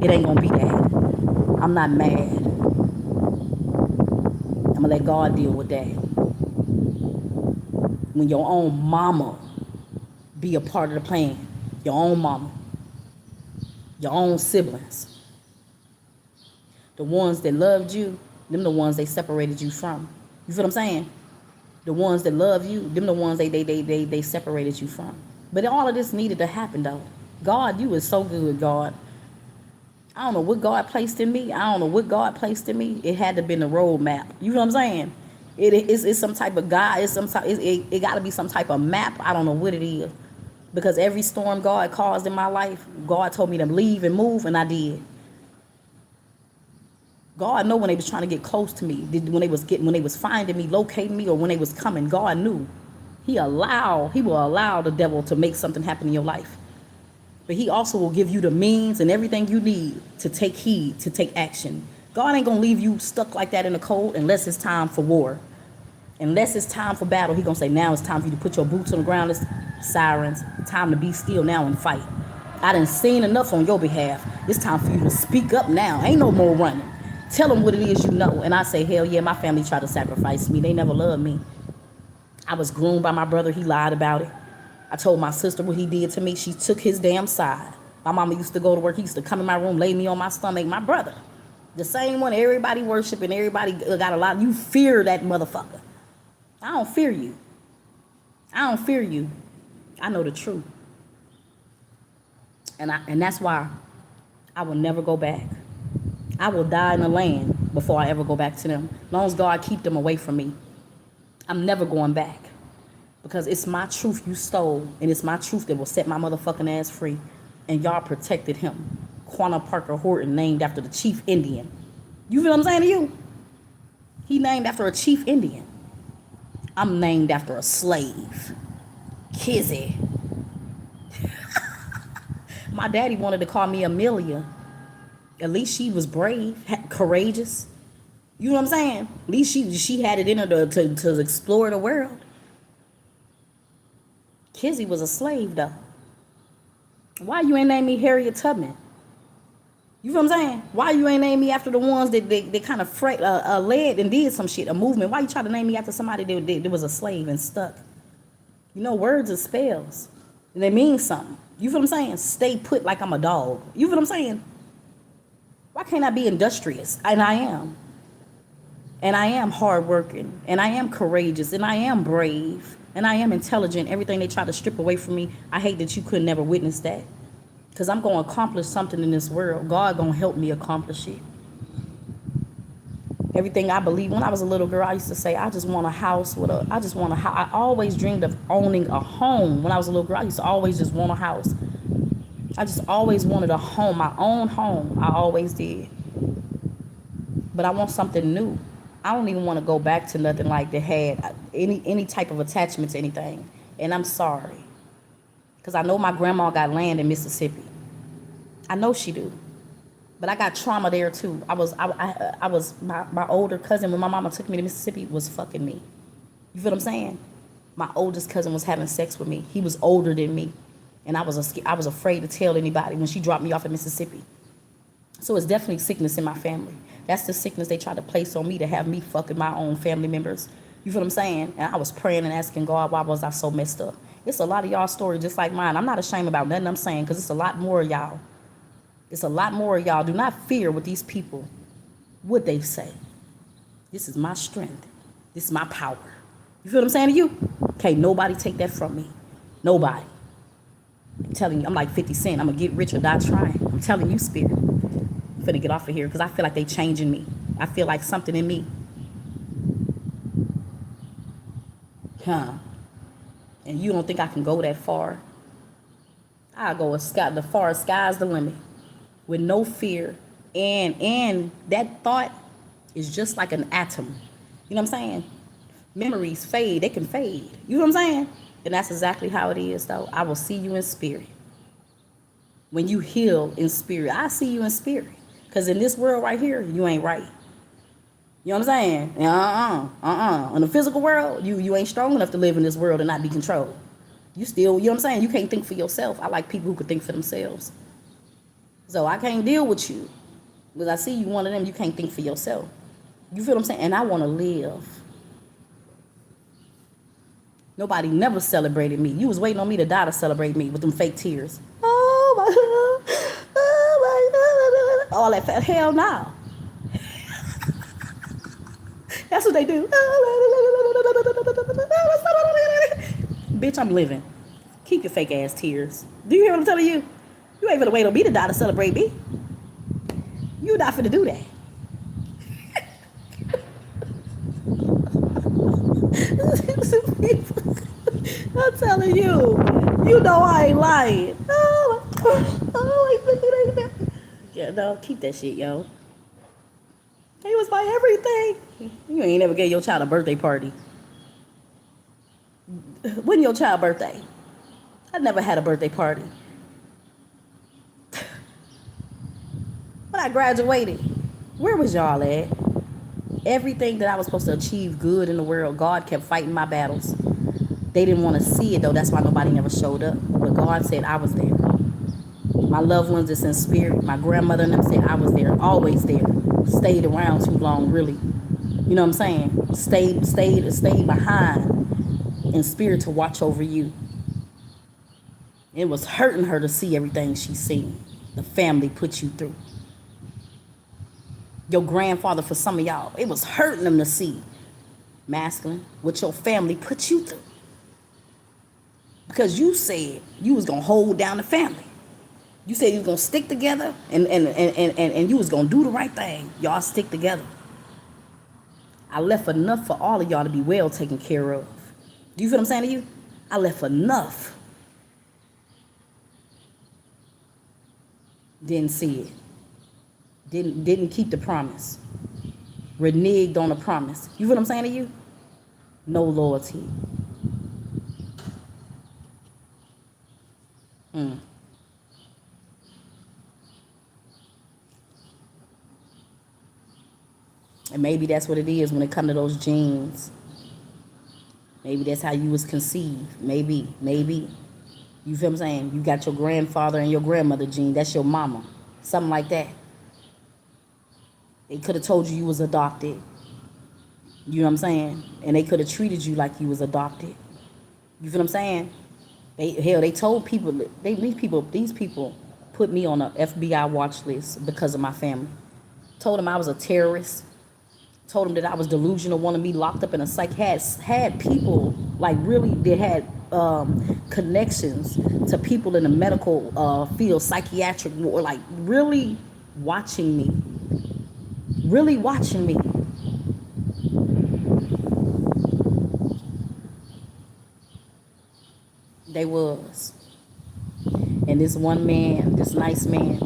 It ain't gonna be that. I'm not mad. I'm gonna let God deal with that. When your own mama be a part of the plan, your own mama, your own siblings. The ones that loved you, them the ones they separated you from. You feel what I'm saying? The ones that love you, them the ones they separated you from. But all of this needed to happen though. God, you is so good, God. I don't know what God placed in me. I don't know what God placed in me. It had to be the roadmap. You know what I'm saying? It's some type of God. It's some type. It got to be some type of map. I don't know what it is, because every storm God caused in my life, God told me to leave and move, and I did. God know when they was trying to get close to me, when they was finding me, locating me, or when they was coming. God knew. He will allow the devil to make something happen in your life. But he also will give you the means and everything you need to take heed, to take action. God ain't gonna leave you stuck like that in the cold unless it's time for war. Unless it's time for battle, he gonna say, now it's time for you to put your boots on the ground. It's sirens. Time to be still now and fight. I done seen enough on your behalf. It's time for you to speak up now. Ain't no more running. Tell them what it is you know. And I say, hell yeah, my family tried to sacrifice me. They never loved me. I was groomed by my brother. He lied about it. I told my sister what he did to me. She took his damn side. My mama used to go to work. He used to come in my room, lay me on my stomach. My brother, the same one everybody worshiping, everybody got a lot. You fear that motherfucker. I don't fear you. I don't fear you. I know the truth. And that's why I will never go back. I will die in the land before I ever go back to them. As long as God keep them away from me, I'm never going back. Because it's my truth you stole, and it's my truth that will set my motherfucking ass free. And y'all protected him. Quanah Parker Horton, named after the chief Indian. You feel what I'm saying to you? He named after a chief Indian. I'm named after a slave. Kizzy. My daddy wanted to call me Amelia. At least she was brave, courageous. You know what I'm saying? At least she had it in her to explore the world. Kizzy was a slave, though. Why you ain't named me Harriet Tubman? You know what I'm saying? Why you ain't named me after the ones that they kind of led and did some shit, a movement? Why you try to name me after somebody that was a slave and stuck? You know, words are spells. And they mean something. You feel what I'm saying? Stay put like I'm a dog. You feel what I'm saying? Why can't I be industrious? And I am. And I am hardworking. And I am courageous. And I am brave. And I am intelligent. Everything they try to strip away from me, I hate that you could never witness that. Because I'm going to accomplish something in this world. God going to help me accomplish it. Everything I believe. When I was a little girl, I used to say, I just want a house with a, I just want a house. I always dreamed of owning a home. When I was a little girl, I used to always just want a house. I just always wanted a home, my own home. I always did. But I want something new. I don't even want to go back to nothing like that had any type of attachment to anything. And I'm sorry. Because I know my grandma got land in Mississippi. I know she do. But I got trauma there too. My older cousin, when my mama took me to Mississippi, was fucking me. You feel what I'm saying? My oldest cousin was having sex with me. He was older than me. And I was afraid to tell anybody when she dropped me off in Mississippi. So it's definitely sickness in my family. That's the sickness they tried to place on me, to have me fucking my own family members. You feel what I'm saying? And I was praying and asking God, why was I so messed up? It's a lot of y'all stories just like mine. I'm not ashamed about nothing I'm saying, because it's a lot more of y'all. It's a lot more of y'all. Do not fear what these people, what they say. This is my strength. This is my power. You feel what I'm saying to you? Can't nobody take that from me. Nobody. I'm telling you, I'm like 50 Cent. I'm going to get rich or die trying. I'm telling you, Spirit. I'm finna get off of here because I feel like they changing me. I feel like something in me. And you don't think I can go that far? I'll go the far sky's the limit. With no fear. And that thought is just like an atom. You know what I'm saying? Memories fade. They can fade. You know what I'm saying? And that's exactly how it is, though. I will see you in spirit. When you heal in spirit, I see you in spirit. Because in this world right here, you ain't right. You know what I'm saying? In the physical world, you ain't strong enough to live in this world and not be controlled. You still, you know what I'm saying? You can't think for yourself. I like people who can think for themselves. So I can't deal with you. Because I see you one of them, you can't think for yourself. You feel what I'm saying? And I want to live. Nobody never celebrated me. You was waiting on me to die to celebrate me with them fake tears. Oh my God. Oh my God. All that. Hell no. That's what they do. Bitch, I'm living. Keep your fake ass tears. Do you hear what I'm telling you? You ain't gonna wait on me to die to celebrate me. You not finna do that. I'm telling you. You know I ain't lying. Yeah, no, keep that shit, yo. He was my everything. You ain't never gave your child a birthday party. When your child birthday? I never had a birthday party. When I graduated, where was y'all at? Everything that I was supposed to achieve good in the world, God kept fighting my battles. They didn't want to see it though. That's why nobody never showed up. But God said I was there. My loved ones is in spirit. My grandmother and them said I was there, always there. Stayed around too long, really. You know what I'm saying? Stayed behind in spirit to watch over you. It was hurting her to see everything she seen. The family put you through. Your grandfather, for some of y'all, it was hurting them to see masculine what your family put you through. Because you said you was gonna hold down the family. You said you was gonna stick together and you was gonna do the right thing. Y'all stick together. I left enough for all of y'all to be well taken care of. Do you feel what I'm saying to you? I left enough. Didn't see it. Didn't keep the promise. Reneged on the promise. You feel what I'm saying to you? No loyalty. And maybe that's what it is when it comes to those genes. Maybe that's how you was conceived. Maybe. You feel what I'm saying? You got your grandfather and your grandmother gene. That's your mama. Something like that. They could have told you was adopted. You know what I'm saying? And they could have treated you like you was adopted. You feel what I'm saying? They told people, these people put me on a FBI watch list because of my family. Told them I was a terrorist. Told them that I was delusional, wanted me locked up in a psych. Had people like really that had connections to people in the medical field, psychiatric, or like really watching me. Really watching me. They was. And this one man, this nice man,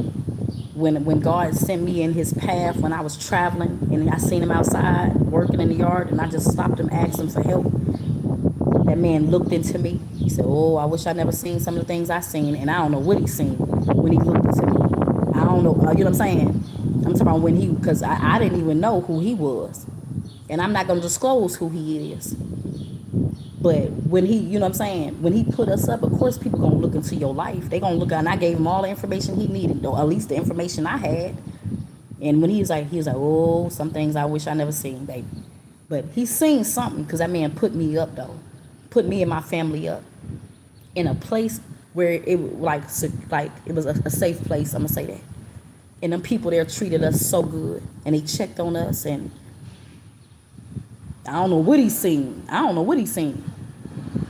when God sent me in his path when I was traveling and I seen him outside working in the yard and I just stopped him, asked him for help. That man looked into me. He said, "Oh, I wish I never seen some of the things I seen." And I don't know what he seen when he looked into me. I don't know. You know what I'm saying? I'm talking about when because I didn't even know who he was. And I'm not going to disclose who he is. But when he, you know what I'm saying, when he put us up, of course people going to look into your life. They going to look, and I gave him all the information he needed, or at least the information I had. And when he was like, "Oh, some things I wish I never seen, baby." But he seen something because that man put me up, though. Put me and my family up in a place where it it was a safe place, I'm going to say that. And them people there treated us so good. And they checked on us, and I don't know what he seen.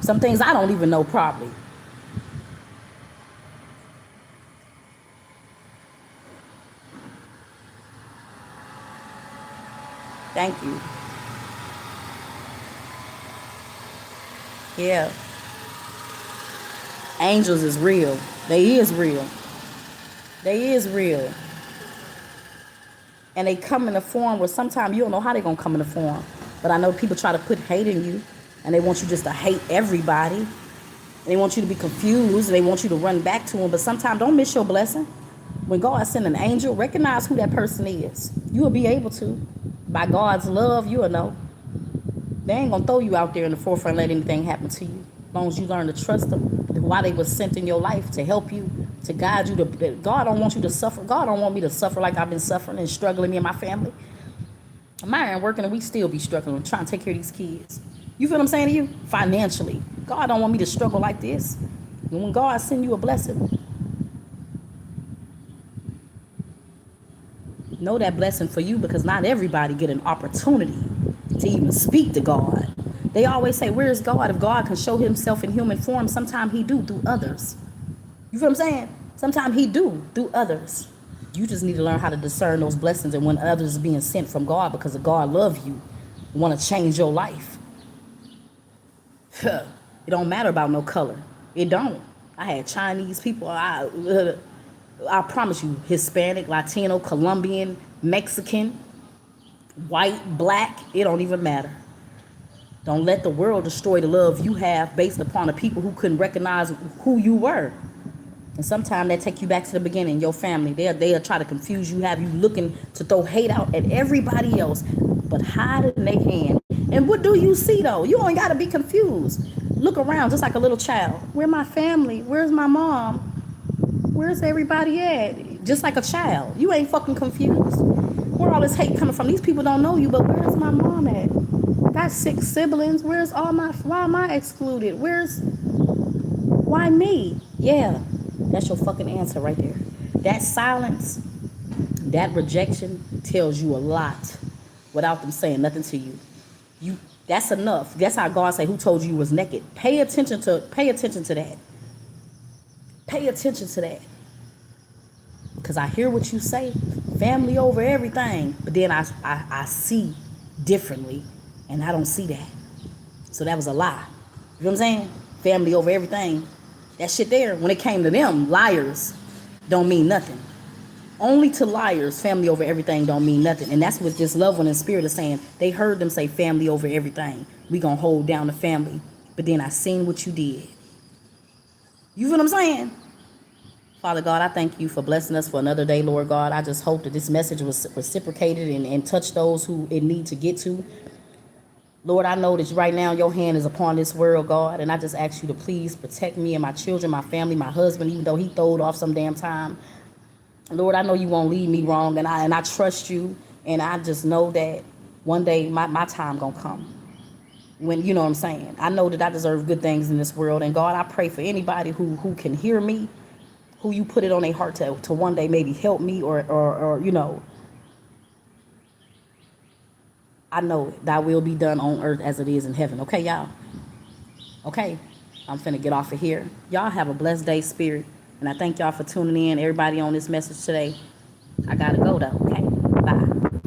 Some things I don't even know probably. Thank you. Yeah. Angels is real. They is real. They is real. And they come in a form where sometimes you don't know how they're going to come in a form. But I know people try to put hate in you. And they want you just to hate everybody. And they want you to be confused. And they want you to run back to them. But sometimes don't miss your blessing. When God sends an angel, recognize who that person is. You will be able to. By God's love, you will know. They ain't going to throw you out there in the forefront and let anything happen to you. As long as you learn to trust them. Why they was sent in your life to help you, to guide you. God don't want you to suffer. God don't want me to suffer like I've been suffering and struggling, me and my family. Mine ain't working and we still be struggling trying to take care of these kids. You feel what I'm saying to you? Financially. God don't want me to struggle like this. And when God send you a blessing, know that blessing for you, because not everybody get an opportunity to even speak to God. They always say, where is God? If God can show himself in human form, sometimes he do through others. You feel what I'm saying? Sometimes he do through others. You just need to learn how to discern those blessings and when others are being sent from God because of God love you, want to change your life. It don't matter about no color. It don't. I had Chinese people. I promise you, Hispanic, Latino, Colombian, Mexican, white, black. It don't even matter. Don't let the world destroy the love you have based upon the people who couldn't recognize who you were. And sometimes that take you back to the beginning, your family. They'll try to confuse you, have you looking to throw hate out at everybody else, but hide it in their hand. And what do you see though? You ain't gotta be confused. Look around just like a little child. Where my family? Where's my mom? Where's everybody at? Just like a child. You ain't fucking confused. Where all this hate coming from? These people don't know you, but where's my mom at? I got 6 siblings. Why am I excluded? Why me? Yeah, that's your fucking answer right there. That silence, that rejection tells you a lot without them saying nothing to you. That's enough. That's how God say, who told you was naked? Pay attention to that. Pay attention to that. Because I hear what you say, family over everything, but then I see differently, and I don't see that. So that was a lie. You know what I'm saying? Family over everything. That shit there, when it came to them, liars don't mean nothing. Only to liars, family over everything don't mean nothing. And that's what this loved one in spirit is saying. They heard them say family over everything. We gonna hold down the family. But then I seen what you did. You feel what I'm saying? Father God, I thank you for blessing us for another day, Lord God. I just hope that this message was reciprocated and touched those who it need to get to. Lord, I know that right now your hand is upon this world, God, and I just ask you to please protect me and my children, my family, my husband, even though he throwed off some damn time. Lord, I know you won't lead me wrong, and I trust you, and I just know that one day my time gonna come. When you know what I'm saying. I know that I deserve good things in this world, and God, I pray for anybody who can hear me, who you put it on their heart to one day maybe help me or you know, I know thy will be done on earth as it is in heaven. Okay, y'all? Okay, I'm finna get off of here. Y'all have a blessed day, spirit. And I thank y'all for tuning in, everybody on this message today. I gotta go though, okay? Bye.